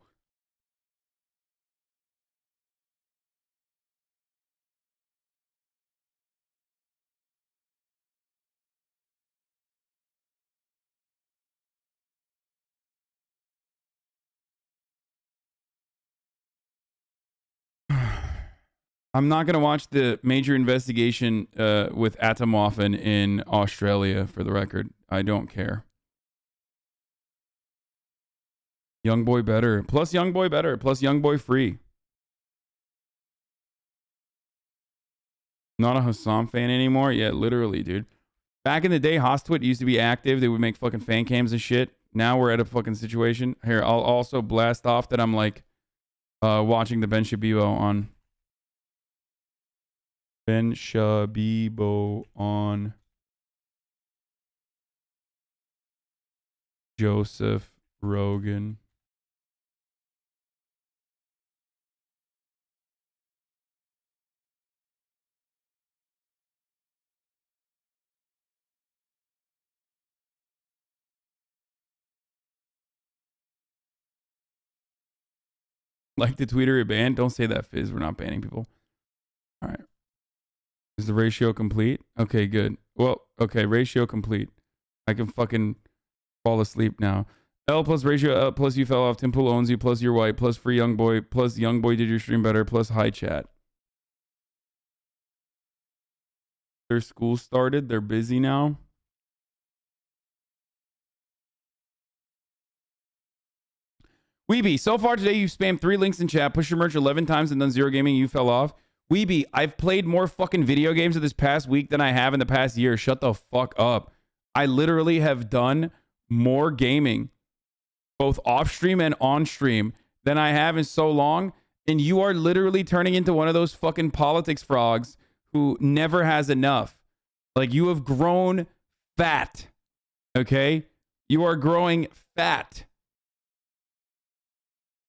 I'm not going to watch the major investigation with Atomwaffen in Australia, for the record. I don't care. Young boy better. Plus young boy better. Plus young boy free. Not a Hasan fan anymore? Yeah, literally, dude. Back in the day, Hostwit used to be active. They would make fucking fan cams and shit. Now we're at a fucking situation. Here, I'll also blast off that I'm like watching the Ben Shabibo on... Ben Shabibo on Joseph Rogan. Like the tweeter banned? Don't say that, Fizz. We're not banning people. All right. Is the ratio complete? Okay, good. Well, okay, ratio complete. I can fucking fall asleep now. L plus ratio L plus you fell off. Tim Pool owns you plus you're white plus free young boy plus young boy did your stream better plus high chat. Their school started. They're busy now. Weeby, so far today you've spammed 3 links in chat, pushed your merch 11 times and done 0 gaming. You fell off. Weeby, I've played more fucking video games in this past week than I have in the past year. Shut the fuck up. I literally have done more gaming, both off stream and on stream, than I have in so long. And you are literally turning into one of those fucking politics frogs who never has enough. Like, you have grown fat. Okay? You are growing fat.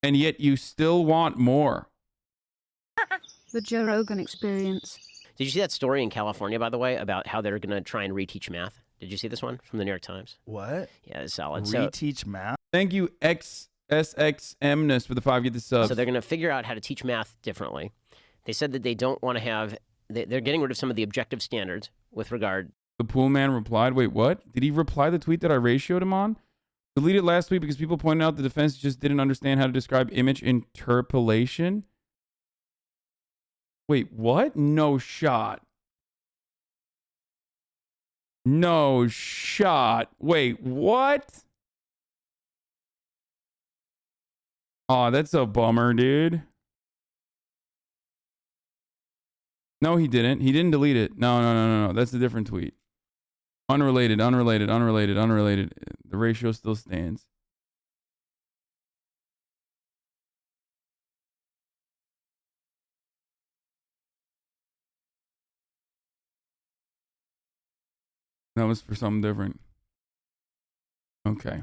And yet you still want more. The Joe Rogan Experience. Did you see that story in California, by the way, about how they're going to try and reteach math? Did you see this one from the New York Times? What? Yeah, it's solid. Reteach math? Thank you, XSXMness, for the 5 get the subs. So they're going to figure out how to teach math differently. They said that they don't want to have... They're getting rid of some of the objective standards with regard... The pool man replied, wait, what? Did he reply the tweet that I ratioed him on? Deleted last week because people pointed out the defense just didn't understand how to describe image interpolation. Wait, what? No shot. No shot. Wait, what? Oh, that's a bummer, dude. No, he didn't. He didn't delete it. No. That's a different tweet. Unrelated. The ratio still stands. That was for something different. Okay.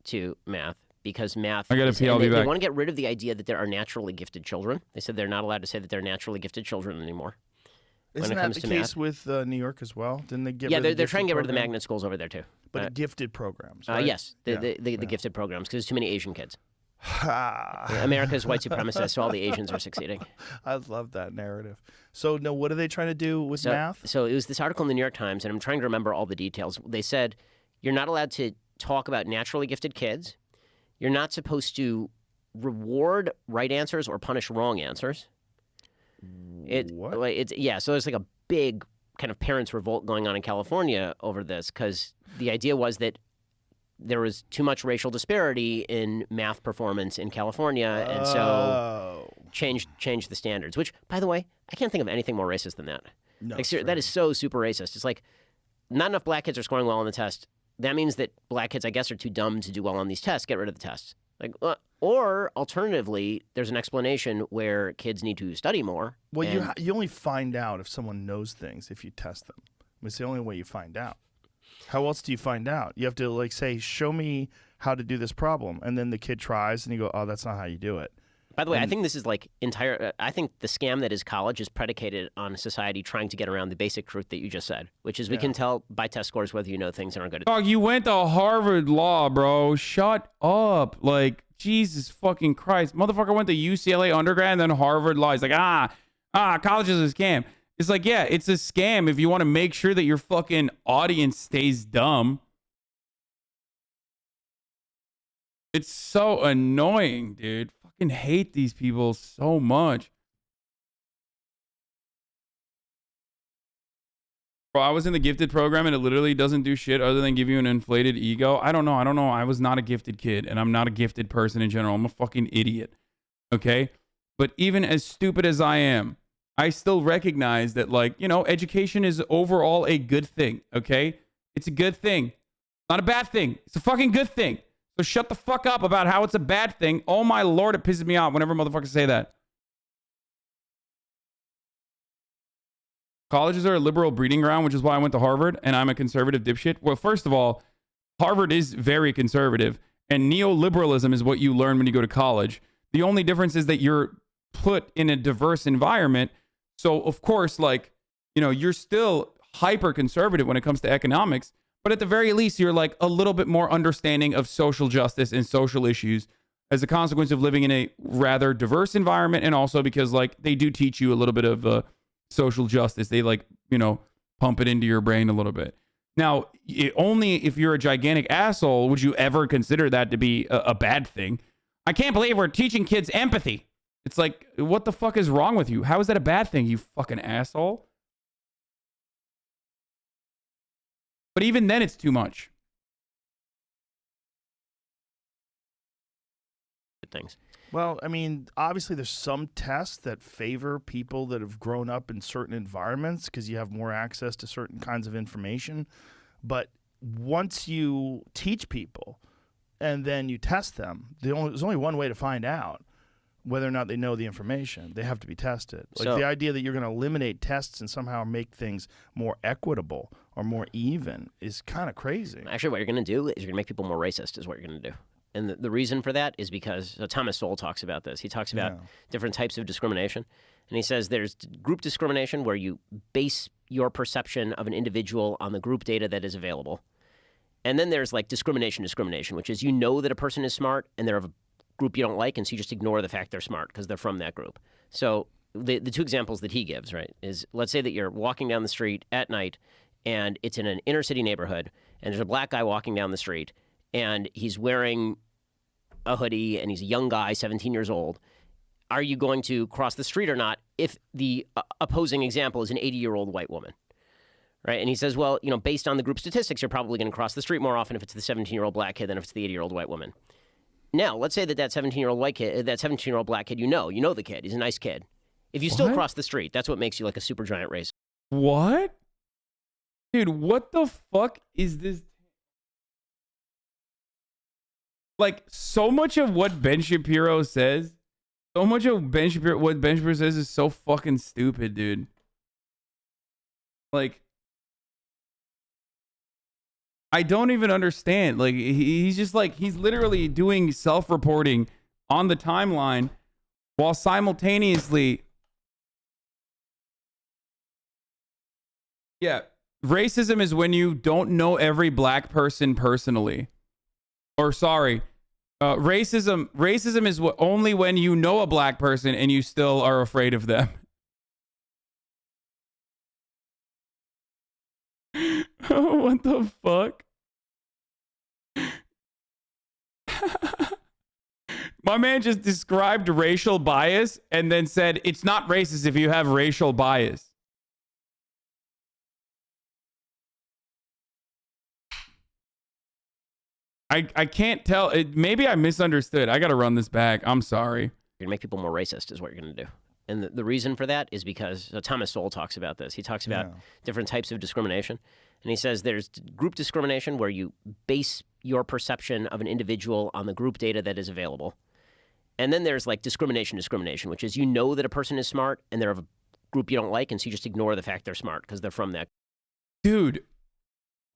To math, because math... I gotta pee, I'll be back. They want to get rid of the idea that there are naturally gifted children. They said they're not allowed to say that they're naturally gifted children anymore. Isn't that the case with New York as well? Didn't they get rid of they're trying to get rid of the magnet schools over there, too. But gifted programs, right? Yes, the gifted programs, because there's too many Asian kids. America's white supremacist, so all the Asians are succeeding. I love that narrative. So, no, what are they trying to do with math? So it was this article in the New York Times, and I'm trying to remember all the details. They said you're not allowed to talk about naturally gifted kids. You're not supposed to reward right answers or punish wrong answers. So there's like a big kind of parents' revolt going on in California over this, because the idea was that there was too much racial disparity in math performance in California, and so changed the standards. Which, by the way, I can't think of anything more racist than that. No, that is so super racist. It's like not enough black kids are scoring well on the test. That means that black kids, I guess, are too dumb to do well on these tests. Get rid of the tests. Or alternatively, there's an explanation where kids need to study more. Well, you only find out if someone knows things if you test them. It's the only way you find out. How else do you find out? You have to say, show me how to do this problem, and then the kid tries, and you go, oh, that's not how you do it. By the way, I think this is I think the scam that is college is predicated on society trying to get around the basic truth that you just said, which is we can tell by test scores whether you know things and are good at. Dog, you went to Harvard Law, bro. Shut up. Like, Jesus fucking Christ. Motherfucker went to UCLA undergrad and then Harvard Law. He's like, college is a scam. It's like, yeah, it's a scam if you want to make sure that your fucking audience stays dumb. It's so annoying, dude. Fucking hate these people so much. Bro, I was in the gifted program and it literally doesn't do shit other than give you an inflated ego. I don't know. I was not a gifted kid and I'm not a gifted person in general. I'm a fucking idiot. Okay? But even as stupid as I am, I still recognize that, education is overall a good thing. Okay? It's a good thing. Not a bad thing. It's a fucking good thing. So shut the fuck up about how it's a bad thing. Oh my Lord, it pisses me off whenever motherfuckers say that. Colleges are a liberal breeding ground, which is why I went to Harvard and I'm a conservative dipshit. Well, first of all, Harvard is very conservative, and neoliberalism is what you learn when you go to college. The only difference is that you're put in a diverse environment. So, of course, like, you know, you're still hyper conservative when it comes to economics, but at the very least, you're like a little bit more understanding of social justice and social issues as a consequence of living in a rather diverse environment. And also because, like, they do teach you a little bit of social justice. They, like, you know, pump it into your brain a little bit. Now, only if you're a gigantic asshole would you ever consider that to be a bad thing. I can't believe we're teaching kids empathy. It's like, what the fuck is wrong with you? How is that a bad thing, you fucking asshole? But even then, it's too much. Things. Well, I mean, obviously there's some tests that favor people that have grown up in certain environments because you have more access to certain kinds of information. But once you teach people and then you test them, there's only one way to find out whether or not they know the information. They have to be tested. Like, So- the idea that you're going to eliminate tests and somehow make things more equitable or more even is kind of crazy. Actually, what you're going to do is you're going to make people more racist is what you're going to do. And the reason for that is because Thomas Sowell talks about this. He talks about different types of discrimination. And he says there's group discrimination where you base your perception of an individual on the group data that is available. And then there's like discrimination, which is you know that a person is smart and they're of a group you don't like, and so you just ignore the fact they're smart because they're from that group. So the two examples that he gives, right, is let's say that you're walking down the street at night and it's in an inner city neighborhood and there's a black guy walking down the street and he's wearing a hoodie and he's a young guy, 17 years old. Are you going to cross the street or not if the opposing example is an 80-year-old white woman? Right? And he says, well, you know, based on the group statistics, you're probably going to cross the street more often if it's the 17-year-old black kid than if it's the 80-year-old white woman. Now, let's say that 17-year-old white kid, that 17-year-old black kid, you know the kid. He's a nice kid. If you still cross the street, that's what makes you like a super giant racist. What? Dude, what the fuck is this? Like, so much of what Ben Shapiro says, what Ben Shapiro says is so fucking stupid, dude. Like, I don't even understand. Like, he's just like, he's literally doing self-reporting on the timeline while simultaneously, yeah, racism is when you don't know every black person personally. Or sorry, racism is only when you know a black person and you still are afraid of them. What the fuck? My man just described racial bias and then said it's not racist if you have racial bias. I can't tell. Maybe I misunderstood. I got to run this back. I'm sorry. You're going to make people more racist is what you're going to do. And the reason for that is because Thomas Sowell talks about this. He talks about different types of discrimination. And he says there's group discrimination where you base your perception of an individual on the group data that is available. And then there's like discrimination, which is you know that a person is smart and they're of a group you don't like, and so you just ignore the fact they're smart because they're from that. Dude,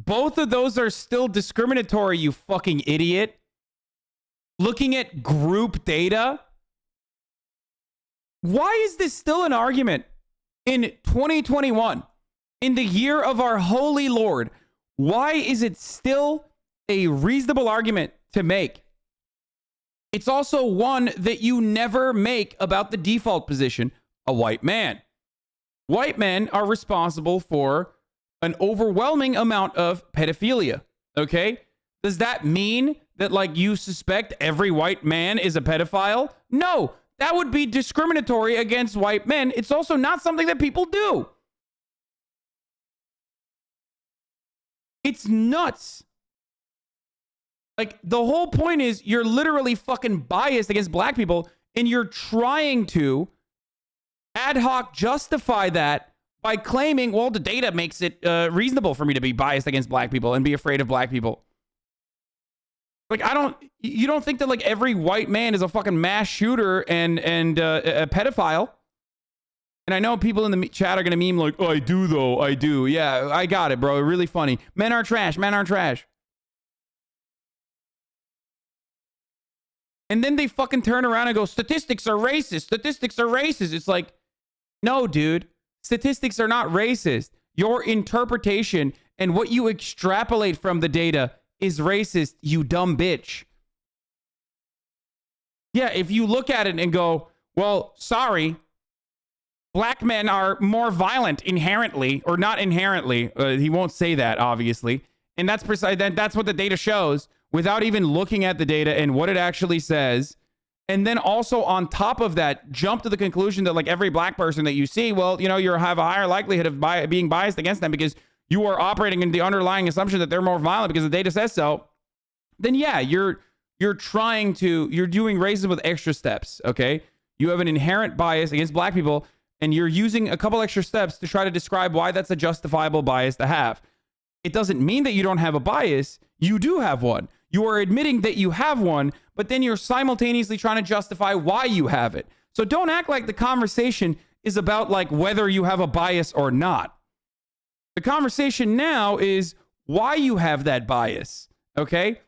both of those are still discriminatory, you fucking idiot. Looking at group data? Why is this still an argument in 2021? In the year of our holy Lord, why is it still a reasonable argument to make? It's also one that you never make about the default position, a white man. White men are responsible for an overwhelming amount of pedophilia, okay? Does that mean that, like, you suspect every white man is a pedophile? No, that would be discriminatory against white men. It's also not something that people do. It's nuts. Like, the whole point is you're literally fucking biased against black people, and you're trying to ad hoc justify that by claiming, well, the data makes it reasonable for me to be biased against black people and be afraid of black people. Like, you don't think that, like, every white man is a fucking mass shooter and a pedophile? And I know people in the chat are going to meme like, oh, I do, though. I do. Yeah, I got it, bro. Really funny. Men are trash. Men are trash. And then they fucking turn around and go, statistics are racist. Statistics are racist. It's like, no, dude. Statistics are not racist. Your interpretation and what you extrapolate from the data is racist, you dumb bitch. Yeah, if you look at it and go, well, sorry, black men are more violent inherently, or not inherently. He won't say that, obviously. And that's that's what the data shows, without even looking at the data and what it actually says. And then also on top of that, jump to the conclusion that like every black person that you see, well, you know, you have a higher likelihood of being biased against them because you are operating in the underlying assumption that they're more violent because the data says so. Then yeah, you're doing racism with extra steps, okay? You have an inherent bias against black people, and you're using a couple extra steps to try to describe why that's a justifiable bias to have. It doesn't mean that you don't have a bias. You do have one. You are admitting that you have one, but then you're simultaneously trying to justify why you have it. So don't act like the conversation is about like whether you have a bias or not. The conversation now is why you have that bias, okay?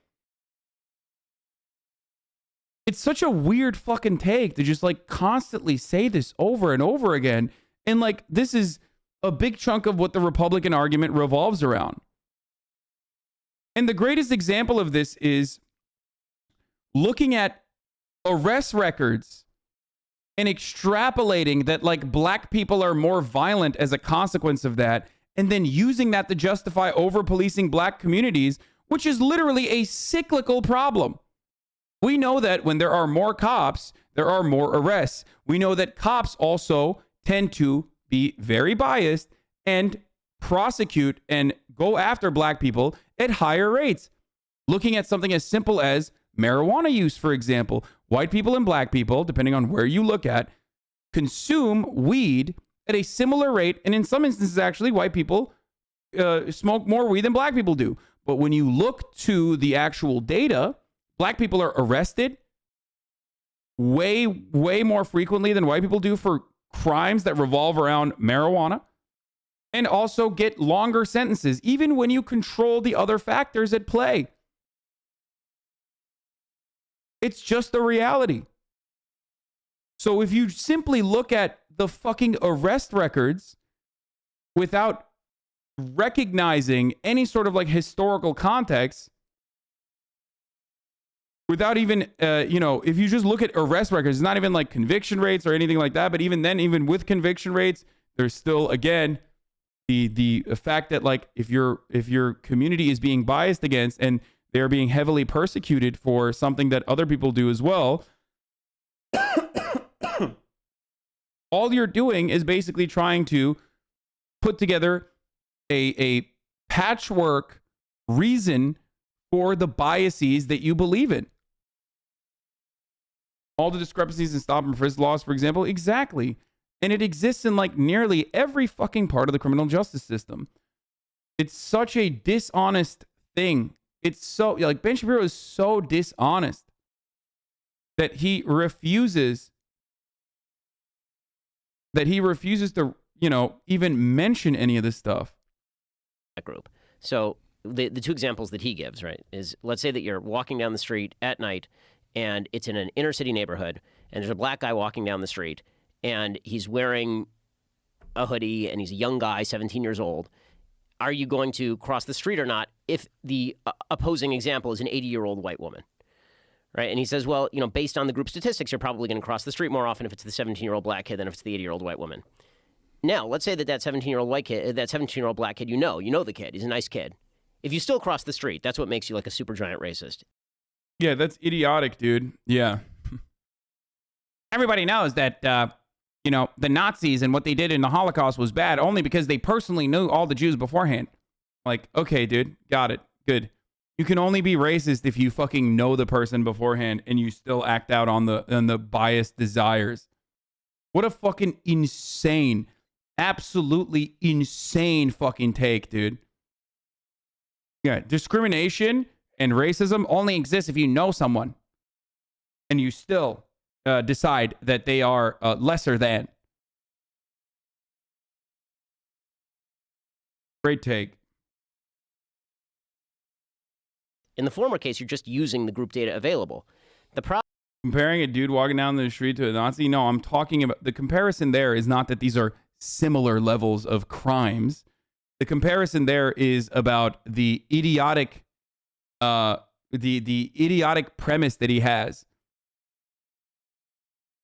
It's such a weird fucking take to just like constantly say this over and over again. And like, this is a big chunk of what the Republican argument revolves around. And the greatest example of this is looking at arrest records and extrapolating that like black people are more violent as a consequence of that, and then using that to justify over-policing black communities, which is literally a cyclical problem. We know that when there are more cops, there are more arrests. We know that cops also tend to be very biased and prosecute and go after black people at higher rates. Looking at something as simple as marijuana use, for example, white people and black people, depending on where you look at, consume weed at a similar rate. And in some instances, actually, white people smoke more weed than black people do. But when you look to the actual data, black people are arrested way, way more frequently than white people do for crimes that revolve around marijuana, and also get longer sentences, even when you control the other factors at play. It's just the reality. So if you simply look at the fucking arrest records without recognizing any sort of like historical context, without even, if you just look at arrest records, it's not even like conviction rates or anything like that. But even then, even with conviction rates, there's still, again, the fact that like if your community is being biased against and they're being heavily persecuted for something that other people do as well, all you're doing is basically trying to put together a patchwork reason for the biases that you believe in. All the discrepancies in stop and frisk laws, for example, exactly. And it exists in like nearly every fucking part of the criminal justice system. It's such a dishonest thing. It's so, like, Ben Shapiro is so dishonest that he refuses to, even mention any of this stuff. That group. So the two examples that he gives, right, is let's say that you're walking down the street at night and it's in an inner city neighborhood and there's a black guy walking down the street and he's wearing a hoodie and he's a young guy, 17 years old. Are you going to cross the street or not if the opposing example is an 80-year-old white woman? Right? And he says, well, based on the group statistics, you're probably going to cross the street more often if it's the 17-year-old black kid than if it's the 80-year-old white woman. Now, let's say that 17-year-old white kid, that 17-year-old black kid, you know the kid. He's a nice kid. If you still cross the street, that's what makes you like a super giant racist. Yeah, that's idiotic, dude. Yeah. Everybody knows that, the Nazis and what they did in the Holocaust was bad only because they personally knew all the Jews beforehand. Like, okay, dude, got it. Good. You can only be racist if you fucking know the person beforehand and you still act out on the biased desires. What a fucking insane, absolutely insane fucking take, dude. Yeah, discrimination and racism only exists if you know someone and you still decide that they are lesser than. Great take. In the former case, you're just using the group data available. The problem Comparing a dude walking down the street to a Nazi? No, I'm talking about the comparison there is not that these are similar levels of crimes. The comparison there is about the idiotic the idiotic premise that he has.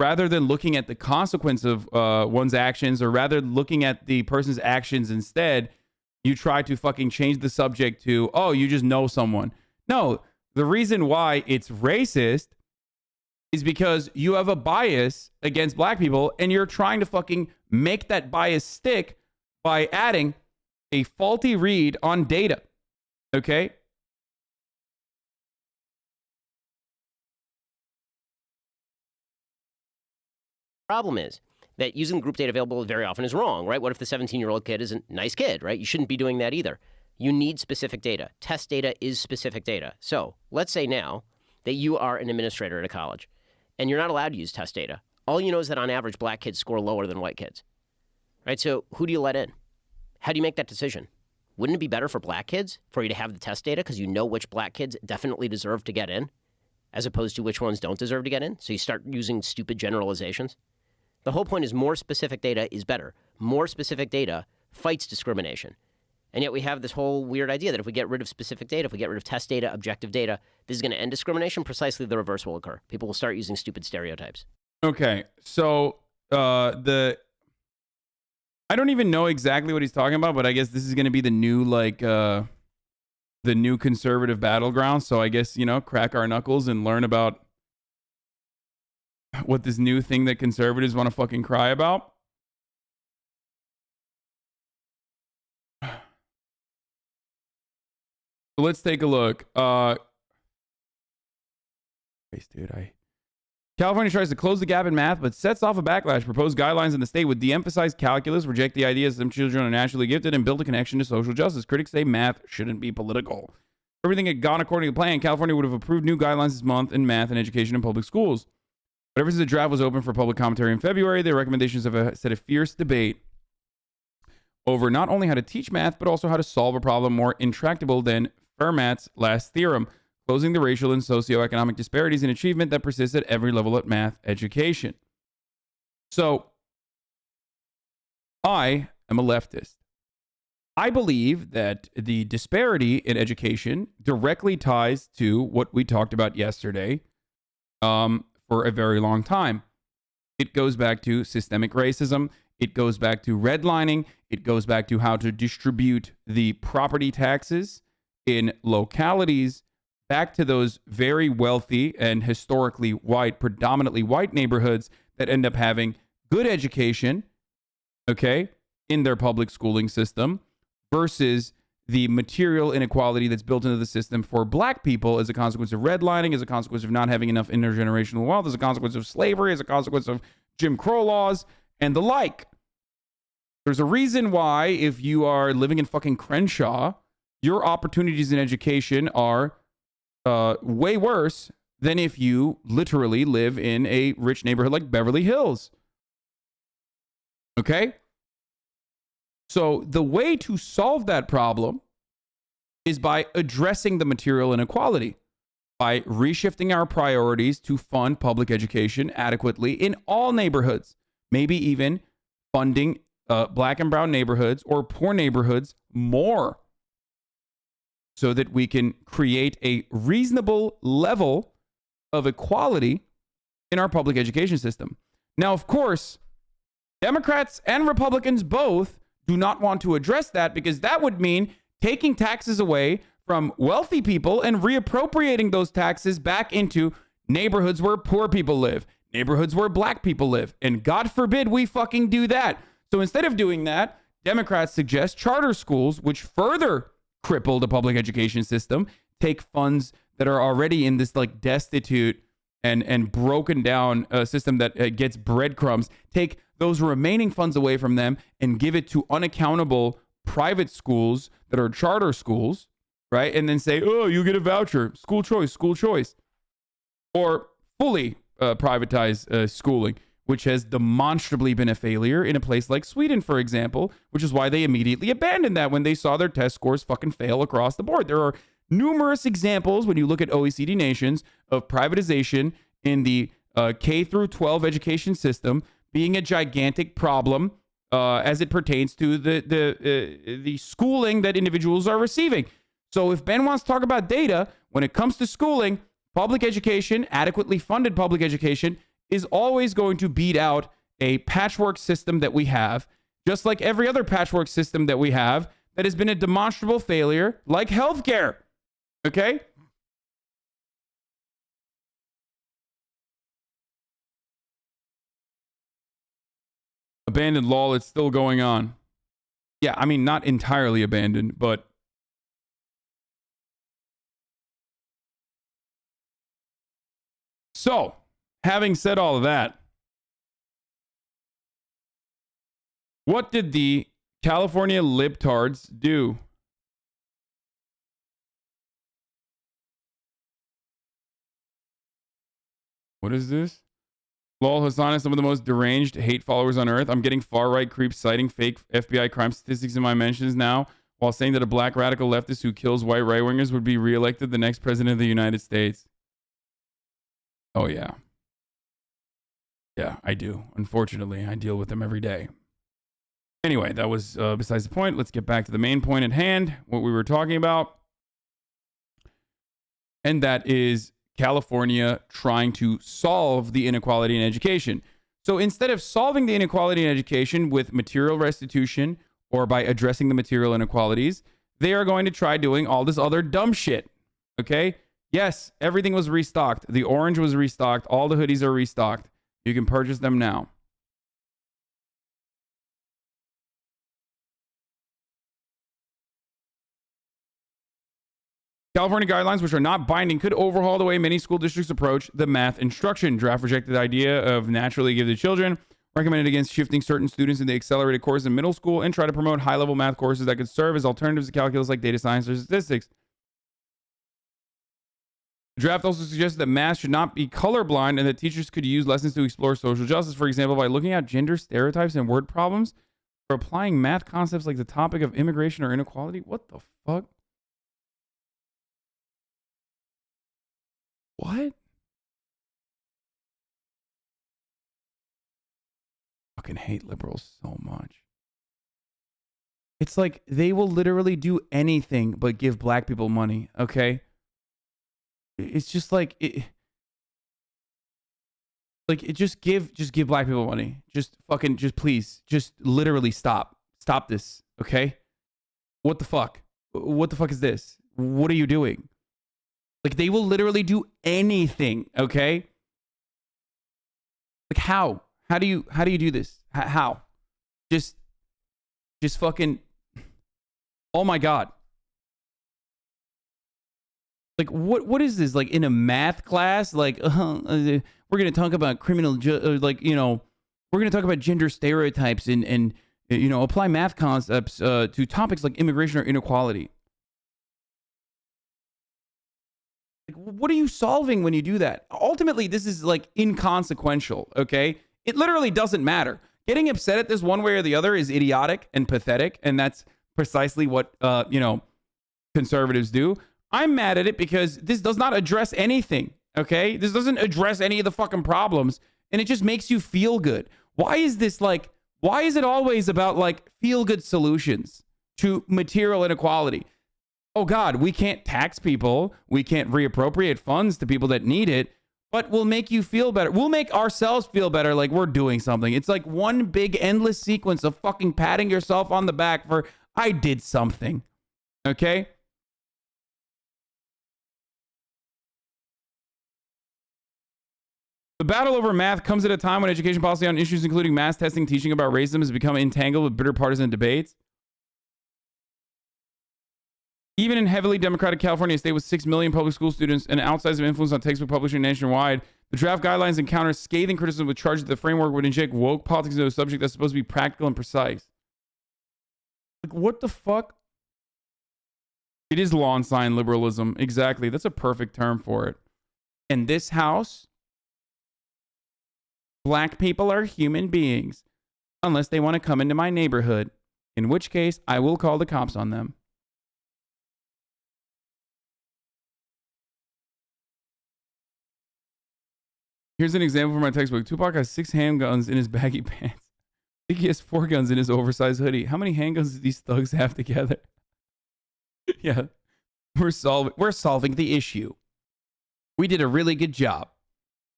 Rather than looking at the consequence of one's actions, or rather looking at the person's actions instead, you try to fucking change the subject to, oh, you just know someone. No, the reason why it's racist is because you have a bias against black people, and you're trying to fucking make that bias stick by adding a faulty read on data. Okay? Problem is that using group data available very often is wrong, right? What if the 17-year-old kid is a nice kid, right? You shouldn't be doing that either. You need specific data. Test data is specific data. So let's say now that you are an administrator at a college and you're not allowed to use test data. All you know is that on average, black kids score lower than white kids, right? So who do you let in? How do you make that decision? Wouldn't it be better for black kids for you to have the test data because you know which black kids definitely deserve to get in as opposed to which ones don't deserve to get in? So you start using stupid generalizations. The whole point is more specific data is better. More specific data fights discrimination. And yet we have this whole weird idea that if we get rid of specific data, if we get rid of test data, objective data, this is going to end discrimination. Precisely the reverse will occur. People will start using stupid stereotypes. Okay, so I don't even know exactly what he's talking about, but I guess this is going to be the new the new conservative battleground. So I guess, crack our knuckles and learn about what this new thing that conservatives want to fucking cry about. So let's take a look. California tries to close the gap in math, but sets off a backlash. Proposed guidelines in the state would de-emphasize calculus, reject the idea that some children are naturally gifted, and build a connection to social justice. Critics say math shouldn't be political. If everything had gone according to plan, California would have approved new guidelines this month in math and education in public schools. But ever since the draft was open for public commentary in February, their recommendations have set a fierce debate over not only how to teach math, but also how to solve a problem more intractable than Fermat's last theorem, closing the racial and socioeconomic disparities in achievement that persist at every level of math education. So, I am a leftist. I believe that the disparity in education directly ties to what we talked about yesterday for a very long time. It goes back to systemic racism. It goes back to redlining. It goes back to how to distribute the property taxes in localities back to those very wealthy and historically white, predominantly white neighborhoods that end up having good education, okay, in their public schooling system versus the material inequality that's built into the system for black people as a consequence of redlining, as a consequence of not having enough intergenerational wealth, as a consequence of slavery, as a consequence of Jim Crow laws, and the like. There's a reason why if you are living in fucking Crenshaw, your opportunities in education are way worse than if you literally live in a rich neighborhood like Beverly Hills. Okay? So the way to solve that problem is by addressing the material inequality, by reshifting our priorities to fund public education adequately in all neighborhoods, maybe even funding black and brown neighborhoods or poor neighborhoods more, so that we can create a reasonable level of equality in our public education system. Now, of course, Democrats and Republicans both do not want to address that, because that would mean taking taxes away from wealthy people and reappropriating those taxes back into neighborhoods where poor people live, neighborhoods where black people live. And God forbid we fucking do that. So instead of doing that, Democrats suggest charter schools, which further cripple the public education system, take funds that are already in this like destitute and broken down system that gets breadcrumbs, take those remaining funds away from them and give it to unaccountable private schools that are charter schools, right? And then say, oh, you get a voucher, school choice. Or fully privatize schooling, which has demonstrably been a failure in a place like Sweden, for example, which is why they immediately abandoned that when they saw their test scores fucking fail across the board. There are numerous examples when you look at OECD nations of privatization in the K through 12 education system being a gigantic problem as it pertains to the schooling that individuals are receiving. So if Ben wants to talk about data, when it comes to schooling, public education, adequately funded public education, is always going to beat out a patchwork system that we have, just like every other patchwork system that we have that has been a demonstrable failure, like healthcare. Okay? Abandoned lol, it's still going on. Yeah, I mean, not entirely abandoned, but so, having said all of that, what did the California libtards do? What is this? Lol, Hasan is some of the most deranged hate followers on earth. I'm getting far-right creeps citing fake FBI crime statistics in my mentions now, while saying that a black radical leftist who kills white right-wingers would be reelected the next president of the United States. Oh, yeah. Yeah, I do. Unfortunately, I deal with them every day. Anyway, that was besides the point. Let's get back to the main point at hand, what we were talking about. And that is California trying to solve the inequality in education. So instead of solving the inequality in education with material restitution or by addressing the material inequalities, they are going to try doing all this other dumb shit. Okay? Yes, everything was restocked. The orange was restocked. All the hoodies are restocked. You can purchase them now. California guidelines, which are not binding, could overhaul the way many school districts approach the math instruction. Draft rejected the idea of naturally gifted children, recommended against shifting certain students into accelerated courses in middle school, and try to promote high-level math courses that could serve as alternatives to calculus like data science or statistics. The draft also suggested that math should not be colorblind and that teachers could use lessons to explore social justice, for example, by looking at gender stereotypes and word problems, or applying math concepts like the topic of immigration or inequality. What the fuck? What? Fucking hate liberals so much. It's like they will literally do anything but give black people money, okay? It's just like just give black people money. Just please, just literally stop this, okay? What the fuck? What the fuck is this? What are you doing? Like, they will literally do anything, okay? Like, how? How do you do this? How? Just fucking, oh my God. Like, what is this? Like, in a math class? Like, we're going to talk about we're going to talk about gender stereotypes and apply math concepts to topics like immigration or inequality. Like, what are you solving when you do that? Ultimately, this is like inconsequential, okay? It literally doesn't matter. Getting upset at this one way or the other is idiotic and pathetic, and that's precisely what, conservatives do. I'm mad at it because this does not address anything, okay? This doesn't address any of the fucking problems, and it just makes you feel good. Why is it always about, like, feel-good solutions to material inequality? Oh God, we can't tax people. We can't reappropriate funds to people that need it, but we'll make you feel better. We'll make ourselves feel better like we're doing something. It's like one big endless sequence of fucking patting yourself on the back for, I did something. Okay? The battle over math comes at a time when education policy on issues including mass testing, teaching about racism has become entangled with bitter partisan debates. Even in heavily Democratic California, a state with 6 million public school students and outsized influence on textbook publishing nationwide, the draft guidelines encounter scathing criticism with charges that the framework would inject woke politics into a subject that's supposed to be practical and precise. Like, what the fuck? It is lawn sign liberalism. Exactly. That's a perfect term for it. In this house, black people are human beings unless they want to come into my neighborhood, in which case I will call the cops on them. Here's an example from my textbook. Tupac has 6 handguns in his baggy pants. I think he has 4 guns in his oversized hoodie. How many handguns do these thugs have together? Yeah. We're solving the issue. We did a really good job.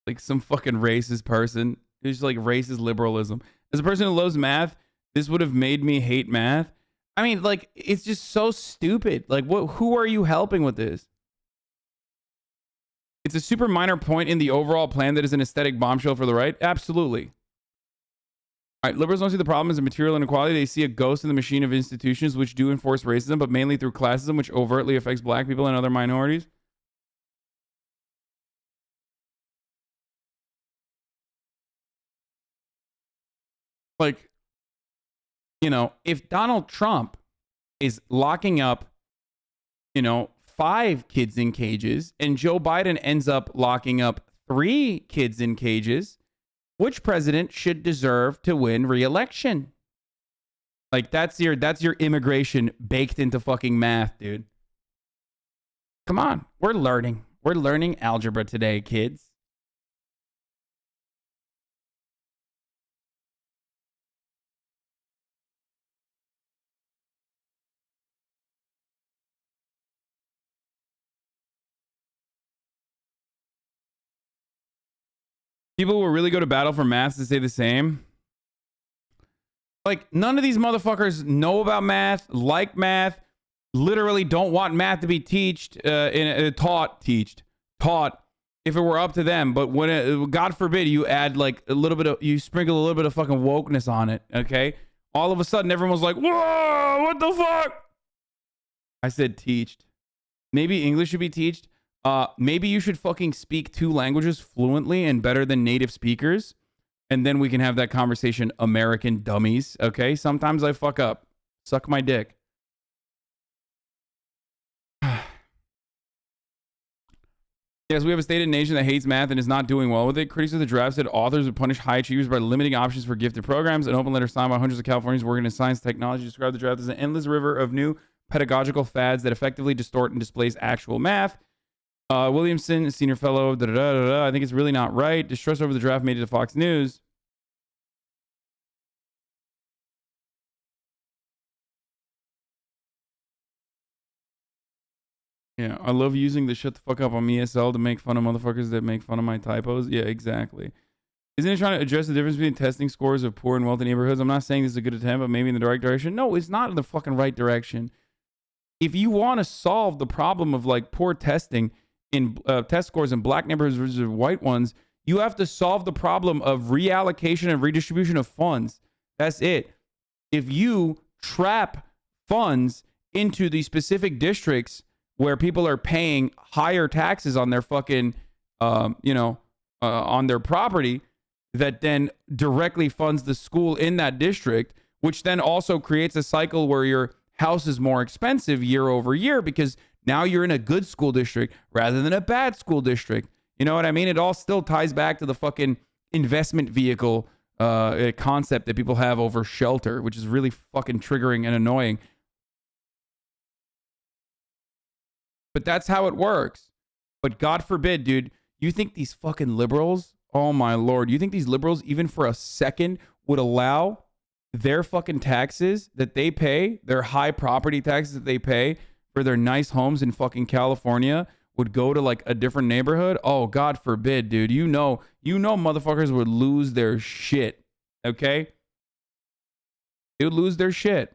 Like some fucking racist person. It's like racist liberalism. As a person who loves math, this would have made me hate math. I mean, like, it's just so stupid. Like, who are you helping with this? It's a super minor point in the overall plan that is an aesthetic bombshell for the right. Absolutely. All right, liberals don't see the problem as a material inequality. They see a ghost in the machine of institutions which do enforce racism, but mainly through classism, which overtly affects black people and other minorities. Like, you know, if Donald Trump is locking up, 5 kids in cages, and Joe Biden ends up locking up 3 kids in cages, which president should deserve to win re-election? Like, that's your immigration baked into fucking math, dude. Come on, we're learning. We're learning algebra today, kids. People will really go to battle for math to say the same. Like, none of these motherfuckers know about math, like math, literally don't want math to be taught if it were up to them. But when God forbid you add like you sprinkle a little bit of fucking wokeness on it, okay? All of a sudden everyone's like, whoa, what the fuck? I said teached. Maybe English should be teached. Maybe you should fucking speak 2 languages fluently and better than native speakers. And then we can have that conversation, American dummies. Okay? Sometimes I fuck up. Suck my dick. Yes, we have a stated nation that hates math and is not doing well with it. Critics of the draft said authors would punish high achievers by limiting options for gifted programs. An open letter signed by hundreds of Californians working in science and technology described the draft as an endless river of new pedagogical fads that effectively distort and displace actual math. Williamson, senior fellow, I think it's really not right. Distrust over the draft made it to Fox News. Yeah, I love using the shut the fuck up on ESL to make fun of motherfuckers that make fun of my typos. Yeah, exactly. Isn't it trying to address the difference between testing scores of poor and wealthy neighborhoods? I'm not saying this is a good attempt, but maybe in the right direction. No, it's not in the fucking right direction. If you want to solve the problem of like poor testing in test scores in black neighborhoods versus white ones, you have to solve the problem of reallocation and redistribution of funds. That's it. If you trap funds into the specific districts where people are paying higher taxes on their fucking, on their property, that then directly funds the school in that district, which then also creates a cycle where your house is more expensive year over year because now you're in a good school district rather than a bad school district. You know what I mean? It all still ties back to the fucking investment vehicle concept that people have over shelter, which is really fucking triggering and annoying. But that's how it works. But God forbid, dude, you think these fucking liberals, oh my Lord, you think these liberals even for a second would allow their fucking taxes that they pay, their high property taxes that they pay for their nice homes in fucking California would go to like a different neighborhood? Oh, God forbid, dude. You know motherfuckers would lose their shit, okay? They would lose their shit.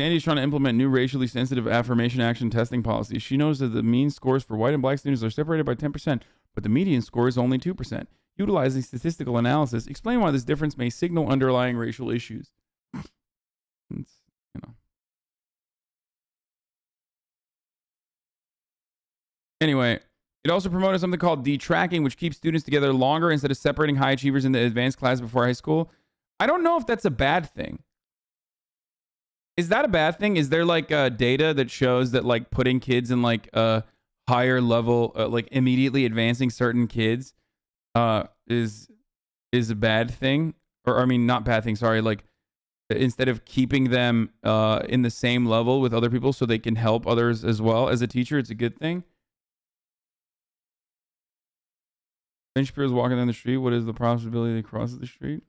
Sandy's trying to implement new racially sensitive affirmation action testing policies. She knows that the mean scores for white and black students are separated by 10%, but the median score is only 2%. Utilizing statistical analysis, explain why this difference may signal underlying racial issues. Anyway, it also promoted something called detracking, which keeps students together longer instead of separating high achievers in the advanced class before high school. I don't know if that's a bad thing. Is that a bad thing? Is there like data that shows that like putting kids in like a higher level, like immediately advancing certain kids is a bad thing? Or I mean, not bad thing, sorry. Like instead of keeping them in the same level with other people so they can help others as well. As a teacher, it's a good thing. Ben Shapiro's walking down the street. What is the possibility that he crosses the street?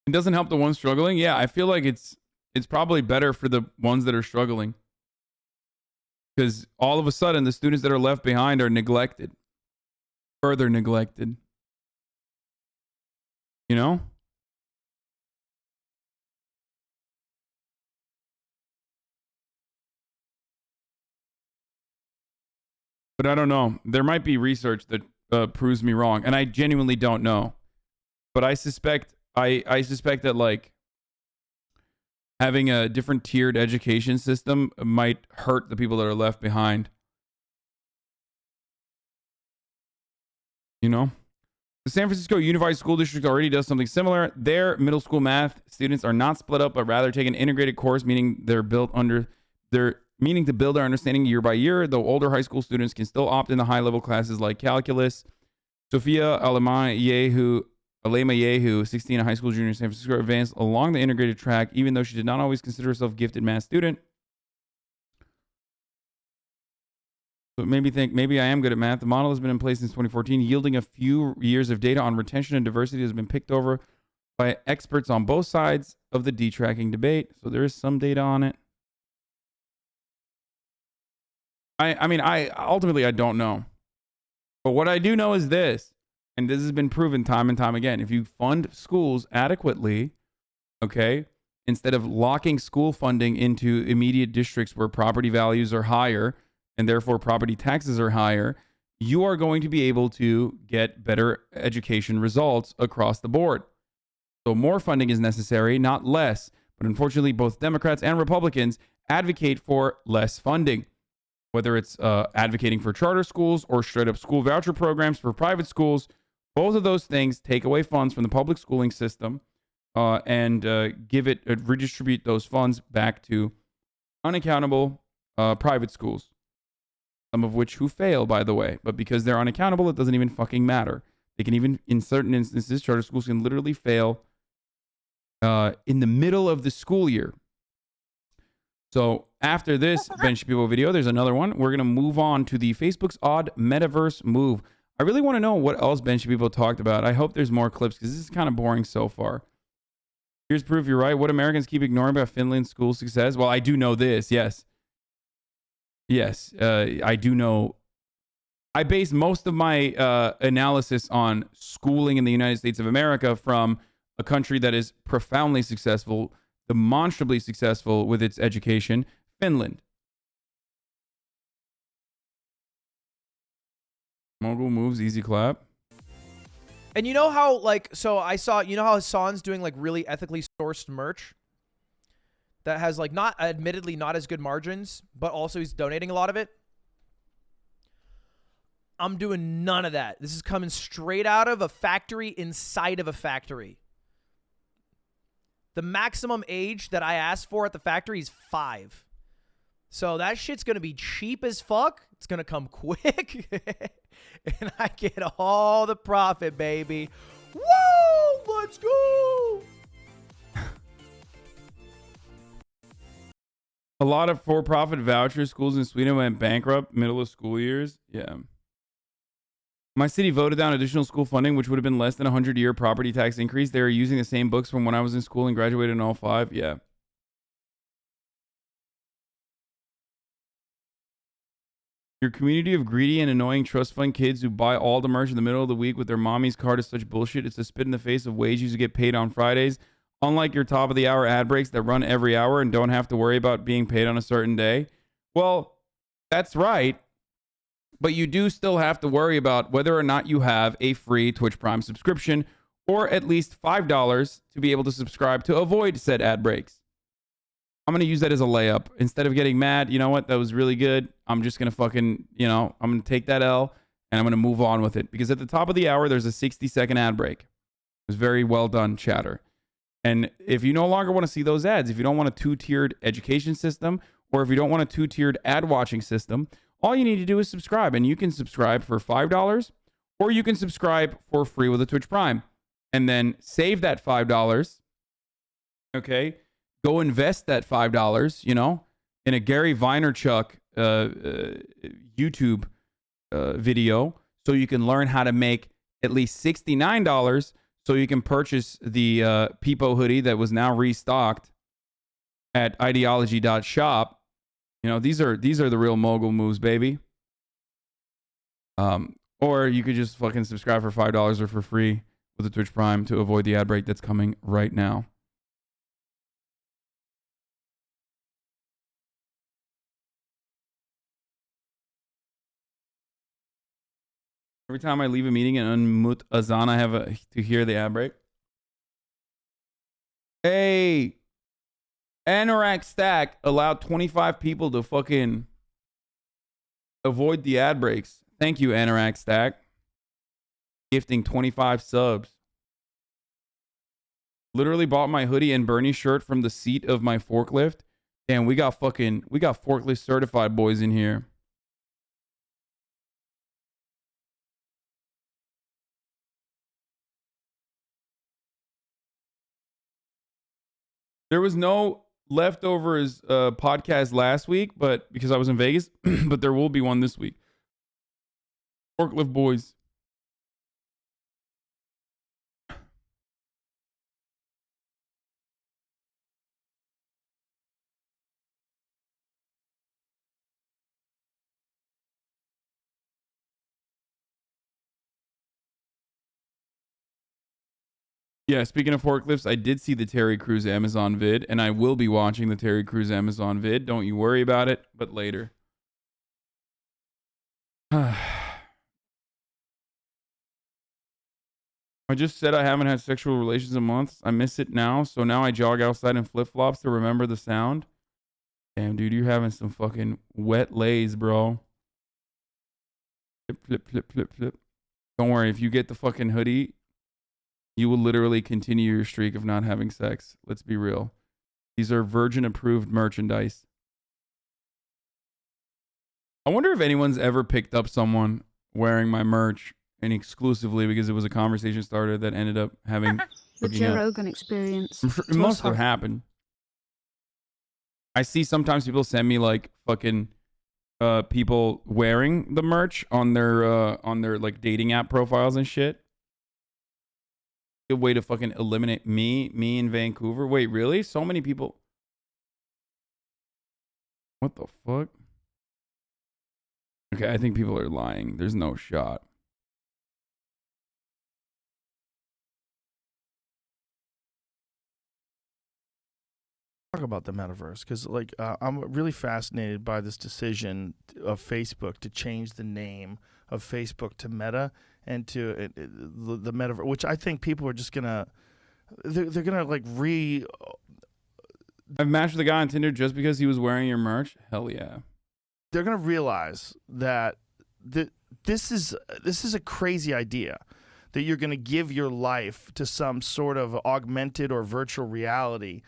It doesn't help the ones struggling. Yeah, I feel like it's probably better for the ones that are struggling. Because all of a sudden, the students that are left behind are neglected. Further neglected. You know? But I don't know. There might be research that proves me wrong. And I genuinely don't know. But I suspect that, like, having a different tiered education system might hurt the people that are left behind. You know? The San Francisco Unified School District already does something similar. Their middle school math students are not split up, but rather take an integrated course, meaning to build our understanding year by year, though older high school students can still opt into high-level classes like calculus. Sophia Alema Yehu, 16, a high school junior in San Francisco, advanced along the integrated track, even though she did not always consider herself a gifted math student. But maybe I am good at math. The model has been in place since 2014, yielding a few years of data on retention and diversity that has been picked over by experts on both sides of the detracking debate. So there is some data on it. I ultimately don't know. But what I do know is this. And this has been proven time and time again. If you fund schools adequately, okay, instead of locking school funding into immediate districts where property values are higher and therefore property taxes are higher, you are going to be able to get better education results across the board. So more funding is necessary, not less. But unfortunately, both Democrats and Republicans advocate for less funding. Whether it's advocating for charter schools or straight up school voucher programs for private schools, both of those things take away funds from the public schooling system and redistribute those funds back to unaccountable private schools. Some of which who fail, by the way. But because they're unaccountable, it doesn't even fucking matter. They can even, in certain instances, charter schools can literally fail in the middle of the school year. So after this Ben Shapiro video, there's another one. We're going to move on to the Facebook's odd metaverse move. I really want to know what else Ben Shapiro talked about. I hope there's more clips because this is kind of boring so far. Here's proof you're right. What Americans keep ignoring about Finland's school success. Well, I do know this. Yes. I do know. I base most of my analysis on schooling in the United States of America from a country that is profoundly successful, demonstrably successful with its education, Finland. Mogul moves, easy clap. And you know how, like, so I saw, you know how Hasan's doing, like, really ethically sourced merch that has, like, admittedly not as good margins, but also he's donating a lot of it? I'm doing none of that. This is coming straight out of a factory inside of a factory. The maximum age that I asked for at the factory is 5. So that shit's going to be cheap as fuck. It's going to come quick. And I get all the profit, baby. Woo! Let's go! A lot of for-profit voucher schools in Sweden went bankrupt middle of school years. Yeah. My city voted down additional school funding, which would have been less than a 100-year property tax increase. They are using the same books from when I was in school and graduated in 2005. Yeah. Your community of greedy and annoying trust fund kids who buy all the merch in the middle of the week with their mommy's card is such bullshit. It's a spit in the face of wages who get paid on Fridays. Unlike your top of the hour ad breaks that run every hour and don't have to worry about being paid on a certain day. Well, that's right. But you do still have to worry about whether or not you have a free Twitch Prime subscription or at least $5 to be able to subscribe to avoid said ad breaks. I'm going to use that as a layup. Instead of getting mad, you know what? That was really good. I'm just going to fucking, I'm going to take that L and I'm going to move on with it. Because at the top of the hour, there's a 60-second ad break. It was very well done, chatter. And if you no longer want to see those ads, if you don't want a 2-tiered education system, or if you don't want a 2-tiered ad watching system, all you need to do is subscribe, and you can subscribe for $5 or you can subscribe for free with a Twitch Prime and then save that $5. Okay. Go invest that $5, you know, in a Gary Vaynerchuk YouTube video so you can learn how to make at least $69 so you can purchase the Peepo hoodie that was now restocked at ideology.shop. You know, these are the real mogul moves, baby. Or you could just fucking subscribe for $5 or for free with a Twitch Prime to avoid the ad break that's coming right now. Every time I leave a meeting and unmute Hasan, I have to hear the ad break. Hey, Anorak Stack allowed 25 people to fucking avoid the ad breaks. Thank you, Anorak Stack. Gifting 25 subs. Literally bought my hoodie and Bernie shirt from the seat of my forklift. Damn, we got forklift certified boys in here. There was no leftovers podcast last week, but because I was in Vegas, but there will be one this week. Forklift boys. Yeah, speaking of forklifts, I did see the Terry Crews Amazon vid, and I will be watching the Terry Crews Amazon vid. Don't you worry about it, but later. I just said I haven't had sexual relations in months. I miss it now, so now I jog outside in flip-flops to remember the sound. Damn, dude, you're having some fucking wet lays, bro. Flip, flip, flip, flip, flip. Don't worry, if you get the fucking hoodie, you will literally continue your streak of not having sex. Let's be real. These are Virgin-approved merchandise. I wonder if anyone's ever picked up someone wearing my merch and exclusively because it was a conversation starter that ended up having... The Joe Rogan experience. I'm sure it must have happened. I see sometimes people send me like fucking people wearing the merch on their like dating app profiles and shit. Good way to fucking eliminate me in Vancouver. Wait, really? So many people. What the fuck? Okay, I think people are lying. There's no shot. Talk about the metaverse because like I'm really fascinated by this decision of Facebook to change the name of Facebook to Meta and to the metaverse, which I think people are just gonna they're gonna like I've matched with a guy on Tinder just because he was wearing your merch. Hell yeah. They're gonna realize that this is a crazy idea, that you're gonna give your life to some sort of augmented or virtual reality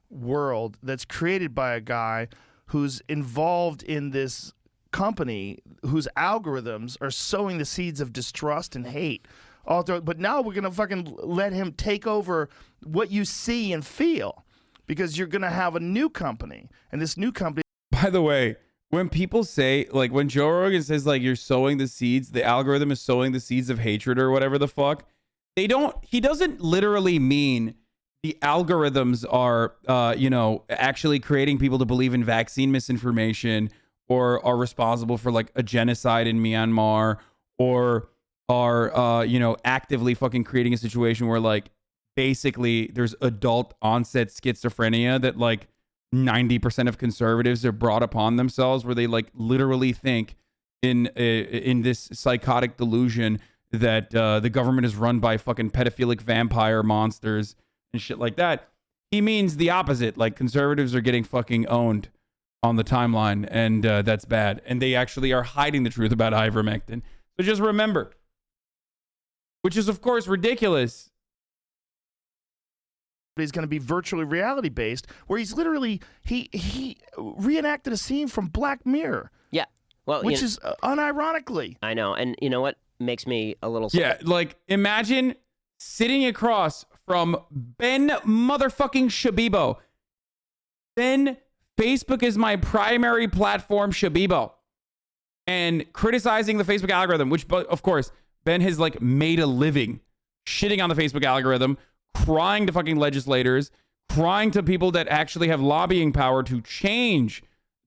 world that's created by a guy who's involved in this company whose algorithms are sowing the seeds of distrust and hate all through. But now we're gonna fucking let him take over what you see and feel because you're gonna have a new company, and this new company. By the way, when people say, like, when Joe Rogan says like you're sowing the seeds, the algorithm is sowing the seeds of hatred or whatever the fuck, he doesn't literally mean the algorithms are, actually creating people to believe in vaccine misinformation or are responsible for like a genocide in Myanmar or are, actively fucking creating a situation where like basically there's adult onset schizophrenia that like 90% of conservatives are brought upon themselves, where they like literally think in this psychotic delusion that the government is run by fucking pedophilic vampire monsters and shit like that. He means the opposite. Like conservatives are getting fucking owned on the timeline, and that's bad. And they actually are hiding the truth about ivermectin. So just remember, which is of course ridiculous. Is going to be virtually reality based, where he's literally he reenacted a scene from Black Mirror. Yeah. Well, which is unironically. I know. And you know what makes me a little... Yeah, like imagine sitting across from Ben motherfucking Shabibo. Ben, Facebook is my primary platform, Shabibo. And criticizing the Facebook algorithm, which, of course, Ben has like made a living shitting on the Facebook algorithm, crying to fucking legislators, crying to people that actually have lobbying power to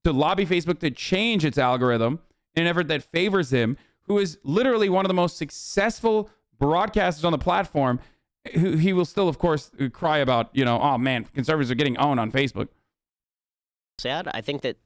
lobby Facebook to change its algorithm in an effort that favors him, who is literally one of the most successful broadcasters on the platform, who he will still, of course, cry about, oh man, conservatives are getting owned on Facebook. Sad. I think that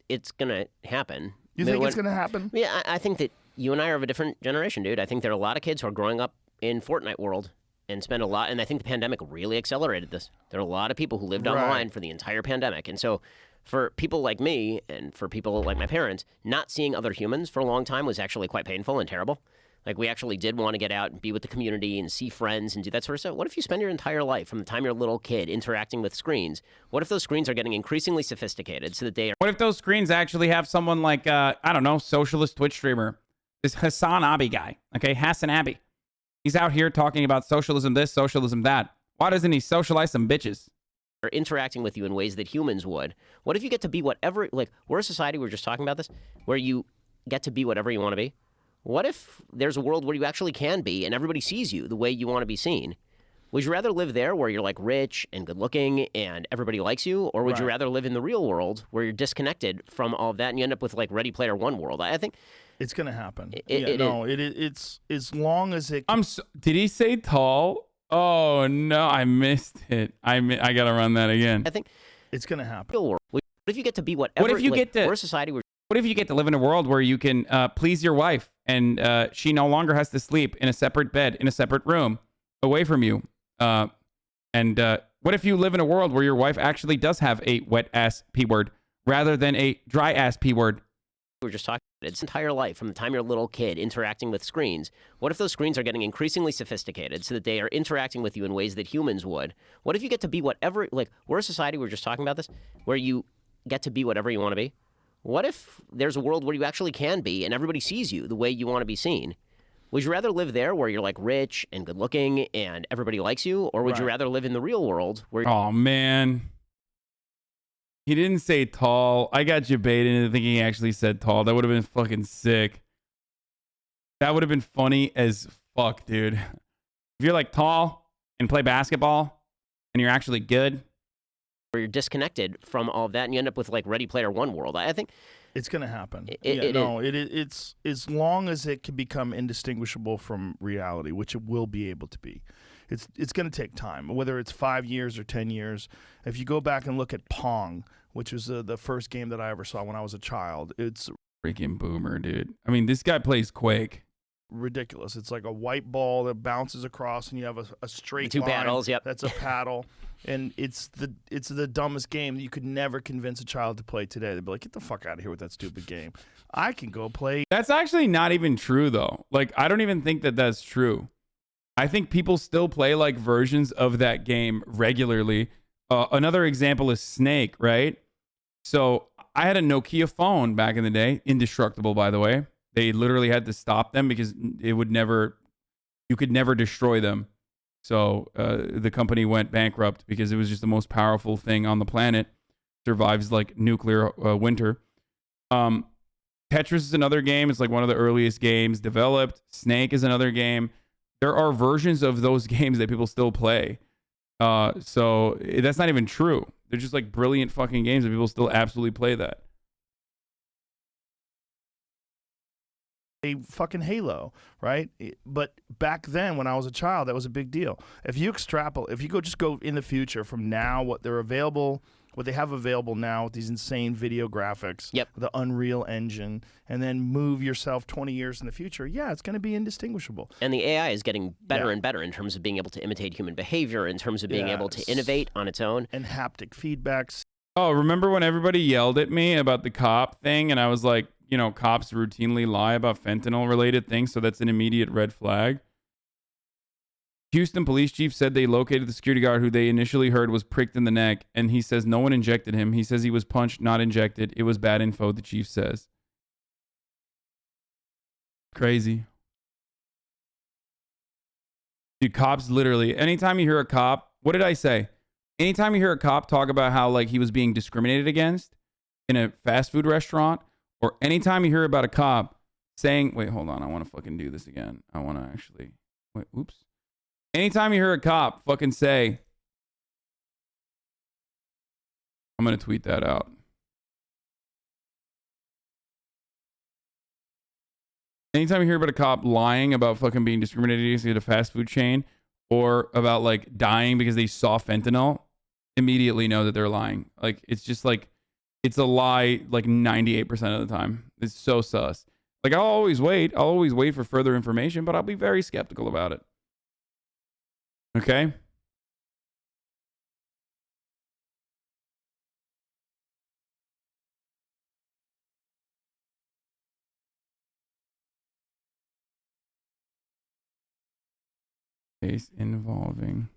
it's going to happen. You think it's going to happen? Yeah, I think that you and I are of a different generation, dude. I think there are a lot of kids who are growing up in Fortnite world and spend a lot, and I think the pandemic really accelerated this. There are a lot of people who lived online for the entire pandemic. And so for people like me and for people like my parents, not seeing other humans for a long time was actually quite painful and terrible. Like, we actually did want to get out and be with the community and see friends and do that sort of stuff. What if you spend your entire life, from the time you're a little kid, interacting with screens? What if those screens are getting increasingly sophisticated so that they are... What if those screens actually have someone like, I don't know, socialist Twitch streamer, this HasanAbi guy, okay, HasanAbi. He's out here talking about socialism this, socialism that. Why doesn't he socialize some bitches? Are interacting with you in ways that humans would. What if you get to be whatever... Like, we're a society, we were just talking about this, where you get to be whatever you want to be. What if there's a world where you actually can be and everybody sees you the way you want to be seen? Would you rather live there where you're like rich and good looking and everybody likes you? Or would you rather live in the real world where you're disconnected from all of that and you end up with like Ready Player One world? I think it's going to happen. It's as long as it... Did he say tall? Oh, no, I missed it. I got to run that again. I think it's going to happen. Real world. What if you get to be whatever... What if you get to... We're a society where... What if you get to live in a world where you can please your wife and she no longer has to sleep in a separate bed, in a separate room, away from you? What if you live in a world where your wife actually does have a wet-ass P-word rather than a dry-ass P-word? We were just talking about its entire life, from the time you're a little kid, interacting with screens. What if those screens are getting increasingly sophisticated so that they are interacting with you in ways that humans would? What if you get to be whatever... Like, we're a society, we were just talking about this, where you get to be whatever you want to be. What if there's a world where you actually can be and everybody sees you the way you want to be seen? Would you rather live there where you're like rich and good looking and everybody likes you? Or would you rather live in the real world where... Oh, man. He didn't say tall. I got you baited into thinking he actually said tall. That would have been fucking sick. That would have been funny as fuck, dude. If you're like tall and play basketball and you're actually good... where you're disconnected from all of that and you end up with like Ready Player One world. I think it's going to happen. It's as long as it can become indistinguishable from reality, which it will be able to be. It's going to take time, whether it's 5 years or 10 years. If you go back and look at Pong, which was the first game that I ever saw when I was a child, it's freaking boomer, dude. I mean, this guy plays Quake. Ridiculous. It's like a white ball that bounces across and you have a straight two line. paddles, yep. That's a paddle. And it's the dumbest game that you could never convince a child to play today. They'd be like, get the fuck out of here with that stupid game. I can go play. That's actually not even true, though. Like, I don't even think that that's true. I think people still play like versions of that game regularly. Another example is Snake, right? So I had a Nokia phone back in the day, indestructible, by the way. They literally had to stop them because you could never destroy them. So the company went bankrupt because it was just the most powerful thing on the planet. Survives like nuclear winter. Tetris is another game. It's like one of the earliest games developed. Snake is another game. There are versions of those games that people still play. So that's not even true. They're just like brilliant fucking games that people still absolutely play that. A fucking Halo, right? But back then, when I was a child, that was a big deal. If you go in the future from now, what they have available now with these insane video graphics, the Unreal Engine, and then move yourself 20 years in the future, it's going to be indistinguishable. And the AI is getting better and better in terms of being able to imitate human behavior, in terms of being able to innovate on its own. And haptic feedbacks. Oh, remember when everybody yelled at me about the cop thing, and I was like, cops routinely lie about fentanyl-related things, so that's an immediate red flag. Houston police chief said they located the security guard who they initially heard was pricked in the neck, and he says no one injected him. He says he was punched, not injected. It was bad info, the chief says. Crazy. Dude, cops literally, anytime you hear a cop, what did I say? Anytime you hear a cop talk about how like he was being discriminated against in a fast food restaurant, or anytime you hear about a cop saying, wait, hold on, I want to fucking do this again. I want to actually, wait, oops. Anytime you hear a cop fucking say, I'm going to tweet that out. Anytime you hear about a cop lying about fucking being discriminated against at a fast food chain, or about like dying because they saw fentanyl, immediately know that they're lying. Like, it's just like, it's a lie like 98% of the time. It's so sus. Like, I'll always wait for further information, but I'll be very skeptical about it. Okay? Case involving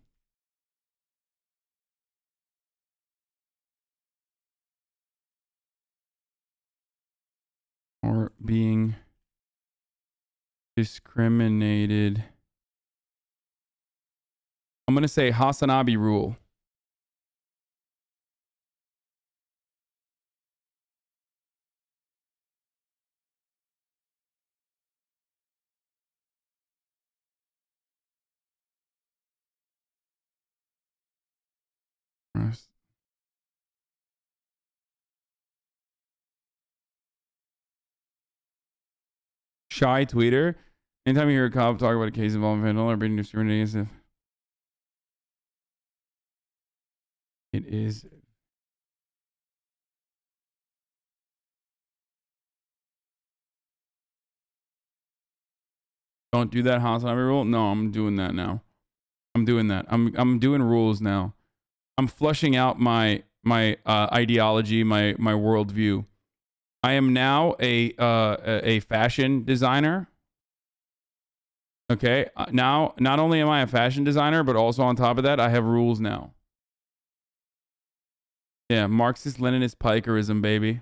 or being discriminated. I'm going to say HasanAbi rule. Shy tweeter. Anytime you hear a cop talk about a case involving fentanyl or being discriminated against, it is don't do that HasanAbi rule. No, I'm doing that now. I'm doing that. I'm doing rules now. I'm flushing out my ideology, my worldview. I am now a fashion designer. Okay. Now, not only am I a fashion designer, but also on top of that, I have rules now. Yeah, Marxist-Leninist pikerism, baby.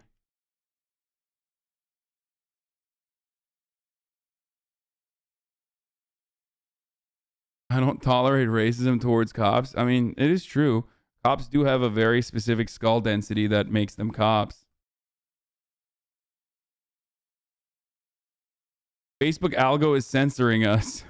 I don't tolerate racism towards cops. I mean, it is true. Cops do have a very specific skull density that makes them cops. Facebook algo is censoring us.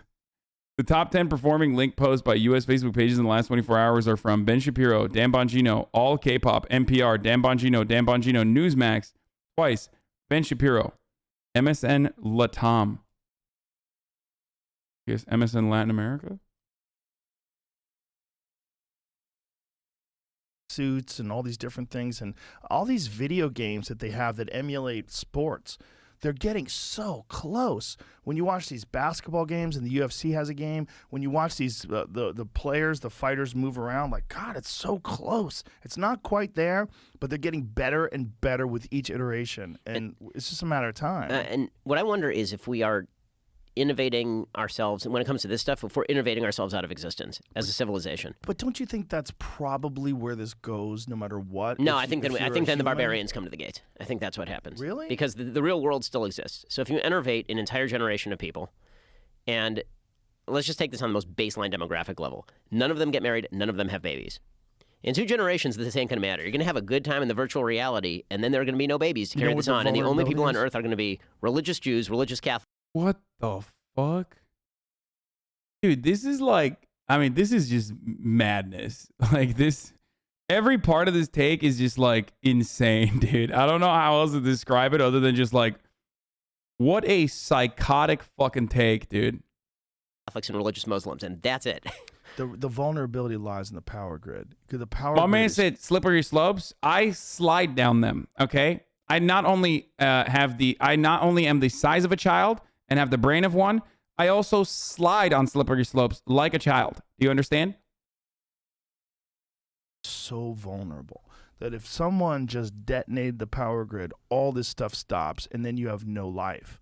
The top 10 performing link posts by U.S. Facebook pages in the last 24 hours are from Ben Shapiro, Dan Bongino, All K-Pop, NPR, Dan Bongino, Newsmax, twice, Ben Shapiro, MSN Latam. I guess MSN Latin America? Suits and all these different things and all these video games that they have that emulate sports. They're getting so close. When you watch these basketball games and the UFC has a game, when you watch these the players, the fighters move around, like, God, it's so close. It's not quite there, but they're getting better and better with each iteration, and it's just a matter of time. And what I wonder is if we are innovating ourselves, and when it comes to this stuff, if we're innovating ourselves out of existence as a civilization. But don't you think that's probably where this goes, no matter what? No, I think then the barbarians come to the gate. I think that's what happens. Really? Because the real world still exists. So if you innovate an entire generation of people, and let's just take this on the most baseline demographic level. None of them get married. None of them have babies. In 2 generations, this ain't going to matter. You're going to have a good time in the virtual reality, and then there are going to be no babies to carry this on. And the only people on Earth are going to be religious Jews, religious Catholics. What the fuck? Dude, this is like, I mean, this is just madness. Like this, every part of this take is just like insane, dude. I don't know how else to describe it other than just like, what a psychotic fucking take, dude. Catholics and religious Muslims, and that's it. The vulnerability lies in the power grid. Because the power My grid man said slippery slopes. I slide down them. Okay. I not only am the size of a child and have the brain of one, I also slide on slippery slopes like a child. Do you understand? So vulnerable that if someone just detonated the power grid, all this stuff stops, and then you have no life.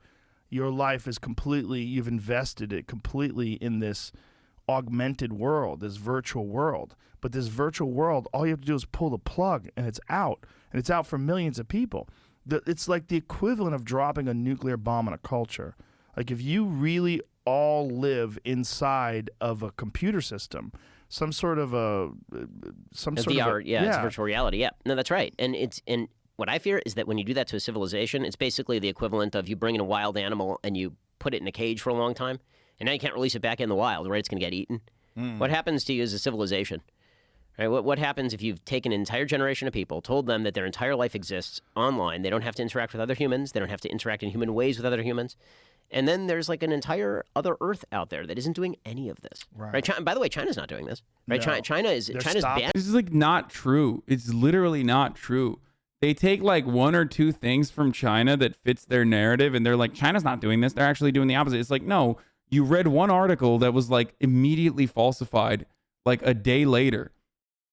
Your life is completely, you've invested it completely in this augmented world, this virtual world. But this virtual world, all you have to do is pull the plug, and it's out. And it's out for millions of people. It's like the equivalent of dropping a nuclear bomb on a culture. Like if you really all live inside of a computer system, some sort of a VR, it's virtual reality. Yeah, no, that's right. And what I fear is that when you do that to a civilization, it's basically the equivalent of you bring in a wild animal and you put it in a cage for a long time, and now you can't release it back in the wild, right? It's going to get eaten. What happens to you as a civilization? Right? What happens if you've taken an entire generation of people, told them that their entire life exists online, they don't have to interact with other humans, they don't have to interact in human ways with other humans, and then there's like an entire other Earth out there that isn't doing any of this, right? By the way, China's not doing this, right? No. China's banned. This is like not true. It's literally not true. They take like one or two things from China that fits their narrative, and they're like, China's not doing this. They're actually doing the opposite. It's like, no, you read one article that was like immediately falsified like a day later,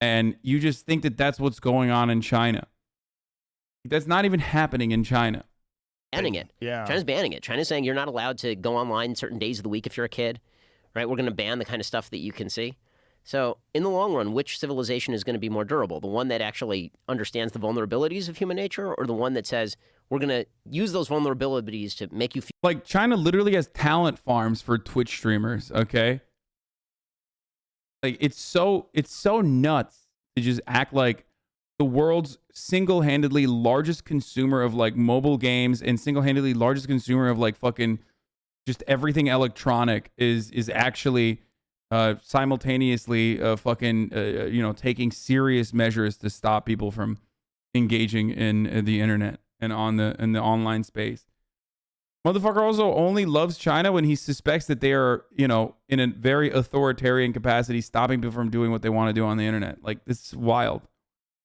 and you just think that that's what's going on in China. That's not even happening in China. Banning it. Yeah. China's banning it. China's saying you're not allowed to go online certain days of the week if you're a kid, right? We're going to ban the kind of stuff that you can see. So in the long run, which civilization is going to be more durable? The one that actually understands the vulnerabilities of human nature, or the one that says we're going to use those vulnerabilities to make you feel like China literally has talent farms for Twitch streamers, okay? Like it's so nuts to just act like the world's single-handedly largest consumer of like mobile games and single-handedly largest consumer of like fucking just everything electronic is actually simultaneously taking serious measures to stop people from engaging in the internet and in the online space. Motherfucker also only loves China when he suspects that they are, in a very authoritarian capacity, stopping people from doing what they want to do on the internet. Like, this is wild.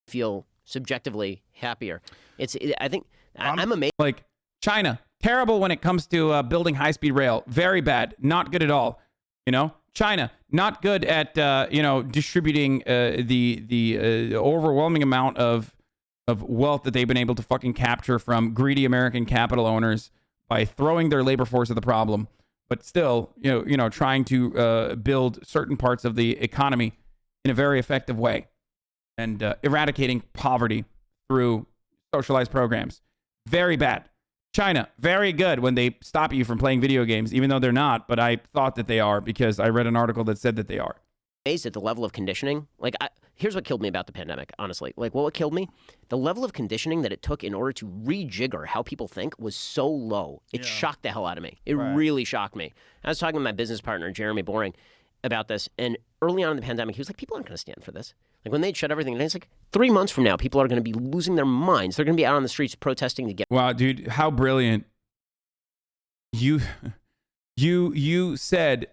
Feel subjectively happier. I think I'm amazed. Like, China, terrible when it comes to building high-speed rail. Very bad. Not good at all. China, not good at, distributing the overwhelming amount of wealth that they've been able to fucking capture from greedy American capital owners by throwing their labor force at the problem, but still, trying to build certain parts of the economy in a very effective way and eradicating poverty through socialized programs. Very bad. China, very good when they stop you from playing video games, even though they're not, but I thought that they are because I read an article that said that they are. Amazed at the level of conditioning. Here's what killed me about the pandemic, honestly. What killed me? The level of conditioning that it took in order to rejigger how people think was so low. It shocked the hell out of me. It really shocked me. I was talking to my business partner, Jeremy Boring, about this, and early on in the pandemic, he was like, people aren't going to stand for this. Like, when they'd shut everything, and it's like, 3 months from now, people are going to be losing their minds. They're going to be out on the streets protesting to get... Wow, dude, how brilliant. You said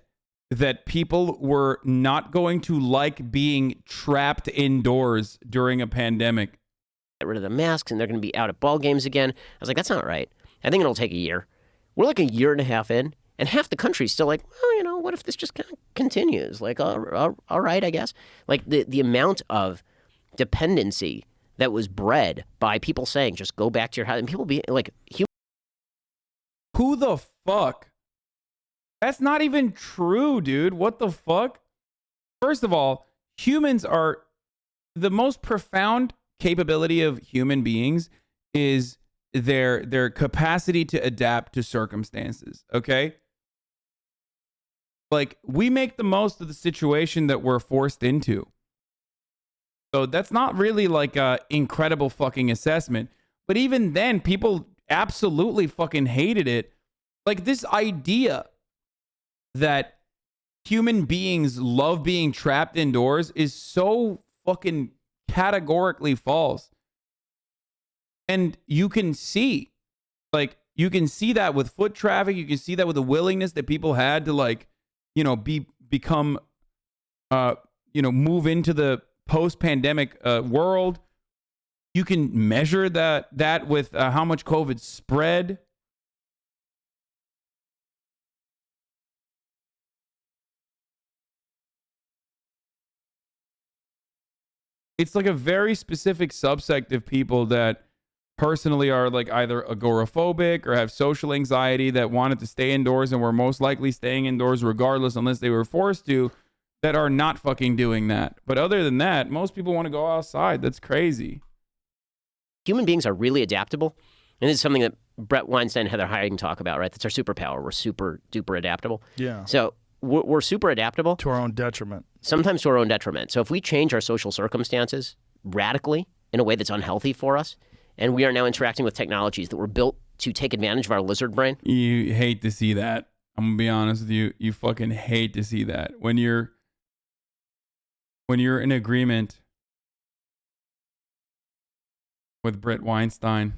that people were not going to like being trapped indoors during a pandemic. Get rid of the masks, and they're going to be out at ball games again. I was like, that's not right. I think it'll take a year. We're like a year and a half in, and half the country's still like, well, what if this just kind of continues? Like, all right, I guess. Like, the amount of dependency that was bred by people saying, just go back to your house, and people be like... Who the fuck? That's not even true, dude. What the fuck? First of all, humans are... The most profound capability of human beings is their capacity to adapt to circumstances, okay? Like, we make the most of the situation that we're forced into. So that's not really like a incredible fucking assessment. But even then, people absolutely fucking hated it. Like, this idea that human beings love being trapped indoors is so fucking categorically false. And you can see that with foot traffic. You can see that with the willingness that people had to move into the post-pandemic world. You can measure that with how much COVID spread. It's like a very specific subsect of people that personally are like either agoraphobic or have social anxiety that wanted to stay indoors and were most likely staying indoors regardless unless they were forced to, that are not fucking doing that. But other than that, most people want to go outside. That's crazy. Human beings are really adaptable. And this is something that Brett Weinstein and Heather Heying talk about, right? That's our superpower. We're super duper adaptable. Yeah. So we're super adaptable. To our own detriment. Sometimes to our own detriment. So if we change our social circumstances radically in a way that's unhealthy for us, and we are now interacting with technologies that were built to take advantage of our lizard brain. You hate to see that. I'm gonna be honest with you. You fucking hate to see that. When you're in agreement with Brett Weinstein.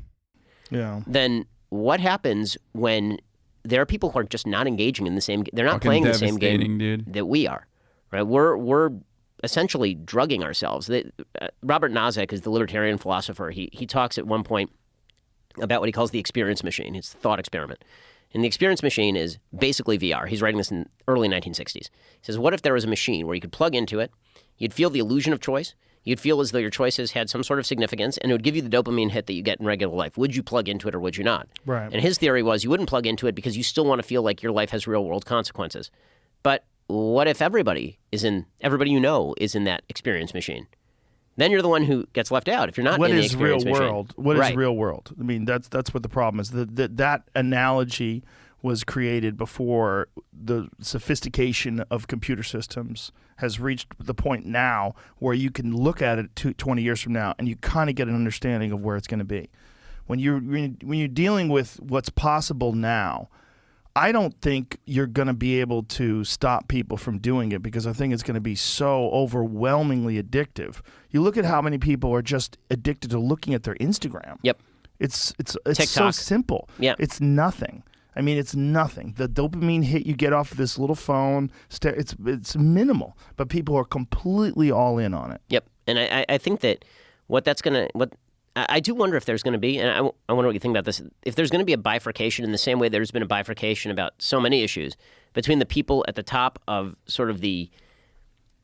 Yeah. Then what happens when there are people who are just not engaging in the same? They're not Fucking playing the same game devastating, dude. that we are. Right? We're essentially drugging ourselves. Robert Nozick is the libertarian philosopher. He talks at one point about what he calls the experience machine. It's the thought experiment. And the experience machine is basically VR. He's writing this in early 1960s. He says, what if there was a machine where you could plug into it, you'd feel the illusion of choice, you'd feel as though your choices had some sort of significance, and it would give you the dopamine hit that you get in regular life. Would you plug into it or would you not? Right. And his theory was you wouldn't plug into it because you still want to feel like your life has real-world consequences. But what if everybody you know is in that experience machine? Then you're the one who gets left out if you're not in the experience machine. What is real world? I mean, that's what the problem is. That analogy was created before the sophistication of computer systems has reached the point now where you can look at it 20 years from now and you kind of get an understanding of where it's going to be. When you're dealing with what's possible now, I don't think you're going to be able to stop people from doing it because I think it's going to be so overwhelmingly addictive. You look at how many people are just addicted to looking at their Instagram. Yep. It's so TikTok. simple. Yeah. It's nothing. I mean, it's nothing. The dopamine hit you get off of this little phone, it's minimal, but people are completely all in on it. Yep. And I think that I do wonder if there's going to be, and I wonder what you think about this, if there's going to be a bifurcation in the same way there's been a bifurcation about so many issues between the people at the top of sort of the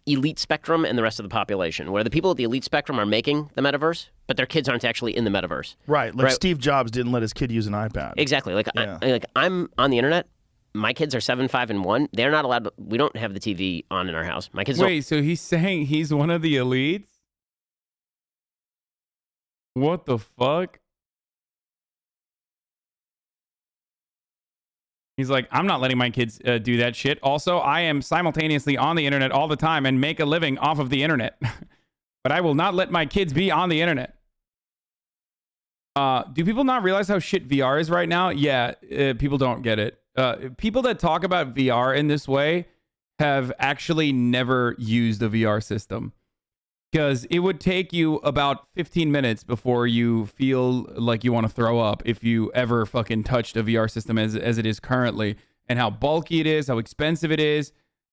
elite spectrum and the rest of the population, where the people at the elite spectrum are making the metaverse, but their kids aren't actually in the metaverse. Right. Like Steve Jobs didn't let his kid use an iPad. Exactly. Like, I'm on the internet. My kids are 7, 5, and 1. They're not allowed to, we don't have the TV on in our house. My kids Wait, so he's saying he's one of the elites? What the fuck? He's like, I'm not letting my kids do that shit. Also, I am simultaneously on the internet all the time and make a living off of the internet. But I will not let my kids be on the internet. Do people not realize how shit VR is right now? Yeah, people don't get it. People that talk about VR in this way have actually never used a VR system. Because it would take you about 15 minutes before you feel like you want to throw up if you ever fucking touched a VR system as it is currently, and how bulky it is, how expensive it is,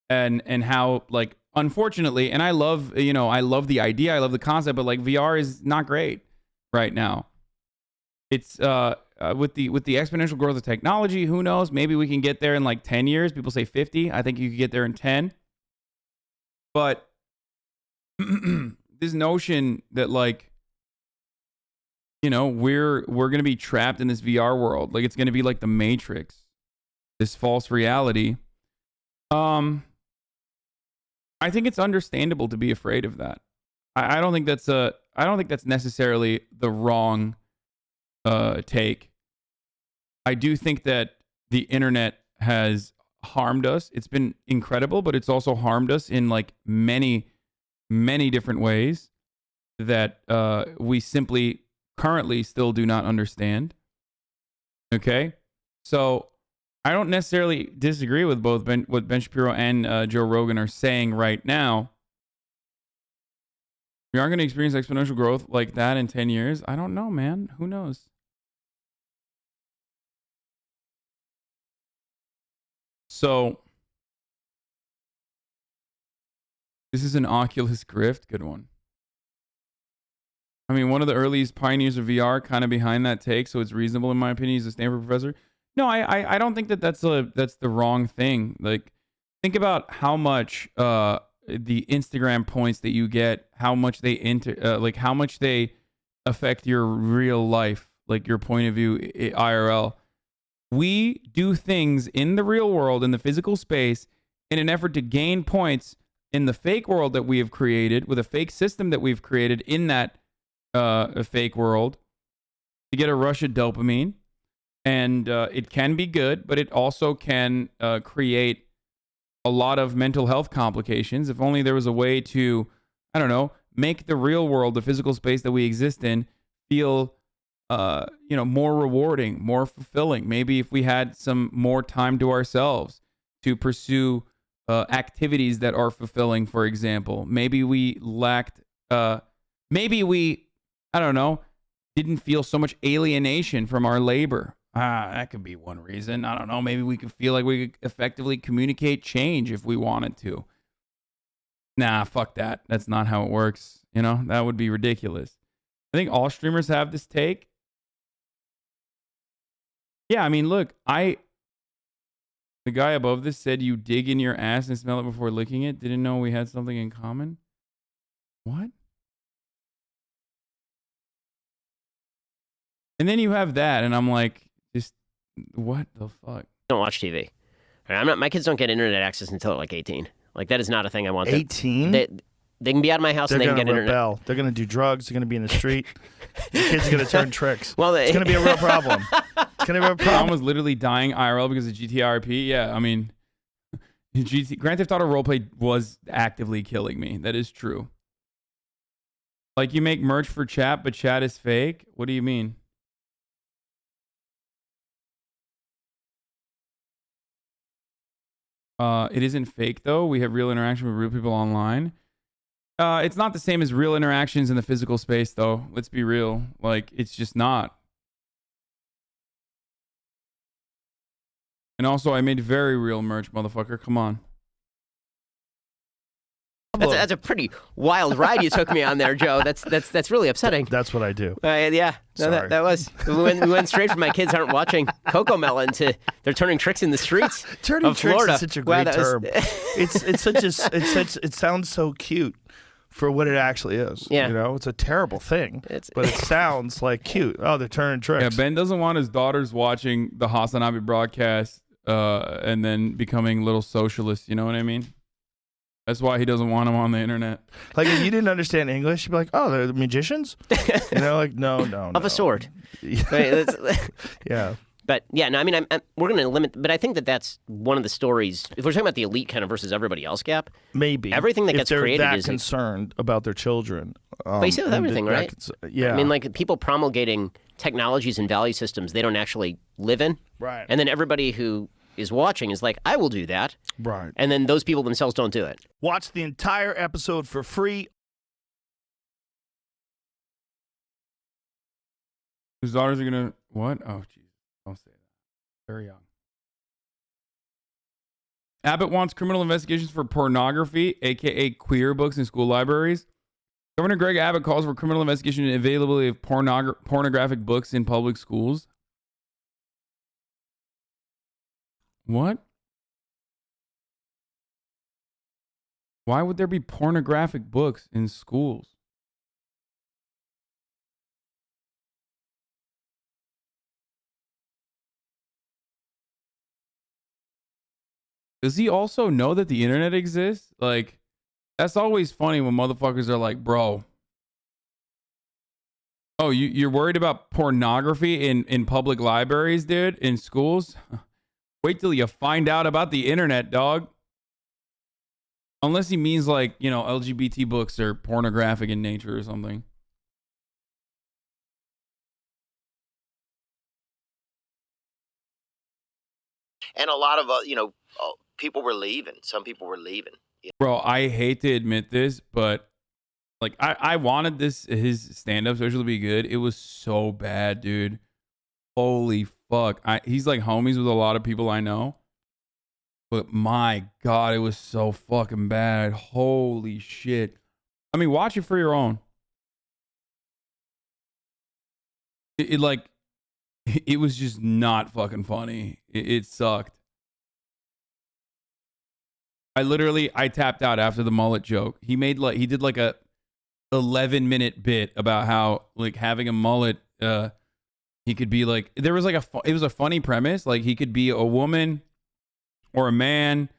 and how, like, unfortunately, and I love the idea, I love the concept, but like VR is not great right now. It's with the exponential growth of technology, who knows? Maybe we can get there in like 10 years. People say 50. I think you could get there in 10. But this notion that, like, you know, we're gonna be trapped in this VR world, like it's gonna be like the Matrix, this false reality. I think it's understandable to be afraid of that. I don't think that's necessarily the wrong take. I do think that the internet has harmed us. It's been incredible, but it's also harmed us in like many different ways that we simply currently still do not understand. Okay? So I don't necessarily disagree with both what Ben Shapiro and Joe Rogan are saying right now. We aren't going to experience exponential growth like that in 10 years. I don't know, man. Who knows? So this is an Oculus Rift. Good one. I mean, one of the earliest pioneers of VR, kind of behind that take, so it's reasonable in my opinion. He's a Stanford professor. No, I don't think that's the wrong thing. Like, think about how much the Instagram points that you get, how much they how much they affect your real life, like your point of view IRL. We do things in the real world, in the physical space, in an effort to gain points in the fake world that we have created, with a fake system that we've created in that a fake world, to get a rush of dopamine. And it can be good, but it also can create a lot of mental health complications. If only there was a way to, I don't know, make the real world, the physical space that we exist in, feel, more rewarding, more fulfilling. Maybe if we had some more time to ourselves to pursue activities that are fulfilling, for example. Maybe we lacked, I don't know, didn't feel so much alienation from our labor. That could be one reason. I don't know. Maybe we could feel like we could effectively communicate change if we wanted to. Nah, fuck that. That's not how it works. That would be ridiculous. I think all streamers have this take. Yeah, I mean, look, the guy above this said you dig in your ass and smell it before licking it. Didn't know we had something in common. What? And then you have that, and I'm like, just what the fuck? Don't watch TV. My kids don't get internet access until they're like 18. Like, that is not a thing I want. 18? They can be out of my house and they can get internet. Rebel. They're going to do drugs. They're going to be in the street. The kids are going to turn tricks. Well, it's going to be a real problem. It's going to be a problem. Mom was literally dying IRL because of GTRP. Yeah, I mean, Grand Theft Auto roleplay was actively killing me. That is true. Like, you make merch for chat, but chat is fake? What do you mean? It isn't fake, though. We have real interaction with real people online. It's not the same as real interactions in the physical space, though. Let's be real. Like, it's just not. And also, I made very real merch, motherfucker. Come on. That's a pretty wild ride you took me on there, Joe. That's really upsetting. That's what I do. Yeah. No, that was. We went straight from my kids aren't watching Cocomelon to they're turning tricks in the streets. Turning of tricks Florida. is such a great term. It sounds so cute for what it actually is. Yeah. It's a terrible thing, but it sounds like cute. Oh, they're turning tricks. Yeah, Ben doesn't want his daughters watching the HasanAbi broadcast and then becoming little socialists. You know what I mean? That's why he doesn't want them on the internet. Like, if you didn't understand English, you'd be like, oh, they're magicians? Like, no. Of a sort. Yeah. But, yeah, no, I mean, we're going to limit, but I think that's one of the stories. If we're talking about the elite kind of versus everybody else gap. Maybe. Everything that gets created that is concerned about their children. But you say with everything, right? Yeah. I mean, like, people promulgating technologies and value systems they don't actually live in. Right. And then everybody who is watching is like, I will do that. Right. And then those people themselves don't do it. Watch the entire episode for free. His daughters are going to, what? Oh, jeez. Don't say that. Very young. Abbott wants criminal investigations for pornography, a.k.a. queer books in school libraries. Governor Greg Abbott calls for criminal investigation and availability of pornographic books in public schools. What? Why would there be pornographic books in schools? Does he also know that the internet exists? Like, that's always funny when motherfuckers are like, bro, oh, you're worried about pornography in public libraries, dude, in schools? Wait till you find out about the internet, dog. Unless he means like, LGBT books are pornographic in nature or something. And a lot of, people were leaving. Some people were leaving. Bro, I hate to admit this, but like I wanted his stand-up special to be good. It was so bad, dude. Holy fuck. He's like homies with a lot of people I know. But my God, it was so fucking bad. Holy shit. I mean, watch it for your own. It was just not fucking funny. It sucked. I tapped out after the mullet joke. He did like a 11-minute bit about how like having a mullet, he could be like, there was like it was a funny premise. Like he could be a woman or a man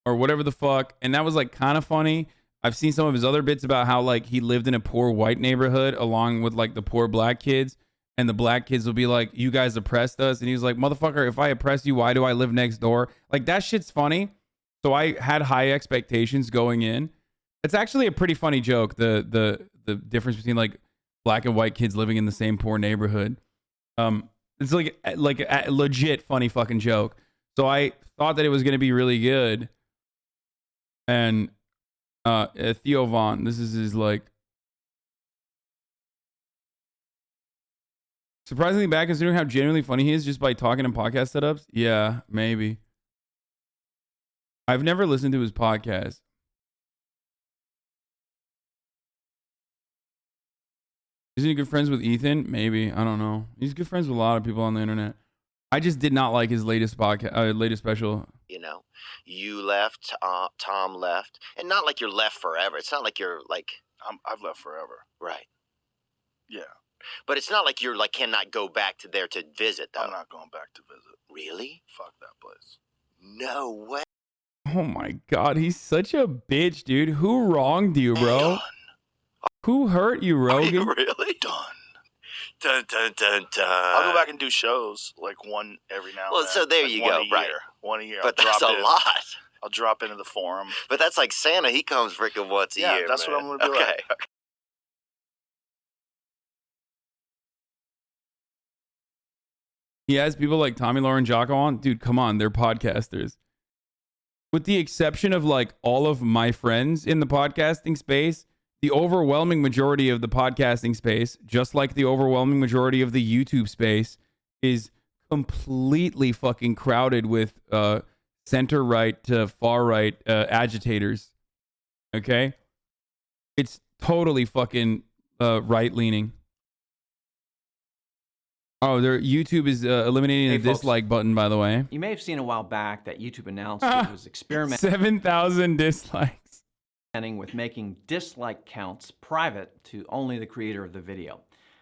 or whatever the fuck. And that was like kind of funny. I've seen some of his other bits about how like he lived in a poor white neighborhood along with like the poor black kids. and the black kids will be like, you guys oppressed us. And he was like, motherfucker, if I oppress you, why do I live next door? Like, that shit's funny. So I had high expectations going in. It's actually a pretty funny joke. The difference between like black and white kids living in the same poor neighborhood. It's like a legit funny fucking joke. So I thought that it was going to be really good. And Theo Vaughn, this is his like surprisingly bad considering how genuinely funny he is just by talking in podcast setups. Yeah, maybe. I've never listened to his podcast. Isn't he good friends with Ethan? Maybe. I don't know. He's good friends with a lot of people on the internet. I just did not like his latest podcast, latest special. You know, you left, Tom left, and not like you're left forever. It's not like you're like I've left forever. Right. Yeah. But it's not like you're like cannot go back to there to visit though. I'm not going back to visit. Really? Fuck that place. No way. Oh my God, he's such a bitch, dude. Who wronged you, bro? Who hurt you, Rogan? Are you really? Done. Dun, dun, dun, dun. I'll go back and do shows, like one every now and then. Well, so there like you one go, a year. right. One a year. But I'll that's drop a in. lot. I'll drop into the forum. But that's like Santa. He comes freaking once a year. Yeah, that's what I'm going to be okay. like. He has people like Tommy Lauren Jocko on. Dude, come on. They're podcasters. With the exception of like all of my friends in the podcasting space, the overwhelming majority of the podcasting space, just like the overwhelming majority of the YouTube space, is completely fucking crowded with center-right to far-right agitators. Okay? It's totally fucking right-leaning. Oh, YouTube is eliminating the folks. dislike button, by the way. You may have seen a while back that YouTube announced it was experimenting 7,000 dislikes. with making dislike counts private to only the creator of the video.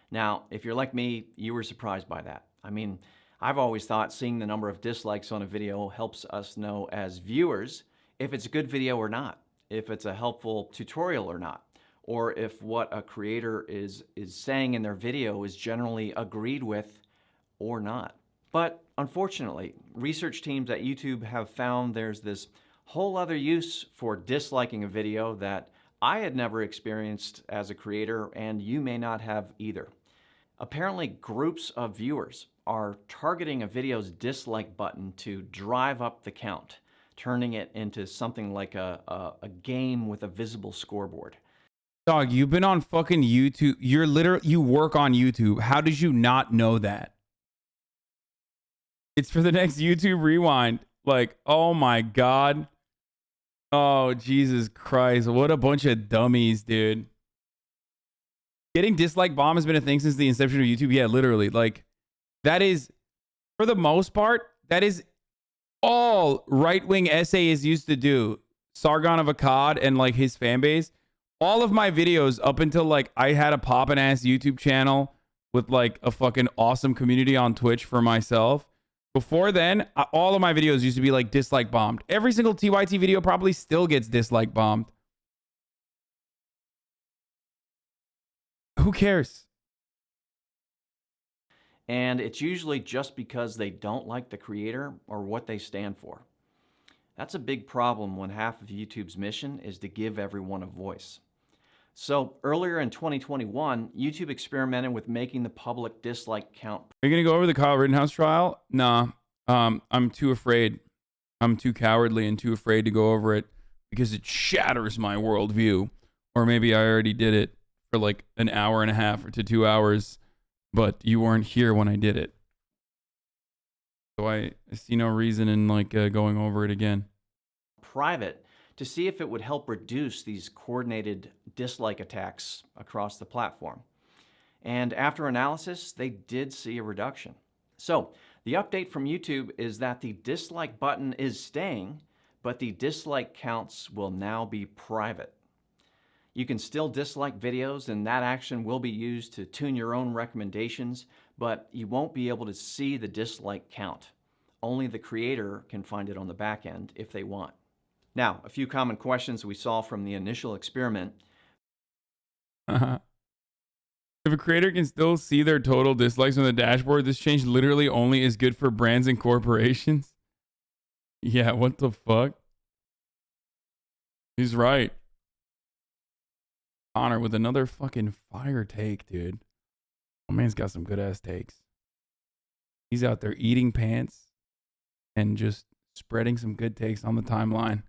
Now, if you're like me, you were surprised by that. I mean, I've always thought seeing the number of dislikes on a video helps us know as viewers if it's a good video or not, if it's a helpful tutorial or not, or if what a creator is saying in their video is generally agreed with or not. But unfortunately, research teams at YouTube have found there's this whole other use for disliking a video that I had never experienced as a creator, and you may not have either. Apparently, groups of viewers are targeting a video's dislike button to drive up the count, turning it into something like a game with a visible scoreboard. Dog, you've been on fucking YouTube. You work on YouTube. How did you not know that? It's for the next YouTube Rewind. Like, oh my God. Oh, Jesus Christ. What a bunch of dummies, dude. Getting dislike bomb has been a thing since the inception of YouTube. Yeah, literally. Like, that is, for the most part, that is all right-wing essayists used to do. Sargon of Akkad and like his fan base. All of my videos up until like I had a poppin' ass YouTube channel with like a fucking awesome community on Twitch for myself. Before then, all of my videos used to be like dislike bombed. Every single TYT video probably still gets dislike bombed. Who cares? And it's usually just because they don't like the creator or what they stand for. That's a big problem when half of YouTube's mission is to give everyone a voice. So earlier in 2021, YouTube experimented with making the public dislike count. Are you going to go over the Kyle Rittenhouse trial? Nah. I'm too afraid. I'm too cowardly and too afraid to go over it because it shatters my worldview. Or maybe I already did it for like an hour and a half or to 2 hours, but you weren't here when I did it. So I see no reason in like going over it again. Private to see if it would help reduce these coordinated dislike attacks across the platform. And after analysis, they did see a reduction. So the update from YouTube is that the dislike button is staying, but the dislike counts will now be private. You can still dislike videos, and that action will be used to tune your own recommendations, but you won't be able to see the dislike count. Only the creator can find it on the back end if they want. Now, a few common questions we saw from the initial experiment. If a creator can still see their total dislikes on the dashboard, this change literally only is good for brands and corporations. Yeah, what the fuck? He's right. Connor with another fucking fire take, dude. My man's got some good ass takes. He's out there eating pants and just spreading some good takes on the timeline.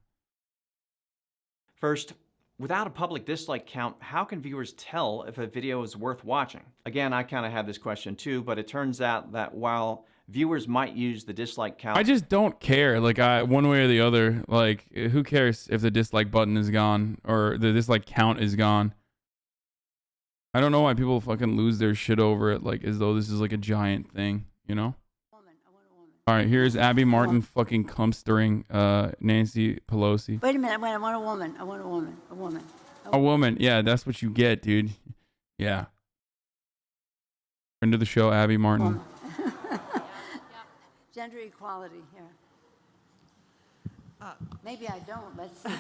First, without a public dislike count, how can viewers tell if a video is worth watching? Again, I kind of had this question too, but it turns out that while viewers might use the dislike count, I just don't care. Like, one way or the other. Like, who cares if the dislike button is gone or the dislike count is gone? I don't know why people fucking lose their shit over it, like as though this is like a giant thing, you know? All right, here's Abby Martin fucking cum-stirring Nancy Pelosi. Wait a minute, I want a woman. I want a woman. A woman. A woman. Yeah, that's what you get, dude. Yeah. Friend of the show, Abby Martin. Gender equality here. Maybe I don't. Let's see.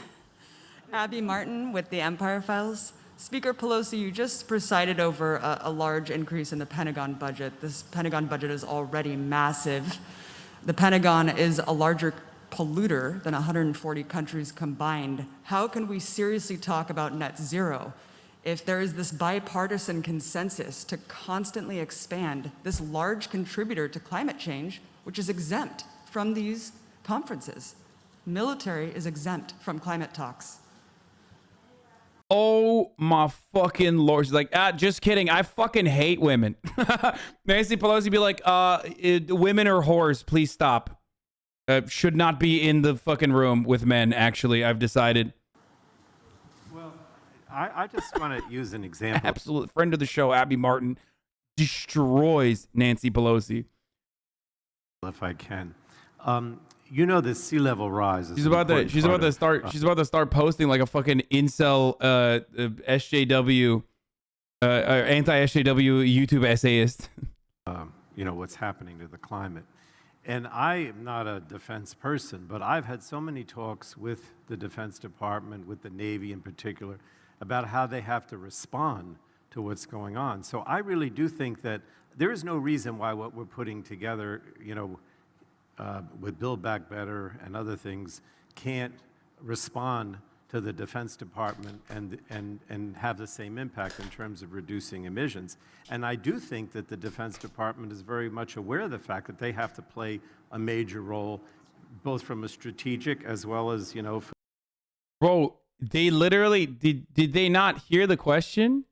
Abby Martin with the Empire Files. Speaker Pelosi, you just presided over a large increase in the Pentagon budget. This Pentagon budget is already massive. The Pentagon is a larger polluter than 140 countries combined. How can we seriously talk about net zero if there is this bipartisan consensus to constantly expand this large contributor to climate change, which is exempt from these conferences? Military is exempt from climate talks. Oh my fucking lord. She's like, just kidding. I fucking hate women. Nancy Pelosi be like, women are whores. Please stop. Should not be in the fucking room with men, actually. I've decided. Well, I just want to use an example. Absolute friend of the show, Abby Martin, destroys Nancy Pelosi. If I can. You know the sea level rise. She's about to start posting like a fucking incel SJW anti-SJW YouTube essayist. You know what's happening to the climate. And I am not a defense person, but I've had so many talks with the Defense Department, with the Navy in particular, about how they have to respond to what's going on. So I really do think that there is no reason why what we're putting together, you know, with Build Back Better and other things, can't respond to the Defense Department and have the same impact in terms of reducing emissions. And I do think that the Defense Department is very much aware of the fact that they have to play a major role, both from a strategic as well as, you know. Bro, they literally, did they not hear the question?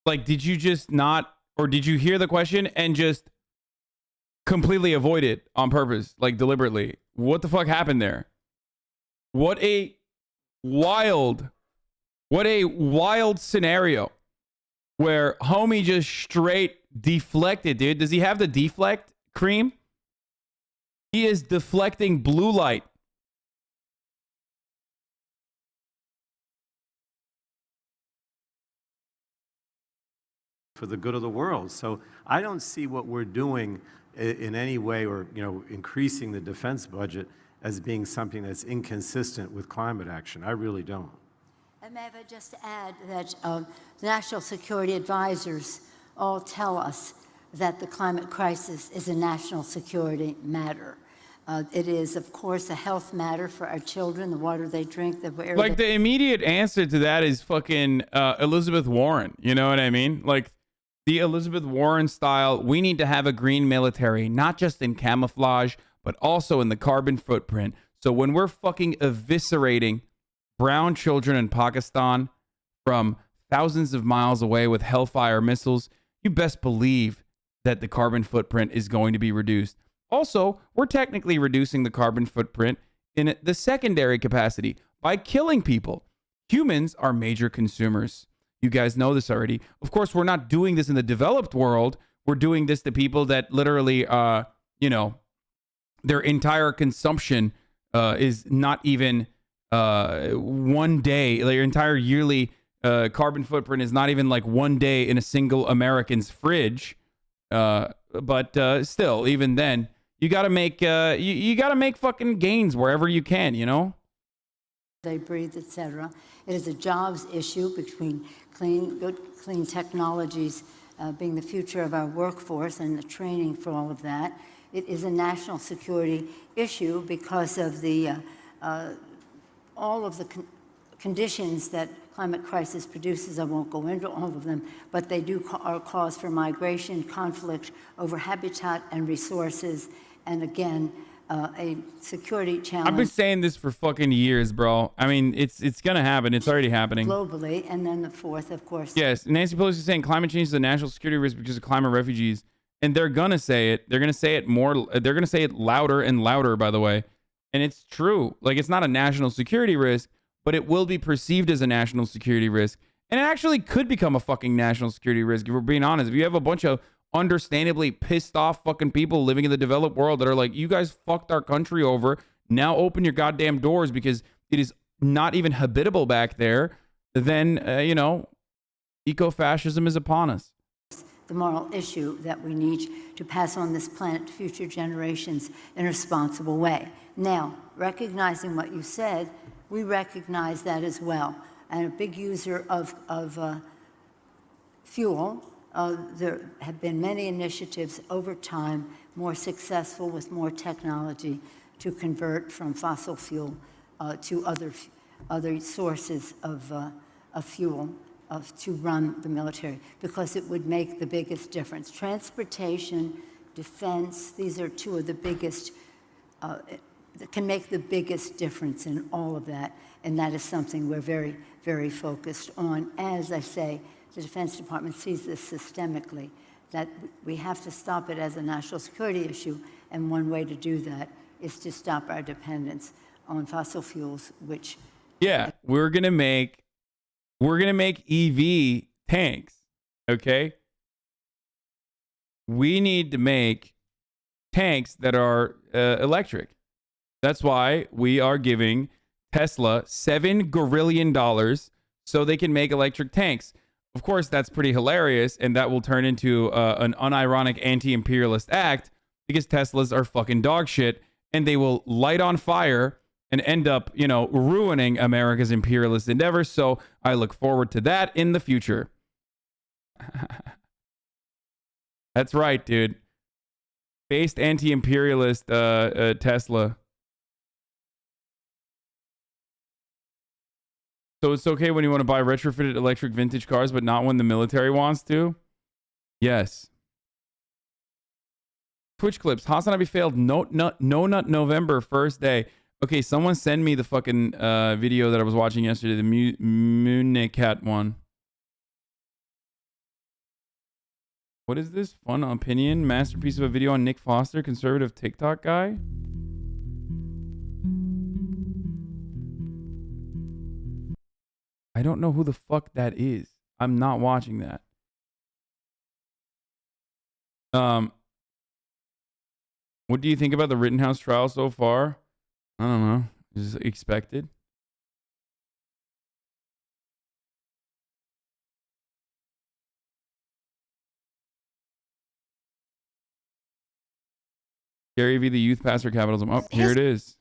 Like, did you just not, or did you hear the question and just completely avoid it on purpose, like deliberately? What the fuck happened there? What a wild scenario where homie just straight deflected, dude. Does he have the deflect cream? He is deflecting blue light. For the good of the world. So I don't see what we're doing in any way, or, you know, increasing the defense budget as being something that's inconsistent with climate action. I really don't. And may I just add that the national security advisors all tell us that the climate crisis is a national security matter. It is, of course, a health matter for our children, the water they drink, the air. Like, the immediate answer to that is fucking Elizabeth Warren. You know what I mean? Like, the Elizabeth Warren style, we need to have a green military, not just in camouflage, but also in the carbon footprint. So when we're fucking eviscerating brown children in Pakistan from thousands of miles away with Hellfire missiles, you best believe that the carbon footprint is going to be reduced. Also, we're technically reducing the carbon footprint in the secondary capacity by killing people. Humans are major consumers. You guys know this already. Of course, we're not doing this in the developed world. We're doing this to people that literally, you know, their entire consumption is not even 1 day. Their entire yearly carbon footprint is not even like 1 day in a single American's fridge. But still, even then, you gotta make you gotta make fucking gains wherever you can, you know. they breathe, etc. It is a jobs issue between clean technologies being the future of our workforce and the training for all of that. It is a national security issue because of the all of the conditions that climate crisis produces. I won't go into all of them, but they are cause for migration, conflict over habitat and resources, and again, a security challenge. I've been saying this for fucking years, bro. I mean, it's gonna happen. It's already happening. Globally, and then the fourth, of course. Yes, Nancy Pelosi is saying climate change is a national security risk because of climate refugees, and they're gonna say it. They're gonna say it more. They're gonna say it louder and louder. By the way, and it's true. Like, it's not a national security risk, but it will be perceived as a national security risk, and it actually could become a fucking national security risk if we're being honest. If you have a bunch of understandably pissed off fucking people living in the developed world that are like, you guys fucked our country over, now open your goddamn doors because it is not even habitable back there, then you know, eco-fascism is upon us. The moral issue that we need to pass on this planet to future generations in a responsible way. Now, recognizing what you said, we recognize that as well. And a big user of fuel. There have been many initiatives over time, more successful with more technology, to convert from fossil fuel to other sources of fuel to run the military, because it would make the biggest difference. Transportation, defense, these are two of the biggest, that can make the biggest difference in all of that, and that is something we're very, very focused on. As I say, the Defense Department sees this systemically, that we have to stop it as a national security issue, and one way to do that is to stop our dependence on fossil fuels, which... Yeah, we're gonna make EV tanks, okay? We need to make tanks that are electric. That's why we are giving Tesla $7 gazillion so they can make electric tanks. Of course, that's pretty hilarious, and that will turn into an unironic anti-imperialist act because Teslas are fucking dog shit, and they will light on fire and end up, you know, ruining America's imperialist endeavors. So I look forward to that in the future. That's right, dude. Based anti-imperialist Tesla. So it's okay when you want to buy retrofitted electric vintage cars, but not when the military wants to? Yes. Twitch clips. HasanAbi failed No Nut November first day. Okay, someone send me the fucking video that I was watching yesterday, the Münecat one. What is this? Fun opinion? Masterpiece of a video on Nick Foster, conservative TikTok guy? I don't know who the fuck that is. I'm not watching that. What do you think about the Rittenhouse trial so far? I don't know. Is it expected? Gary Vee, the youth pastor capitalism. Oh, here it is.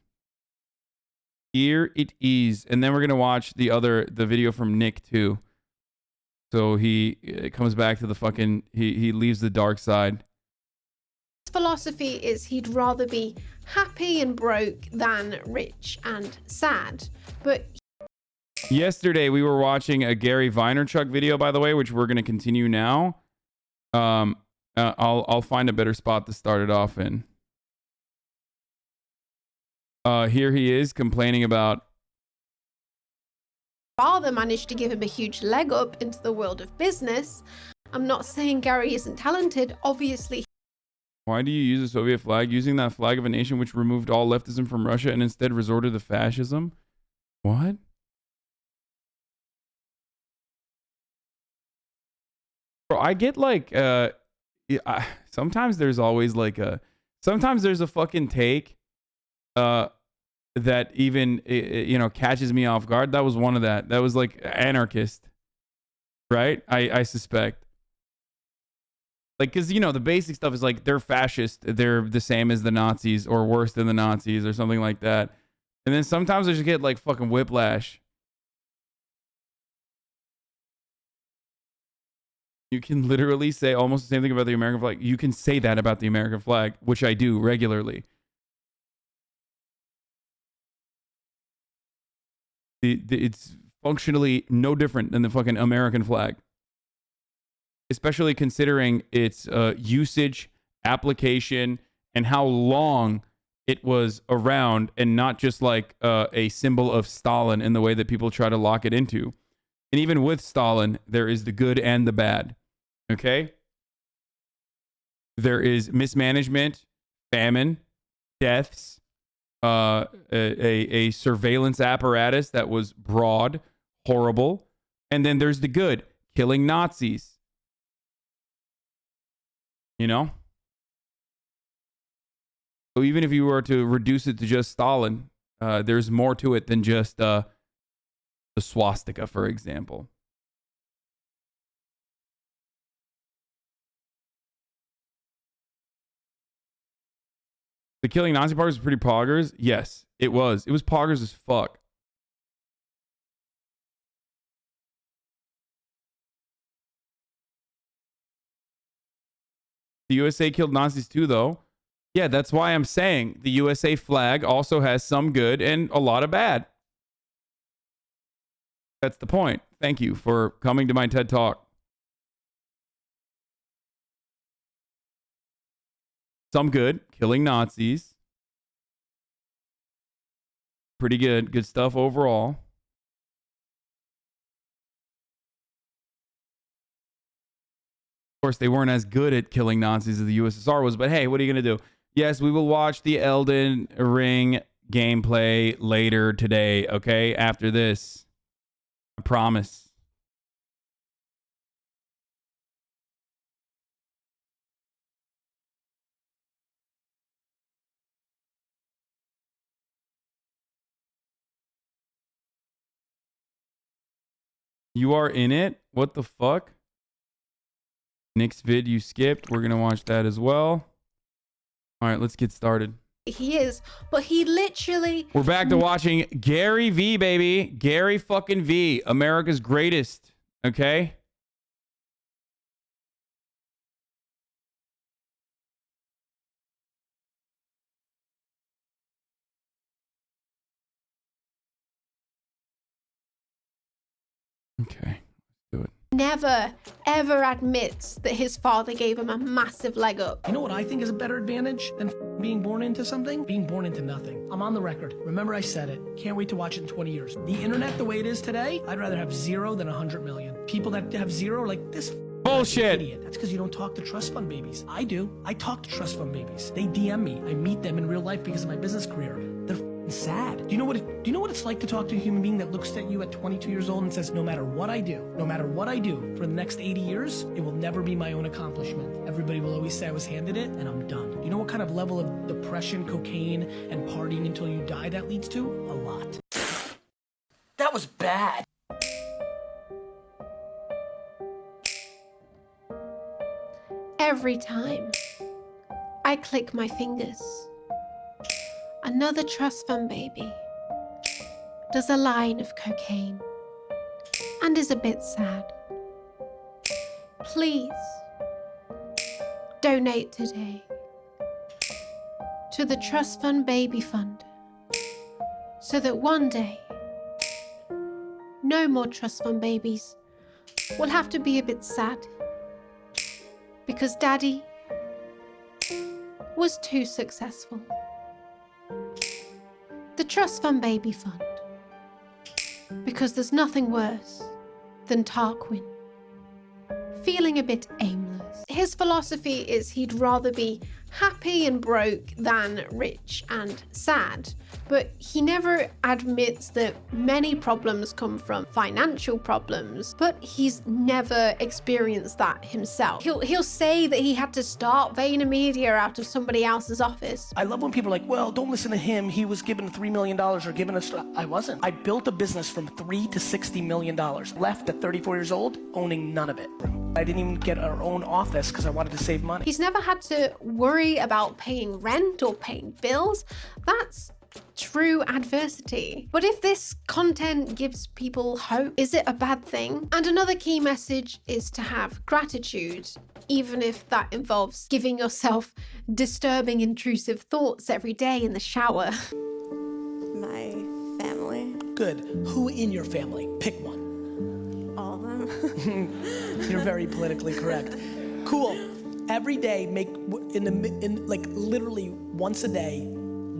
Here it is. And then we're going to watch the video from Nick too. So he comes back to the fucking, he leaves the dark side. His philosophy is he'd rather be happy and broke than rich and sad. But yesterday we were watching a Gary Vaynerchuk video, by the way, which we're going to continue now. I'll find a better spot to start it off in. Here he is complaining about father managed to give him a huge leg up into the world of business. I'm not saying Gary isn't talented. Obviously. Why do you use a Soviet flag? Using that flag of a nation which removed all leftism from Russia and instead resorted to fascism? What? Bro, I get like, sometimes there's always like sometimes there's a fucking take, that even, you know, catches me off guard. That was one of that. That was like anarchist, right? I suspect. Like, because, you know, the basic stuff is like, they're fascist. They're the same as the Nazis or worse than the Nazis or something like that. And then sometimes I just get like fucking whiplash. You can literally say almost the same thing about the American flag. You can say that about the American flag, which I do regularly. It's functionally no different than the fucking American flag. Especially considering its usage, application, and how long it was around, and not just like a symbol of Stalin in the way that people try to lock it into. And even with Stalin, there is the good and the bad. Okay? There is mismanagement, famine, deaths, a surveillance apparatus that was broad, horrible. And then there's the good, killing Nazis. You know? So even if you were to reduce it to just Stalin, there's more to it than just the swastika, for example. The killing Nazi part was pretty poggers. Yes, it was. It was poggers as fuck. The USA killed Nazis too, though. Yeah, that's why I'm saying the USA flag also has some good and a lot of bad. That's the point. Thank you for coming to my TED Talk. Some good, killing Nazis. Pretty good. Good stuff overall. Of course, they weren't as good at killing Nazis as the USSR was, but hey, what are you going to do? Yes, we will watch the Elden Ring gameplay later today, okay? After this. I promise. You are in it? What the fuck? Nick's vid you skipped. We're going to watch that as well. All right, let's get started. He is, but he literally... We're back to watching Gary Vee, baby. Gary fucking Vee, America's greatest. Okay? Okay, let's do it. Never, ever admits that his father gave him a massive leg up. You know what I think is a better advantage than being born into something? Being born into nothing. I'm on the record. Remember I said it. Can't wait to watch it in 20 years. The internet, the way it is today, I'd rather have 0 than 100 million. People that have 0 are like, this bullshit. Idiot. That's because you don't talk to trust fund babies. I do. I talk to trust fund babies. They DM me. I meet them in real life because of my business career. They're sad. Do you know what it's like to talk to a human being that looks at you at 22 years old and says, no matter what I do for the next 80 years, it will never be my own accomplishment. Everybody will always say I was handed it and I'm done. Do you know what kind of level of depression, cocaine, and partying until you die that leads to? A lot. That was bad. Every time I click my fingers, another trust fund baby does a line of cocaine and is a bit sad. Please donate today to the Trust Fund Baby Fund so that one day no more trust fund babies will have to be a bit sad because Daddy was too successful. The Trust Fund Baby Fund, because there's nothing worse than Tarquin feeling a bit aimless. His philosophy is he'd rather be happy and broke than rich and sad, but he never admits that many problems come from financial problems, but he's never experienced that himself. He'll say that he had to start VaynerMedia out of somebody else's office. I love when people are like, well, don't listen to him. He was given $3 million or given us. I wasn't. I built a business from $3 to $60 million. Left at 34 years old, owning none of it. I didn't even get our own office because I wanted to save money. He's never had to worry about paying rent or paying bills. That's true adversity. But if this content gives people hope, is it a bad thing? And another key message is to have gratitude, even if that involves giving yourself disturbing, intrusive thoughts every day in the shower. My family. Good. Who in your family? Pick one. All of them. You're very politically correct. Cool. Every day, make like literally once a day,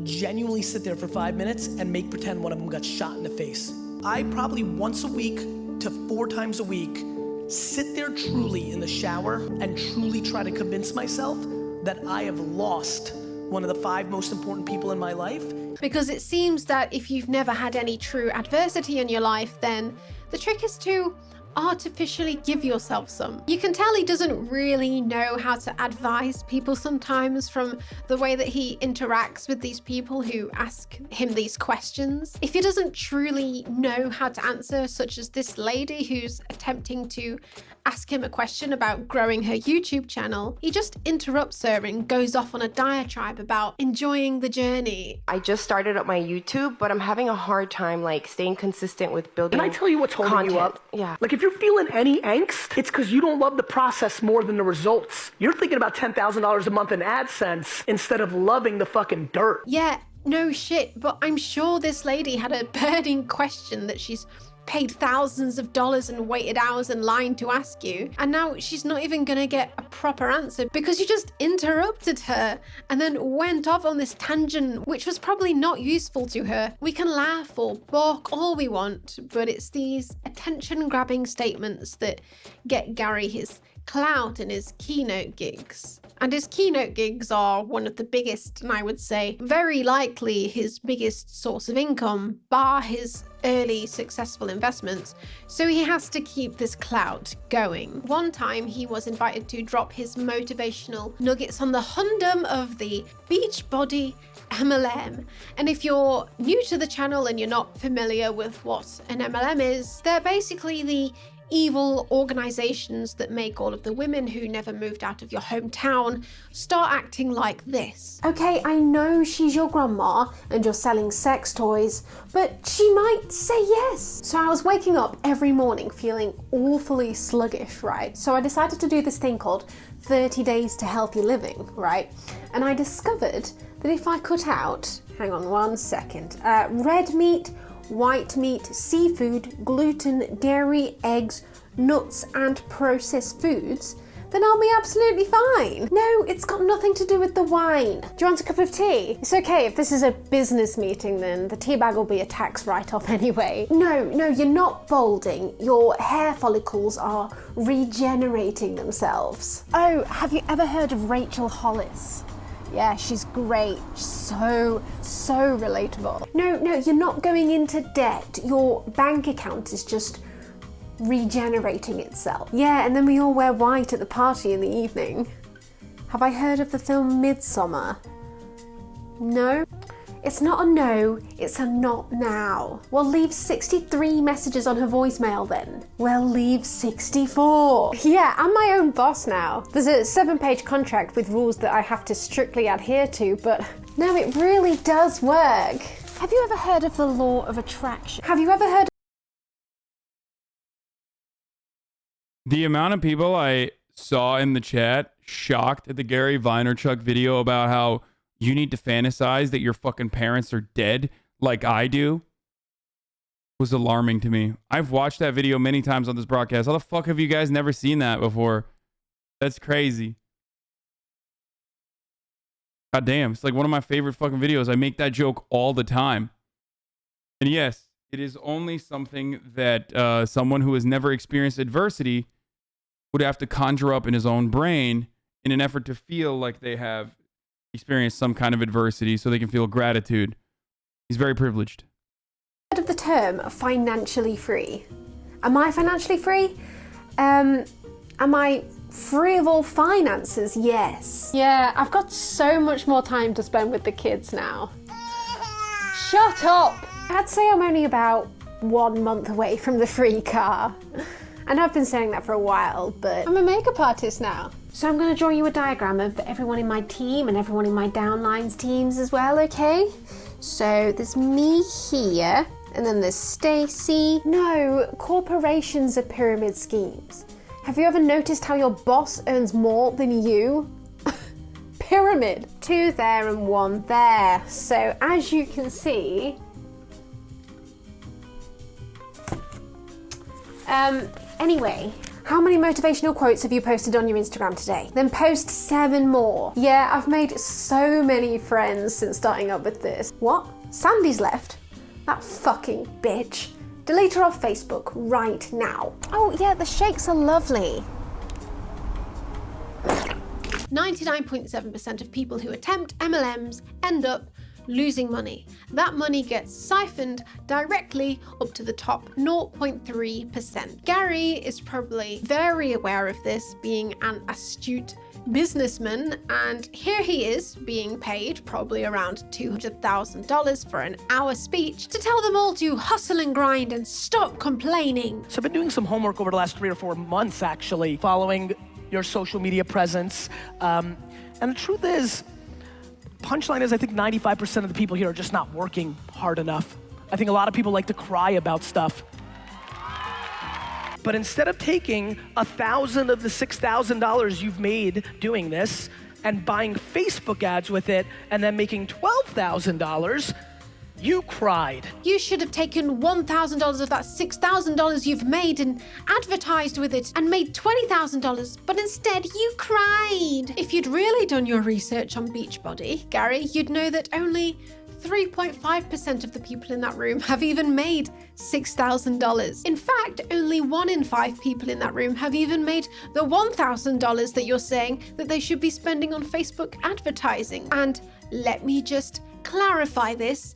genuinely sit there for 5 minutes and make pretend one of them got shot in the face. I probably once a week to 4 times a week sit there truly in the shower and truly try to convince myself that I have lost one of the 5 most important people in my life. Because it seems that if you've never had any true adversity in your life, then the trick is to artificially give yourself some. You can tell he doesn't really know how to advise people sometimes from the way that he interacts with these people who ask him these questions. If he doesn't truly know how to answer, such as this lady who's attempting to ask him a question about growing her YouTube channel, he just interrupts her and goes off on a diatribe about enjoying the journey. I just started up my YouTube, but I'm having a hard time like staying consistent with building Can I tell you what's holding you up? Yeah. Like if you're feeling any angst, it's because you don't love the process more than the results. You're thinking about $10,000 a month in AdSense instead of loving the fucking dirt. Yeah, no shit, but I'm sure this lady had a burning question that she's paid thousands of dollars and waited hours in line to ask you, and now she's not even gonna get a proper answer because you just interrupted her and then went off on this tangent which was probably not useful to her. We can laugh or balk all we want, but it's these attention-grabbing statements that get Gary his clout in his keynote gigs. And his keynote gigs are one of the biggest, and I would say very likely his biggest source of income, bar his early successful investments, so he has to keep this clout going. One time he was invited to drop his motivational nuggets on the Hundum of the Beachbody MLM. And if you're new to the channel and you're not familiar with what an MLM is, they're basically the evil organizations that make all of the women who never moved out of your hometown start acting like this. Okay, I know she's your grandma and you're selling sex toys, but she might say yes. So I was waking up every morning feeling awfully sluggish, right? So I decided to do this thing called 30 Days to Healthy Living, right? And I discovered that if I cut out, hang on one second, red meat, white meat, seafood, gluten, dairy, eggs, nuts, and processed foods, then I'll be absolutely fine. No, it's got nothing to do with the wine. Do you want a cup of tea? It's okay, if this is a business meeting, then the tea bag will be a tax write-off anyway. No, you're not balding. Your hair follicles are regenerating themselves. Oh, have you ever heard of Rachel Hollis? Yeah, she's great. So relatable. No, you're not going into debt. Your bank account is just regenerating itself. Yeah, and then we all wear white at the party in the evening. Have I heard of the film Midsommar? No? It's not a no, it's a not now. Well, leave 63 messages on her voicemail then. Well, leave 64. Yeah, I'm my own boss now. There's a 7-page contract with rules that I have to strictly adhere to, but no, it really does work. Have you ever heard of the law of attraction? Have you ever heard? The amount of people I saw in the chat shocked at the Gary Vaynerchuk video about how you need to fantasize that your fucking parents are dead like I do was alarming to me. I've watched that video many times on this broadcast. How the fuck have you guys never seen that before? That's crazy. God damn, it's like one of my favorite fucking videos. I make that joke all the time. And yes, it is only something that someone who has never experienced adversity would have to conjure up in his own brain in an effort to feel like they have experienced some kind of adversity so they can feel gratitude. He's very privileged. Heard of the term financially free? Am I financially free? Am I free of all finances? Yes. Yeah, I've got so much more time to spend with the kids now. Shut up! I'd say I'm only about 1 month away from the free car. I know I've been saying that for a while, but I'm a makeup artist now. So I'm going to draw you a diagram of everyone in my team and everyone in my downlines teams as well, okay? So there's me here, and then there's Stacy. No, corporations are pyramid schemes. Have you ever noticed how your boss earns more than you? Pyramid. 2 there and 1 there. So as you can see, anyway, how many motivational quotes have you posted on your Instagram today? Then post 7 more. Yeah, I've made so many friends since starting up with this. What? Sandy's left? That fucking bitch. Delete her off Facebook right now. Oh yeah, the shakes are lovely. 99.7% of people who attempt MLMs end up losing money. That money gets siphoned directly up to the top 0.3%. Gary is probably very aware of this, being an astute businessman, and here he is being paid probably around $200,000 for an hour speech to tell them all to hustle and grind and stop complaining. So I've been doing some homework over the last 3 or 4 months, actually, following your social media presence. And the truth is, punchline is I think 95% of the people here are just not working hard enough. I think a lot of people like to cry about stuff. But instead of taking $1,000 of the $6,000 you've made doing this and buying Facebook ads with it and then making $12,000, you cried. You should have taken $1,000 of that $6,000 you've made and advertised with it and made $20,000, but instead you cried. If you'd really done your research on Beachbody, Gary, you'd know that only 3.5% of the people in that room have even made $6,000. In fact, only 1 in 5 people in that room have even made the $1,000 that you're saying that they should be spending on Facebook advertising. And let me just clarify this.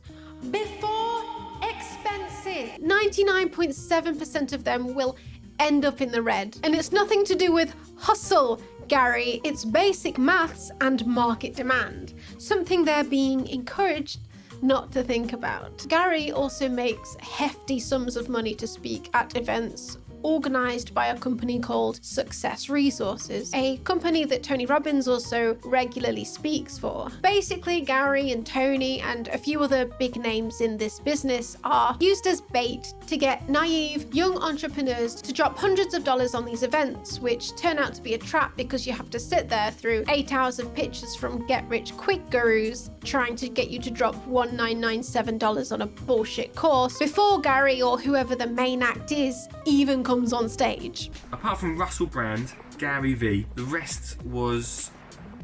Before expenses, 99.7% of them will end up in the red. And it's nothing to do with hustle, Gary. It's basic maths and market demand. Something they're being encouraged not to think about. Gary also makes hefty sums of money to speak at events organized by a company called Success Resources, a company that Tony Robbins also regularly speaks for. Basically, Gary and Tony and a few other big names in this business are used as bait to get naive young entrepreneurs to drop hundreds of dollars on these events, which turn out to be a trap because you have to sit there through 8 hours of pictures from get-rich-quick gurus trying to get you to drop $1,997 on a bullshit course before Gary or whoever the main act is even comes on stage. Apart from Russell Brand, Gary Vee, the rest was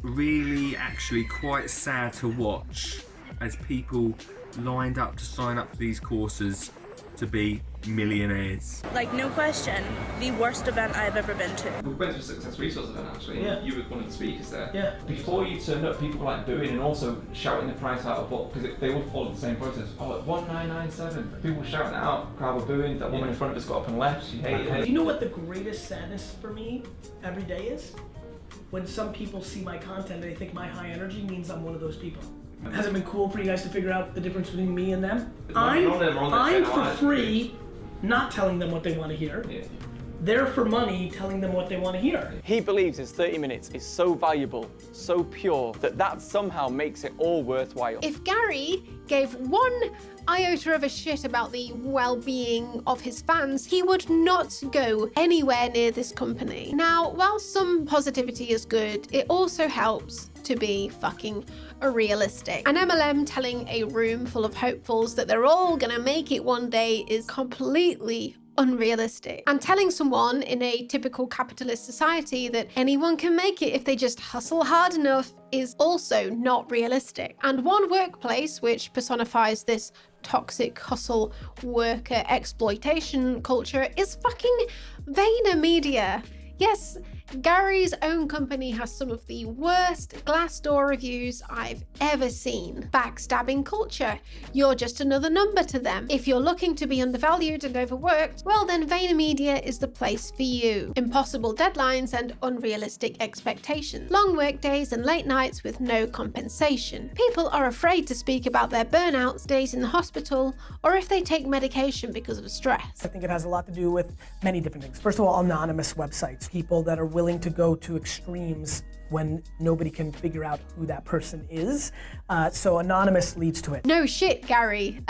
really actually quite sad to watch as people lined up to sign up to these courses to be millionaires. Like, no question, the worst event I've ever been to. We went to a Success Resource event actually. Yeah. You were one of the speakers there. Yeah. Before you turned up, people were like booing and also shouting the price out of what, because they all followed the same process. Oh, at 1997. People were shouting it out, crowd were booing. That woman in front of us got up and left. She hated it. You know what the greatest sadness for me every day is? When some people see my content and they think my high energy means I'm one of those people. Has it been cool for you guys to figure out the difference between me and them? I'm for free, not telling them what they want to hear. Yeah. They're for money, telling them what they want to hear. He believes his 30 minutes is so valuable, so pure, that somehow makes it all worthwhile. If Gary gave 1 iota of a shit about the well-being of his fans, he would not go anywhere near this company. Now, while some positivity is good, it also helps to be fucking realistic. An MLM telling a room full of hopefuls that they're all gonna make it one day is completely unrealistic. And telling someone in a typical capitalist society that anyone can make it if they just hustle hard enough is also not realistic. And one workplace which personifies this toxic hustle worker exploitation culture is fucking VaynerMedia. Yes, Gary's own company has some of the worst Glassdoor reviews I've ever seen. Backstabbing culture. You're just another number to them. If you're looking to be undervalued and overworked, well then VaynerMedia is the place for you. Impossible deadlines and unrealistic expectations. Long work days and late nights with no compensation. People are afraid to speak about their burnouts, days in the hospital, or if they take medication because of stress. I think it has a lot to do with many different things. First of all, anonymous websites. People that are willing to go to extremes when nobody can figure out who that person is. So anonymous leads to it. No shit, Gary.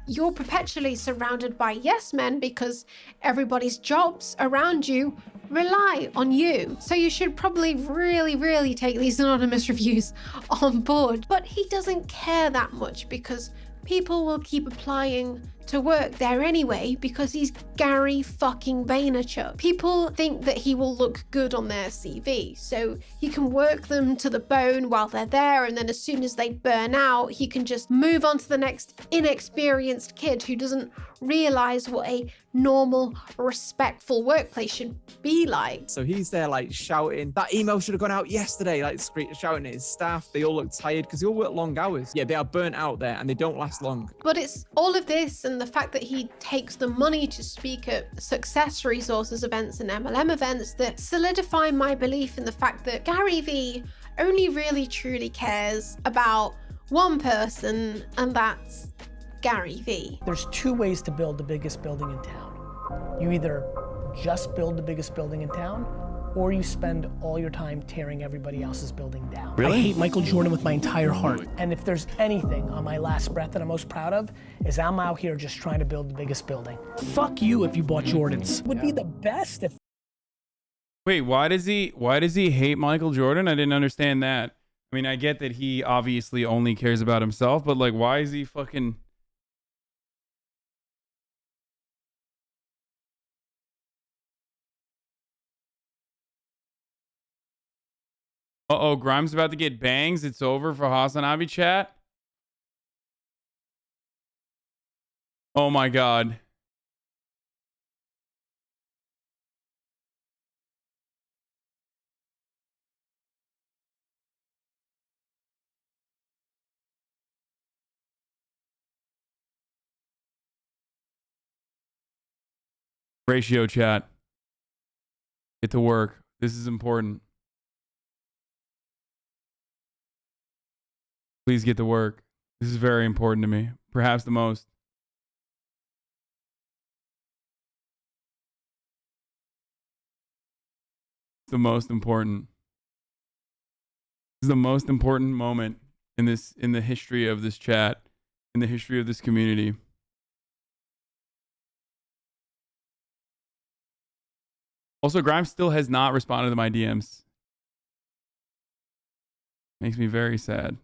You're perpetually surrounded by yes men because everybody's jobs around you rely on you. So you should probably really take these anonymous reviews on board. But he doesn't care that much because people will keep applying to work there anyway because he's Gary fucking Vaynerchuk. People think that he will look good on their CV, so he can work them to the bone while they're there, and then as soon as they burn out, he can just move on to the next inexperienced kid who doesn't realize what a normal, respectful workplace should be like. So he's there like shouting, that email should have gone out yesterday, like shouting at his staff. They all look tired because they all work long hours. Yeah, they are burnt out there and they don't last long. But it's all of this and the fact that he takes the money to speak at success resources events and MLM events that solidify my belief in the fact that Gary Vee only really truly cares about one person, and that's Gary Vee. There's two ways to build the biggest building in town. You either just build the biggest building in town, or you spend all your time tearing everybody else's building down. Really? I hate Michael Jordan with my entire heart. And if there's anything on my last breath that I'm most proud of, is I'm out here just trying to build the biggest building. Fuck you if you bought Jordans. Would be the best if... Wait, why does he hate Michael Jordan? I didn't understand that. I mean, I get that he obviously only cares about himself, but like, why is he fucking... Uh-oh, Grimes about to get bangs. It's over for HasanAbi chat. Oh my God. Ratio chat. Get to work. This is important. Please get to work. This is very important to me. Perhaps the most. It's the most important. This is the most important moment in the history of this chat, in the history of this community. Also, Grimes still has not responded to my DMs. Makes me very sad.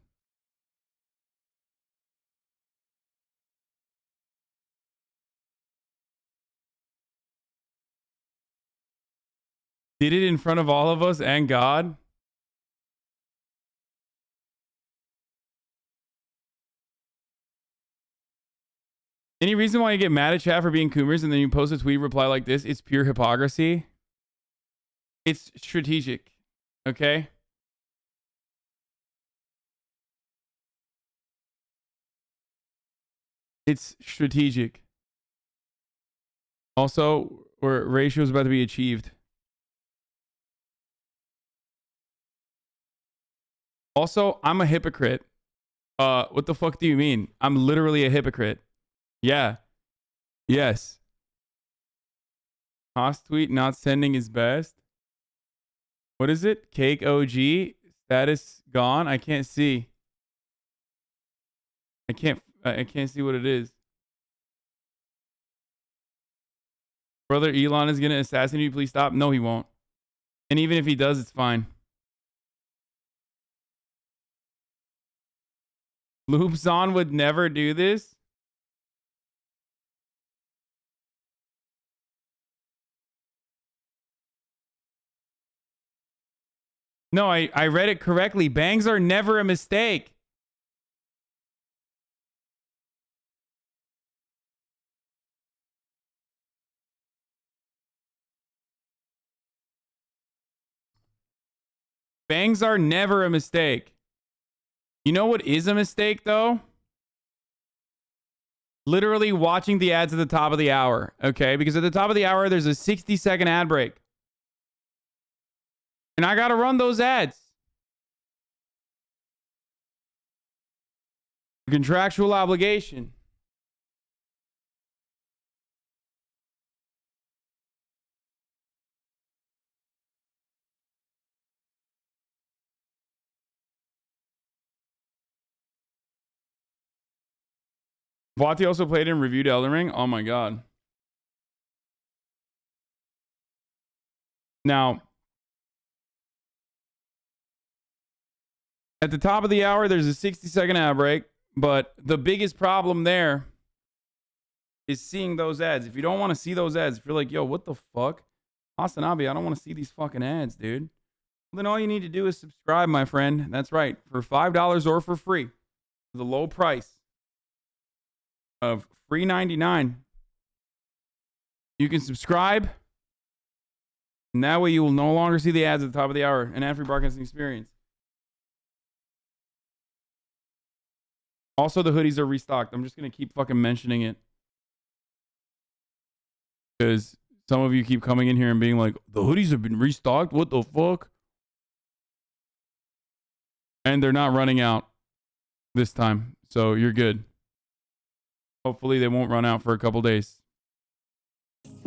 Did it in front of all of us and God? Any reason why you get mad at chat for being coomers and then you post a tweet reply like this? It's pure hypocrisy. It's strategic. Okay? It's strategic. Also, ratio is about to be achieved. Also, I'm a hypocrite. What the fuck do you mean? I'm literally a hypocrite. Yeah. Yes. Haas tweet not sending is best. What is it? Cake OG status gone. I can't see. I can't see what it is. Brother Elon is gonna assassinate you. Please stop. No, he won't. And even if he does, it's fine. Loopson would never do this. No, I read it correctly. Bangs are never a mistake. Bangs are never a mistake. You know what is a mistake, though? Literally watching the ads at the top of the hour, okay? Because at the top of the hour, there's a 60-second ad break. And I got to run those ads. Contractual obligation. Vati also played and reviewed Elden Ring. Oh my god. Now, at the top of the hour, there's a 60-second ad break, but the biggest problem there is seeing those ads. If you don't want to see those ads, if you're like, yo, what the fuck? HasanAbi, I don't want to see these fucking ads, dude. Well, then all you need to do is subscribe, my friend. That's right. For $5 or for free. For the low price of $3.99. You can subscribe. And that way you will no longer see the ads at the top of the hour. An ad-free broadcasting experience. Also, the hoodies are restocked. I'm just going to keep fucking mentioning it. Because some of you keep coming in here and being like, the hoodies have been restocked? What the fuck? And they're not running out this time. So you're good. Hopefully they won't run out for a couple days.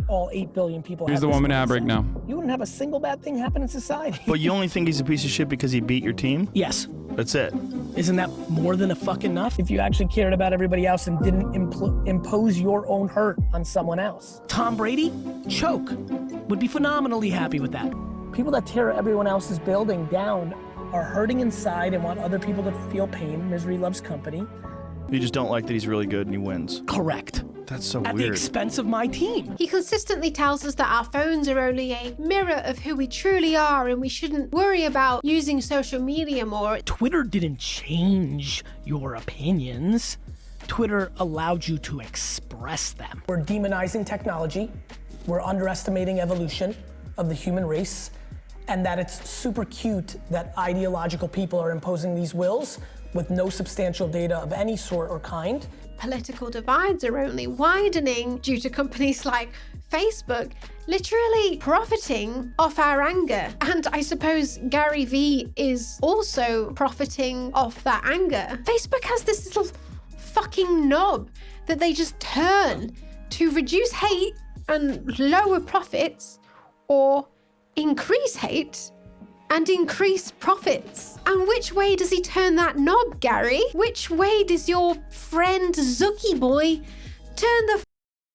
All 8 billion people. Here's have the this 1 minute ad break mindset. now. You wouldn't have a single bad thing happen in society. But you only think he's a piece of shit because he beat your team? Yes. That's it. Isn't that more than a fuck enough? If you actually cared about everybody else and didn't impose your own hurt on someone else. Tom Brady, choke, would be phenomenally happy with that. People that tear everyone else's building down are hurting inside and want other people to feel pain. Misery loves company. You just don't like that he's really good and he wins. Correct. That's so At weird. the expense of my team. He consistently tells us that our phones are only a mirror of who we truly are and we shouldn't worry about using social media more. Twitter didn't change your opinions. Twitter allowed you to express them. We're demonizing technology. We're underestimating evolution of the human race, and that it's super cute that ideological people are imposing these wills with no substantial data of any sort or kind. Political divides are only widening due to companies like Facebook literally profiting off our anger. And I suppose Gary Vee is also profiting off that anger. Facebook has this little fucking knob that they just turn to reduce hate and lower profits, or increase hate and increase profits. And which way does he turn that knob, Gary? Which way does your friend Zucky boy turn the...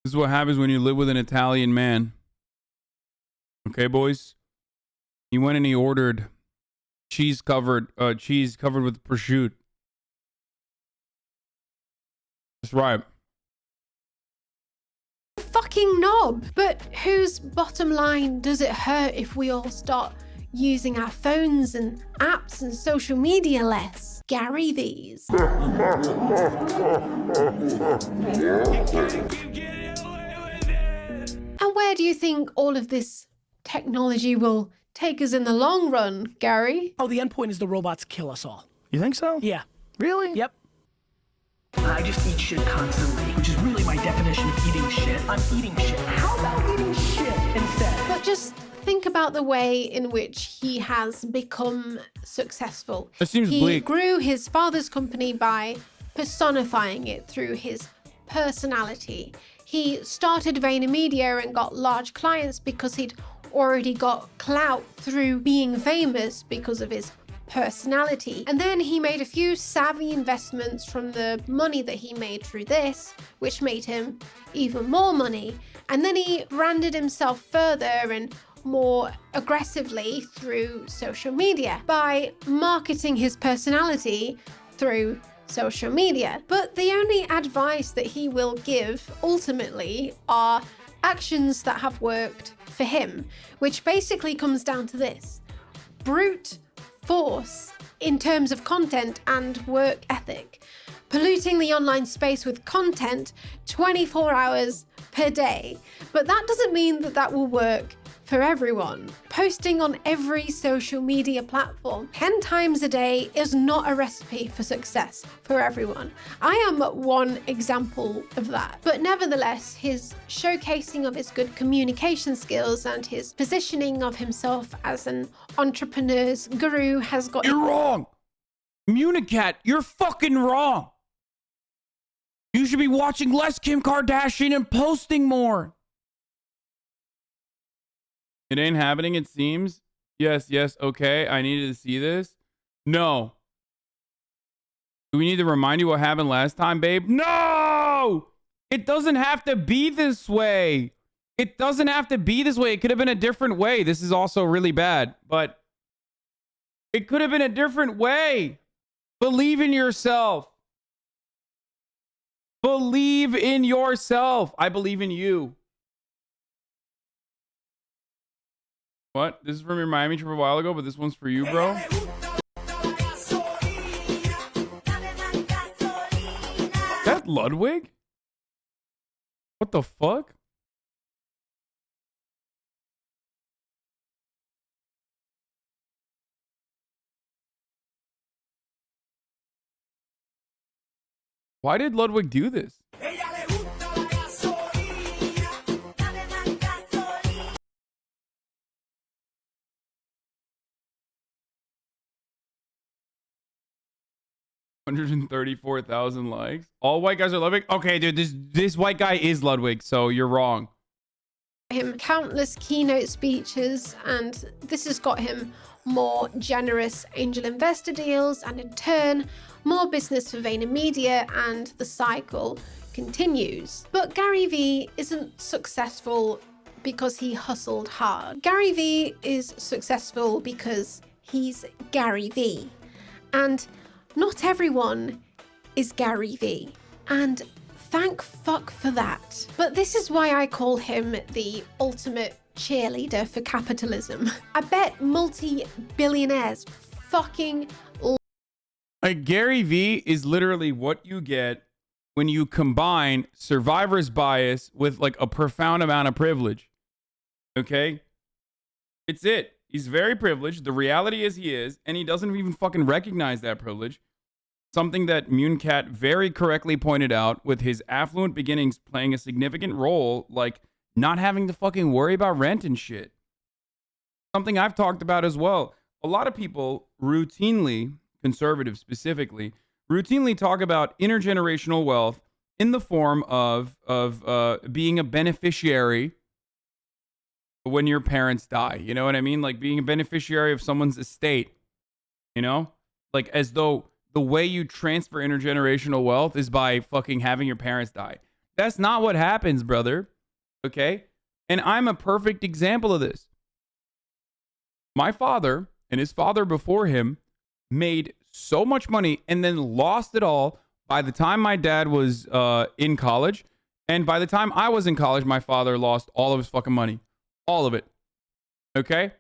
This is what happens when you live with an Italian man. Okay, boys? He went and he ordered cheese covered with prosciutto. That's right. fucking knob. But whose bottom line does it hurt if we all start using our phones and apps and social media less? Gary Vees. And where do you think all of this technology will take us in the long run, Gary? Oh, the end point is the robots kill us all. You think so? Yeah. Really? Yep. I just eat shit constantly, which is really my definition of eating shit. I'm eating shit. How about eating shit instead? But just think about the way in which he has become successful. It seems he bleak. grew his father's company by personifying it through his personality. He started VaynerMedia and got large clients because he'd already got clout through being famous because of his personality. And then he made a few savvy investments from the money that he made through this, which made him even more money. And then he branded himself further and more aggressively through social media by marketing his personality through social media. But the only advice that he will give ultimately are actions that have worked for him, which basically comes down to this: brute force in terms of content and work ethic, polluting the online space with content 24 hours per day. But that doesn't mean that that will work for everyone. Posting on every social media platform 10 times a day is not a recipe for success for everyone. I am one example of that. But nevertheless, his showcasing of his good communication skills and his positioning of himself as an entrepreneur's guru has got... You're wrong! Münecat, you're fucking wrong! You should be watching less Kim Kardashian and posting more! It ain't happening, it seems. Yes, okay, I needed to see this. No. Do we need to remind you what happened last time, babe? No! bro. It doesn't have to be this way. It doesn't have to be this way. It could have been a different way. This is also really bad, but it could have been a different way. Believe in yourself. Believe in yourself. I believe in you. What? This is from your Miami trip a while ago, but this one's for you, bro. That Ludwig? What the fuck? Why did Ludwig do this? $134,000 likes. All white guys are Ludwig. Okay, dude, this white guy is Ludwig, so you're wrong. Him countless keynote speeches, and this has got him more generous angel investor deals, and in turn, more business for VaynerMedia, and the cycle continues. But Gary Vee isn't successful because he hustled hard. Gary Vee is successful because he's Gary Vee. And not everyone is Gary Vee. And thank fuck for that. But this is why I call him the ultimate cheerleader for capitalism. I bet multi-billionaires fucking like Gary Vee is literally what you get when you combine survivor's bias with like a profound amount of privilege. Okay? It's it. He's very privileged. The reality is he is, and he doesn't even fucking recognize that privilege. Something that Münecat very correctly pointed out, with his affluent beginnings playing a significant role, like not having to fucking worry about rent and shit. Something I've talked about as well. A lot of people routinely, conservatives specifically, routinely talk about intergenerational wealth in the form of being a beneficiary when your parents die. You know what I mean? Like being a beneficiary of someone's estate. You know? Like as though the way you transfer intergenerational wealth is by fucking having your parents die. That's not what happens, brother. Okay? And I'm a perfect example of this. My father and his father before him made so much money and then lost it all by the time my dad was in college. And by the time I was in college, my father lost all of his fucking money. All of it. Okay?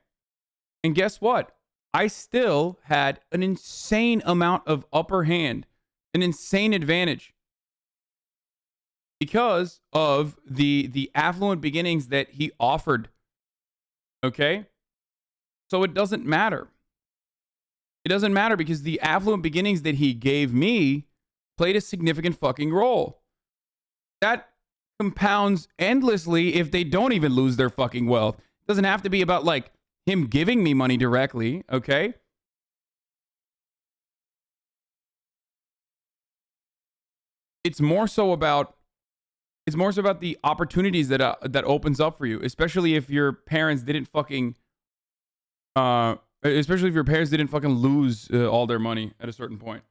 And guess what? I still had an insane amount of upper hand, an insane advantage because of the affluent beginnings that he offered. Okay? So it doesn't matter. It doesn't matter because the affluent beginnings that he gave me played a significant fucking role. That compounds endlessly if they don't even lose their fucking wealth. It doesn't have to be about like him giving me money directly, okay? It's more so about the opportunities that opens up for you, especially if your parents didn't fucking lose all their money at a certain point.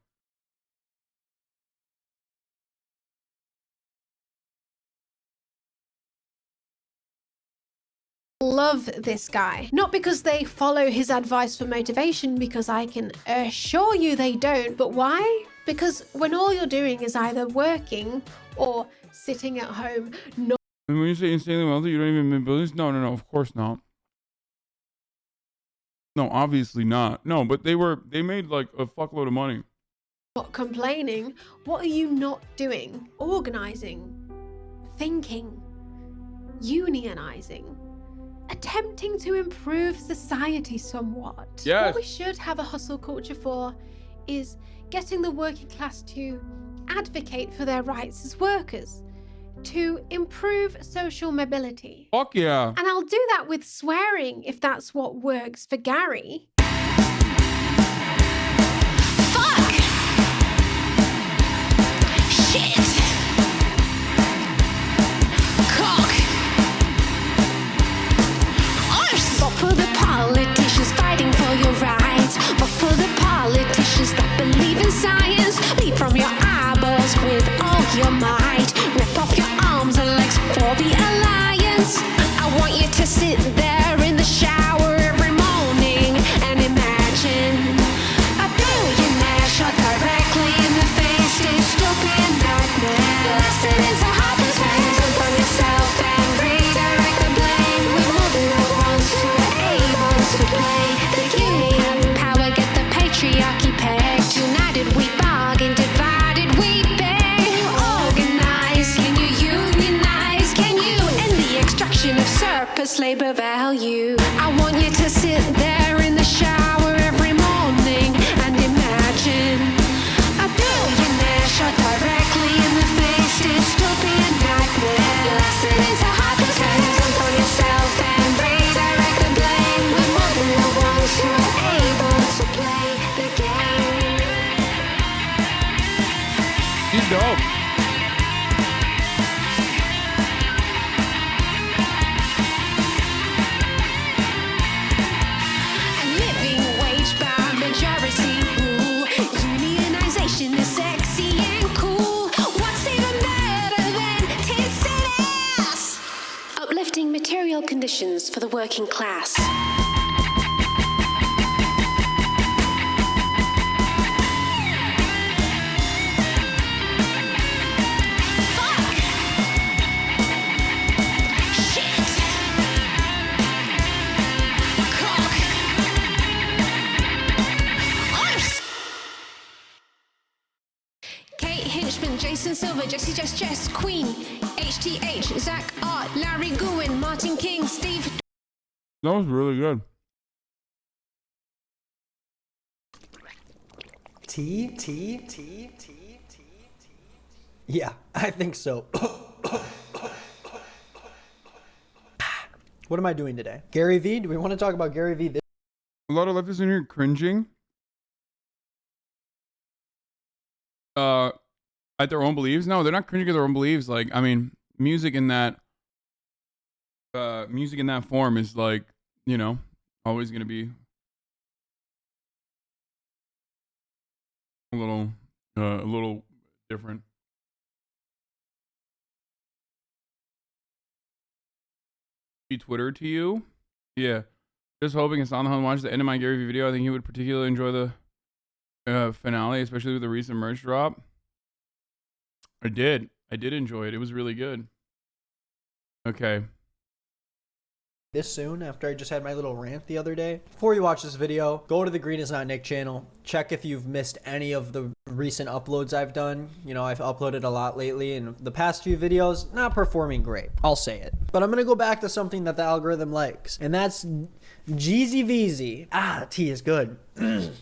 Love this guy. Not because they follow his advice for motivation, because I can assure you they don't. But why? Because when all you're doing is either working or sitting at home. And when you say insanely wealthy, you don't even make billions? No, of course not. No, obviously not. No, but they made like a fuckload of money. Not complaining. What are you not doing? Organizing, thinking, unionizing, attempting to improve society somewhat. Yes. What we should have a hustle culture for is getting the working class to advocate for their rights as workers, to improve social mobility. Fuck yeah. And I'll do that with swearing if that's what works for Gary. Fuck! Shit! Cock! Vote for the politicians fighting for your rights. Vote for the politicians that believe in science. Lead from your eyeballs with all your might. purpose, labor value. I want you to sit there in the shower every morning and imagine a billionaire shot directly in the face. Dystopian nightmare. Lesson into hypotheticals on yourself and redirect the blame. We're more than the ones who are able to play the game. He's dope. Living wage by majority rule. Unionization is sexy and cool. What's even better than tits and ass? Uplifting material conditions for the working class. Kate Hinchman, Jason Silver, Jesse Jess, Queen, HTH, Zach Art, Larry Gowen, Martin King, Steve. That was really good. T. Yeah, I think so. What am I doing today? Gary Vee? Do we want to talk about Gary Vee? A lot of leftists in here cringing. At their own beliefs. No, they're not cringing at their own beliefs. Like, I mean, music in that form is like, you know, always gonna be a little different. Twitter to you? Yeah. Just hoping Hasan watches the end of my Gary Vee video. I think he would particularly enjoy the finale, especially with the recent merch drop. I did enjoy it. It was really good. Okay. This soon, after I just had my little rant the other day. Before you watch this video, go to the Greenisnotnick channel. Check if you've missed any of the recent uploads I've done. You know, I've uploaded a lot lately, and the past few videos, not performing great. I'll say it. But I'm going to go back to something that the algorithm likes, and that's Jeezy Veezy. Ah, the tea is good.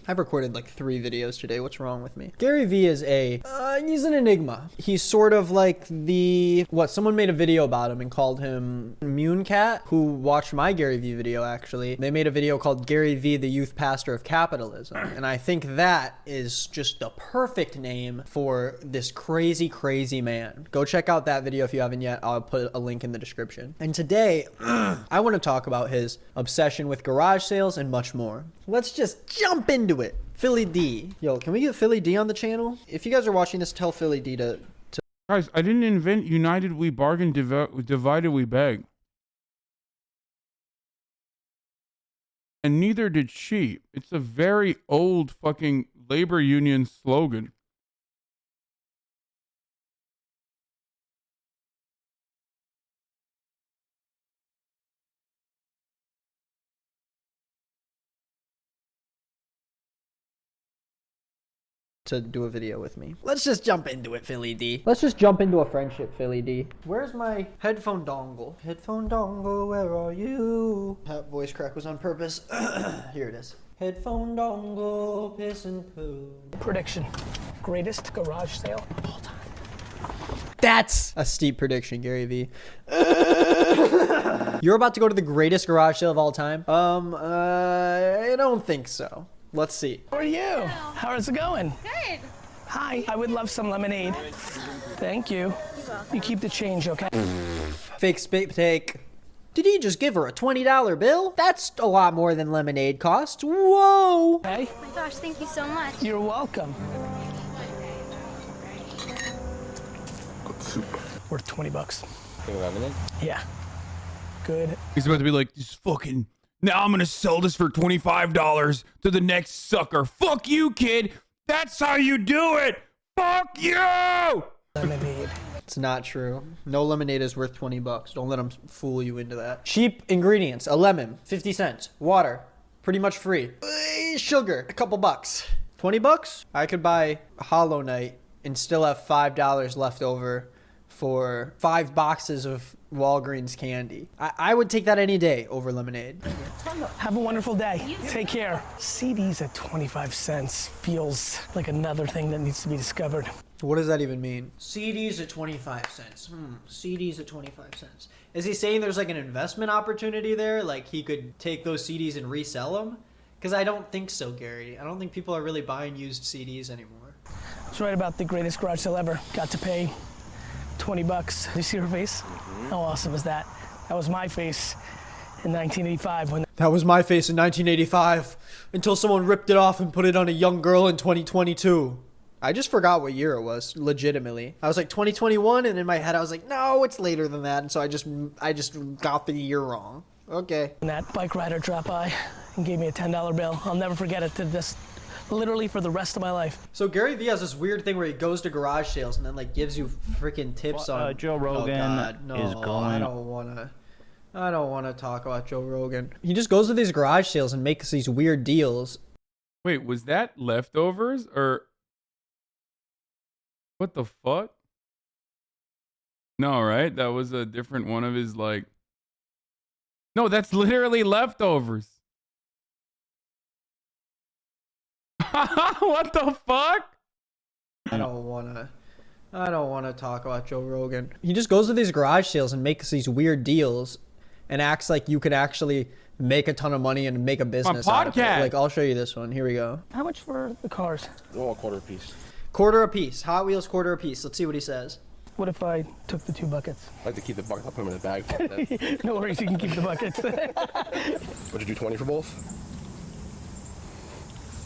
I've recorded like 3 videos today. What's wrong with me? Gary Vee is he's an enigma. He's sort of like someone made a video about him and called him Münecat, who watched my Gary Vee video actually. They made a video called Gary Vee, the Youth Pastor of Capitalism. And I think that is just the perfect name for this crazy, crazy man. Go check out that video if you haven't yet. I'll put a link in the description. And today, I want to talk about his obsession with garage sales and much more. Let's just jump into it. Philly D. Yo, can we get Philly D on the channel? If you guys are watching this, tell Philly D to... Guys, I didn't invent united we bargain, divided we beg. And neither did she. It's a very old fucking labor union slogan. To do a video with me. Let's just jump into it, Philly D. Let's just jump into a friendship, Philly D. Where's my headphone dongle? Headphone dongle, where are you? That voice crack was on purpose. Here it is. Headphone dongle, piss and poo. Prediction. Greatest garage sale of all time. That's a steep prediction, Gary Vee. You're about to go to the greatest garage sale of all time? I don't think so. Let's see. How are you? How is it going? Good. Hi. I would love some lemonade. Thank you. You keep the change, okay? Fake spit take. Did he just give her a $20 bill? That's a lot more than lemonade costs. Whoa. Hey. Oh my gosh, thank you so much. You're welcome. Worth 20 bucks. Lemonade? Yeah. Good. He's about to be like, this fucking... Now I'm gonna sell this for $25 to the next sucker. Fuck you, kid. That's how you do it. Fuck you. Lemonade. It's not true. No lemonade is worth 20 bucks. Don't let them fool you into that. Cheap ingredients. A lemon, 50 cents. Water, pretty much free. Sugar, a couple bucks. 20 bucks? I could buy Hollow Knight and still have $5 left over for 5 boxes of Walgreens candy. I would take that any day over lemonade. Have a wonderful day. Take care. CDs at 25 cents feels like another thing that needs to be discovered. What does that even mean? CDs at 25 cents. CDs at 25 cents. Is he saying there's like an investment opportunity there? Like he could take those CDs and resell them? Because I don't think so, Gary. I don't think people are really buying used CDs anymore. It's right about the greatest garage sale ever. Got to pay 20 bucks. Did you see her face? How awesome is that? That was my face in 1985 when... That was my face in 1985 until someone ripped it off and put it on a young girl in 2022. I just forgot what year it was, legitimately. I was like 2021, and in my head I was like, no, it's later than that, and so I just got the year wrong. Okay. And that bike rider dropped by and gave me a $10 bill. I'll never forget it to this, literally for the rest of my life. So Gary Vee has this weird thing where he goes to garage sales and then like gives you freaking tips on Joe Rogan is going. I don't want to talk about Joe Rogan. He just goes to these garage sales and makes these weird deals. Wait, was that leftovers or what the fuck? No, right? That was a different one of his like. No, that's literally leftovers. What the fuck? I don't want to talk about Joe Rogan. He just goes to these garage sales and makes these weird deals and acts like you could actually make a ton of money and make a business out of it. Like, I'll show you this one. Here we go. How much for the cars? Oh, $quarter a piece. Quarter a piece. Hot Wheels, quarter a piece. Let's see what he says. What if I took the 2 buckets? I like to keep the buckets. I'll put them in the bag. No worries, you can keep the buckets. Would you do 20 for both?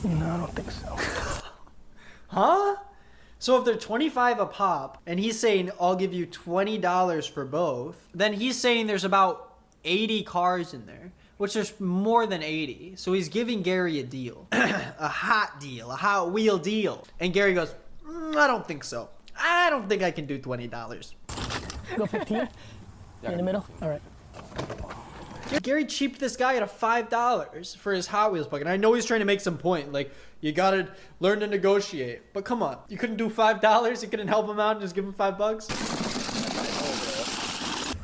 No, I don't think so. Huh? So if they're 25 a pop, and he's saying, I'll give you $20 for both, then he's saying there's about 80 cars in there, which there's more than 80. So he's giving Gary a deal, a hot deal, a Hot Wheel deal. And Gary goes, I don't think so. I don't think I can do $20. Go 15? In the middle? All right. Gary cheaped this guy at a $5 for his Hot Wheels bucket. And I know he's trying to make some point. Like, you gotta learn to negotiate. But come on, you couldn't do $5? You couldn't help him out and just give him $5?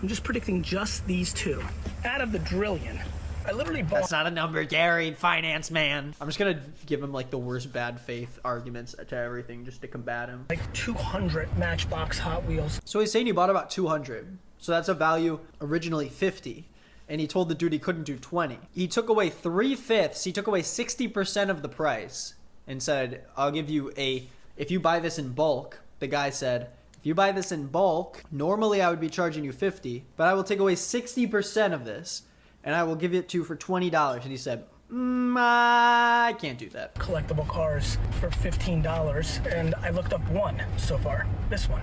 I'm just predicting just these 2. Out of the trillion. I literally bought... That's not a number, Gary, finance man. I'm just gonna give him like the worst bad faith arguments to everything just to combat him. Like 200 Matchbox Hot Wheels. So he's saying he bought about 200. So that's a value originally 50. And he told the dude he couldn't do 20. He took away 3/5. He took away 60% of the price and said, I'll give you if you buy this in bulk. The guy said, if you buy this in bulk, normally I would be charging you 50, but I will take away 60% of this and I will give it to you for $20. And he said, I can't do that. Collectible cars for $15, and I looked up one so far. This one.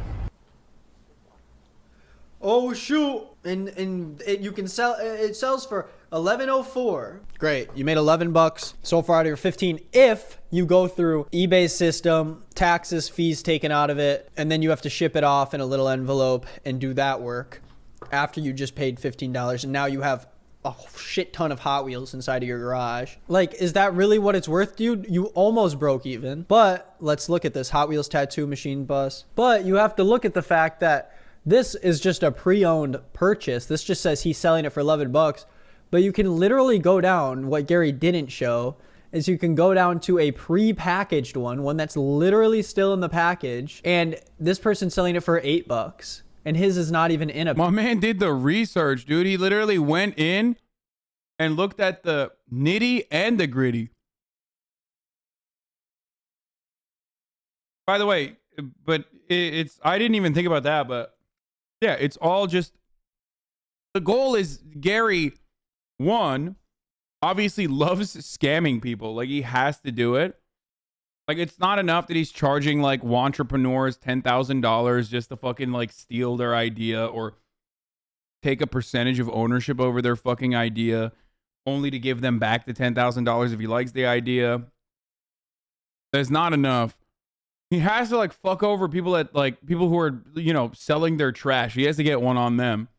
Oh shoot! And you can sell. It sells for $11.04. Great, you made $11 so far out of your 15. If you go through eBay's system, taxes, fees taken out of it, and then you have to ship it off in a little envelope and do that work after you just paid $15, and now you have a shit ton of Hot Wheels inside of your garage. Like, is that really what it's worth, dude? You almost broke even. But let's look at this Hot Wheels tattoo machine bus. But you have to look at the fact that this is just a pre-owned purchase. This just says he's selling it for $11. But you can literally go down, what Gary didn't show, is you can go down to a pre-packaged one that's literally still in the package. And this person's selling it for $8. And his is not even in a... My man did the research, dude. He literally went in and looked at the nitty and the gritty. By the way, but it's... I didn't even think about that, but... Yeah, it's all just... The goal is Gary, one, obviously loves scamming people. Like, he has to do it. Like, it's not enough that he's charging, like, entrepreneurs $10,000 just to fucking, like, steal their idea or take a percentage of ownership over their fucking idea only to give them back the $10,000 if he likes the idea. That's not enough. He has to, like, fuck over people at, like, people who are, you know, selling their trash. He has to get one on them.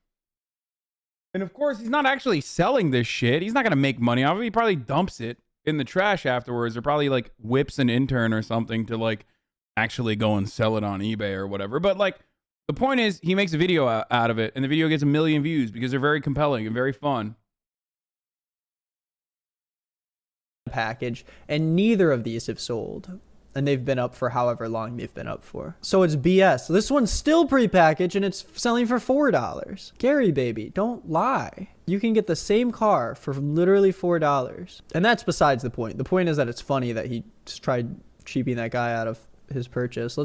And, of course, he's not actually selling this shit. He's not going to make money off it. He probably dumps it in the trash afterwards, or probably like whips an intern or something to like actually go and sell it on eBay or whatever. But like, The point is, he makes a video out of it, and the video gets 1 million views because they're very compelling and very fun. Package, and neither of these have sold. And they've been up for however long they've been up for. So it's BS. This one's still prepackaged and it's selling for $4. Gary baby, don't lie. You can get the same car for literally $4. And that's besides the point. The point is that it's funny that he just tried cheaping that guy out of his purchase.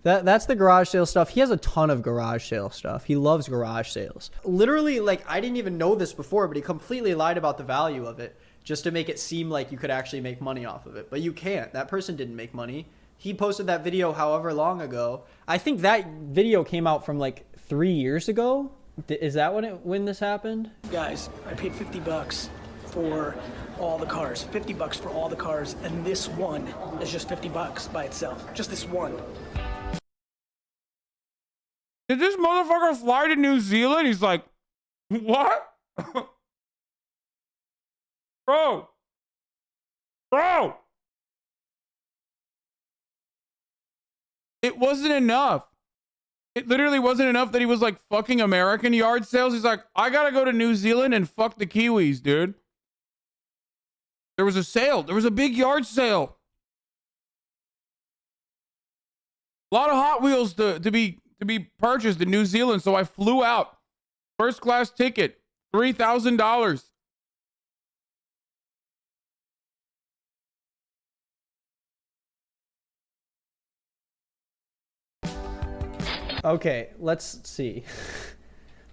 That's the garage sale stuff. He has a ton of garage sale stuff. He loves garage sales. Literally, like, I didn't even know this before, but he completely lied about the value of it just to make it seem like you could actually make money off of it. But you can't. That person didn't make money. He posted that video however long ago. I think that video came out from like 3 years ago. Is that when this happened? Guys, I paid $50 for all the cars. $50 for all the cars, and this one is just $50 by itself. Just this one. Did this motherfucker fly to New Zealand? He's like, what? Bro. It wasn't enough. It literally wasn't enough that he was like fucking American yard sales. He's like, I gotta go to New Zealand and fuck the Kiwis, dude. There was a sale. There was a big yard sale. A lot of Hot Wheels to be purchased in New Zealand, so I flew out. First class ticket, $3,000. Okay, let's see.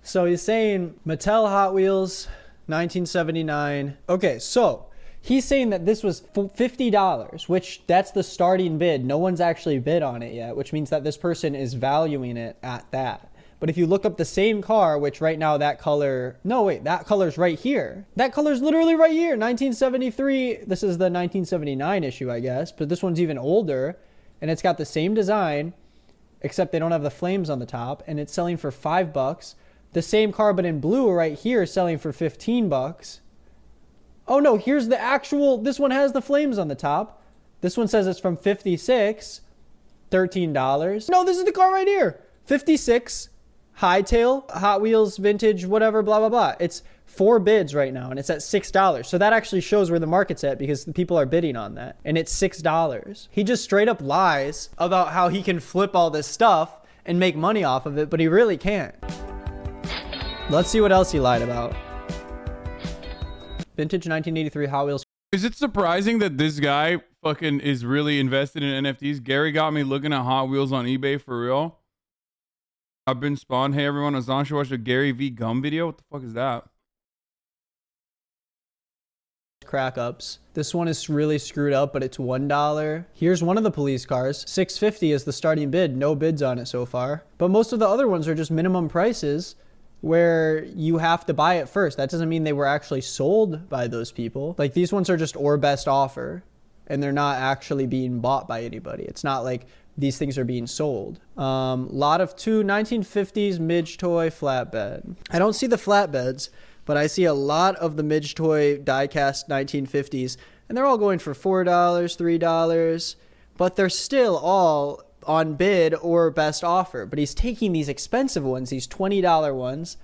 So he's saying Mattel Hot Wheels, 1979. Okay, so he's saying that this was $50, which that's the starting bid. No one's actually bid on it yet, which means that this person is valuing it at that. But if you look up the same car, which right now that color, no wait, that color's right here. That color's literally right here, 1973. This is the 1979 issue, I guess, but this one's even older and it's got the same design, except they don't have the flames on the top, and it's selling for $5. The same car, but in blue right here, selling for $15. Oh no, here's the actual, this one has the flames on the top. This one says it's from 56, $13. No, this is the car right here. 56, Hightail, Hot Wheels, vintage, whatever, blah, blah, blah. It's 4 bids right now, and it's at $6. So that actually shows where the market's at because the people are bidding on that. And it's $6. He just straight up lies about how he can flip all this stuff and make money off of it, but he really can't. Let's see what else he lied about. Vintage 1983 Hot Wheels. Is it surprising that this guy fucking is really invested in NFTs? Gary got me looking at Hot Wheels on eBay for real. I've been spawned. Hey everyone, Hasan should watch a Gary Vee gum video. What the fuck is that? Crack ups. This one is really screwed up, but it's $1. Here's one of the police cars. $650 is the starting bid. No bids on it so far. But most of the other ones are just minimum prices where you have to buy it first. That doesn't mean they were actually sold by those people. Like these ones are just or best offer and they're not actually being bought by anybody. It's not like these things are being sold. Lot of 2 1950s Midge toy flatbed. I don't see the flatbeds, but I see a lot of the Midge toy diecast 1950s, and they're all going for $4, $3, but they're still all on bid or best offer. But he's taking these expensive ones, these $20 ones,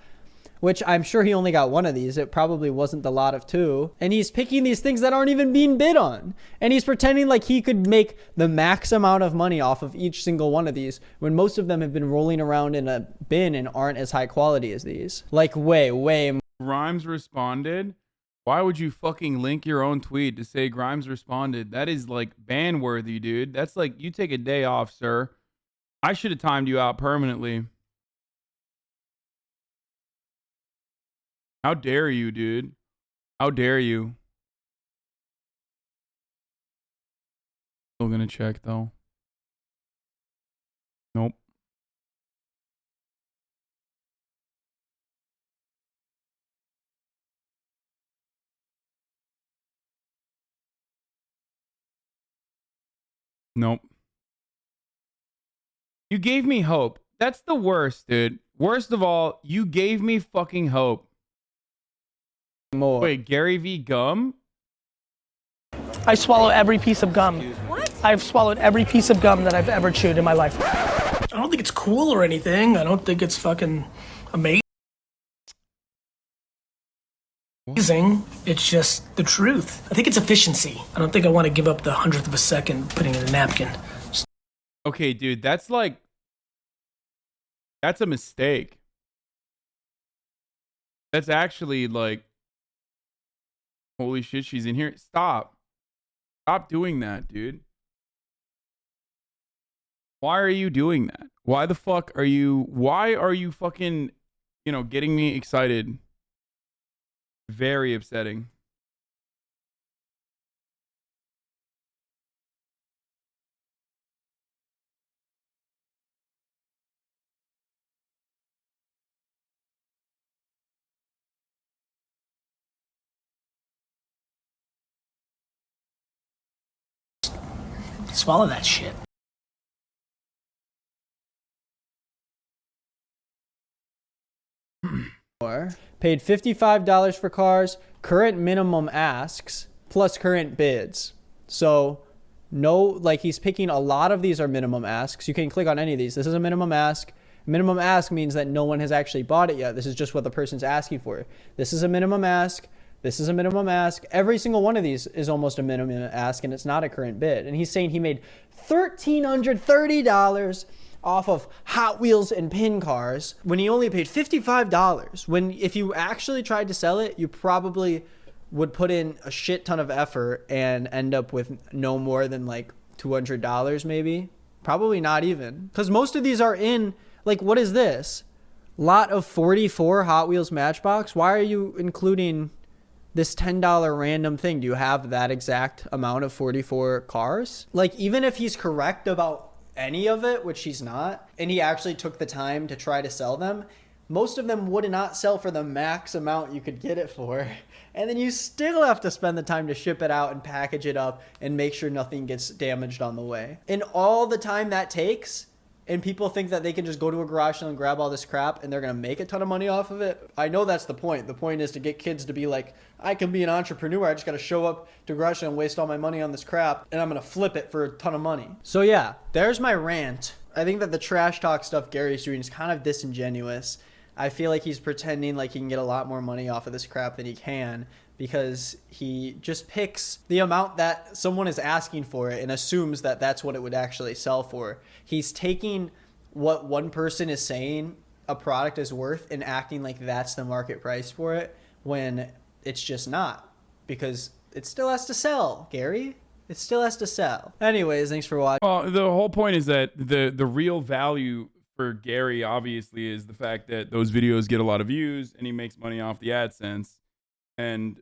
which I'm sure he only got one of these. It probably wasn't the lot of 2. And he's picking these things that aren't even being bid on. And he's pretending like he could make the max amount of money off of each single one of these when most of them have been rolling around in a bin and aren't as high quality as these. Like way more. Grimes responded. Why would you fucking link your own tweet to say Grimes responded? That is like ban worthy, dude. That's like you take a day off, sir. I should have timed you out permanently. How dare you, dude? How dare you? Still gonna check though. Nope. Nope. You gave me hope. That's the worst, dude. Worst of all, you gave me fucking hope. More. Wait, Gary Vee gum? I swallow every piece of gum. What? I've swallowed every piece of gum that I've ever chewed in my life. Oh don't think it's cool or anything. I don't think it's fucking amazing. It's just the truth. I think it's efficiency. I don't think I want to give up the 100th of a second putting in a napkin. Okay, dude, that's like, that's a mistake. That's actually like, holy shit, she's in here. Stop. Stop doing that, dude. Why are you doing that? Why the fuck are you, why are you fucking, you know, getting me excited? Very upsetting. Swallow that shit. Paid $55 for cars, current minimum asks, plus current bids. So no, like he's picking a lot of these are minimum asks. You can click on any of these. This is a minimum ask. Minimum ask means that no one has actually bought it yet. This is just what the person's asking for. This is a minimum ask. This is a minimum ask. Every single one of these is almost a minimum ask, and it's not a current bid. And he's saying he made $1,330 off of Hot Wheels and pin cars when he only paid $55. When if you actually tried to sell it, you probably would put in a shit ton of effort and end up with no more than like $200 maybe. Probably not even. Because most of these are in, like, what is this? Lot of 44 Hot Wheels Matchbox? Why are you including this $10 random thing? Do you have that exact amount of 44 cars? Like, even if he's correct about any of it, which he's not, and he actually took the time to try to sell them, most of them would not sell for the max amount you could get it for. And then you still have to spend the time to ship it out and package it up and make sure nothing gets damaged on the way. And all the time that takes, and people think that they can just go to a garage sale and grab all this crap and they're going to make a ton of money off of it. I know that's the point. The point is to get kids to be like, I can be an entrepreneur. I just got to show up to a garage sale and waste all my money on this crap, and I'm going to flip it for a ton of money. So yeah, there's my rant. I think that the trash talk stuff Gary's doing is kind of disingenuous. I feel like he's pretending like he can get a lot more money off of this crap than he can, because he just picks the amount that someone is asking for it and assumes that that's what it would actually sell for. He's taking what one person is saying a product is worth and acting like that's the market price for it, when it's just not, because it still has to sell, Gary. It still has to sell. Anyways, thanks for watching. Well, the whole point is that the real value for Gary obviously is the fact that those videos get a lot of views and he makes money off the AdSense. And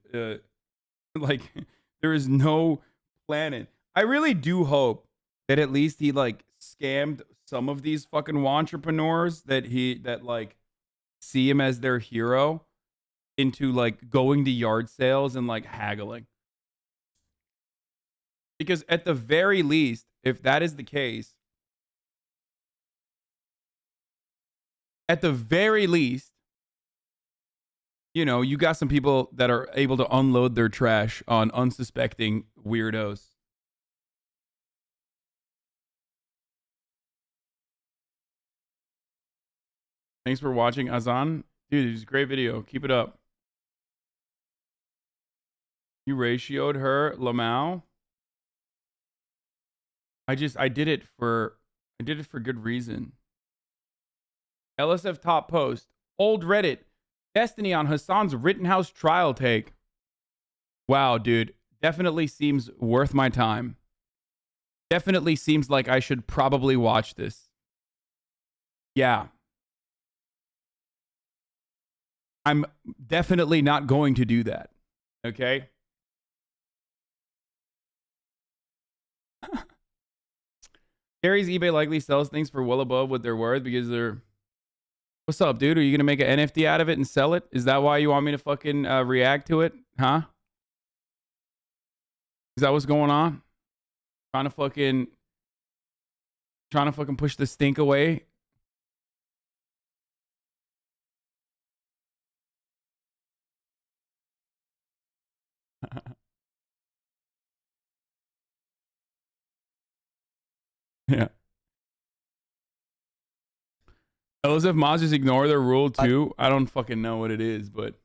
like, there is no planet. I really do hope that at least he like scammed some of these fucking entrepreneurs that like see him as their hero into like going to yard sales and like haggling. Because at the very least, if that is the case, at the very least, you know, you got some people that are able to unload their trash on unsuspecting weirdos. Thanks for watching, Hasan. Dude, it was a great video. Keep it up. You ratioed her, Lamau. I did it for good reason. LSF top post. Old Reddit. Destiny on Hasan's Rittenhouse Trial take. Wow, dude. Definitely seems worth my time. Definitely seems like I should probably watch this. Yeah. I'm definitely not going to do that. Okay? Gary's eBay likely sells things for well above what they're worth because they're... What's up, dude? Are you going to make an NFT out of it and sell it? Is that why you want me to fucking react to it? Huh? Is that what's going on? Trying to fucking push the stink away? Yeah. Those if mods just ignore their rule too. I don't fucking know what it is, but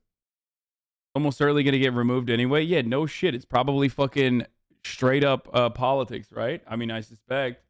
almost certainly gonna get removed anyway. Yeah, no shit. It's probably fucking straight up politics, right? I mean, I suspect.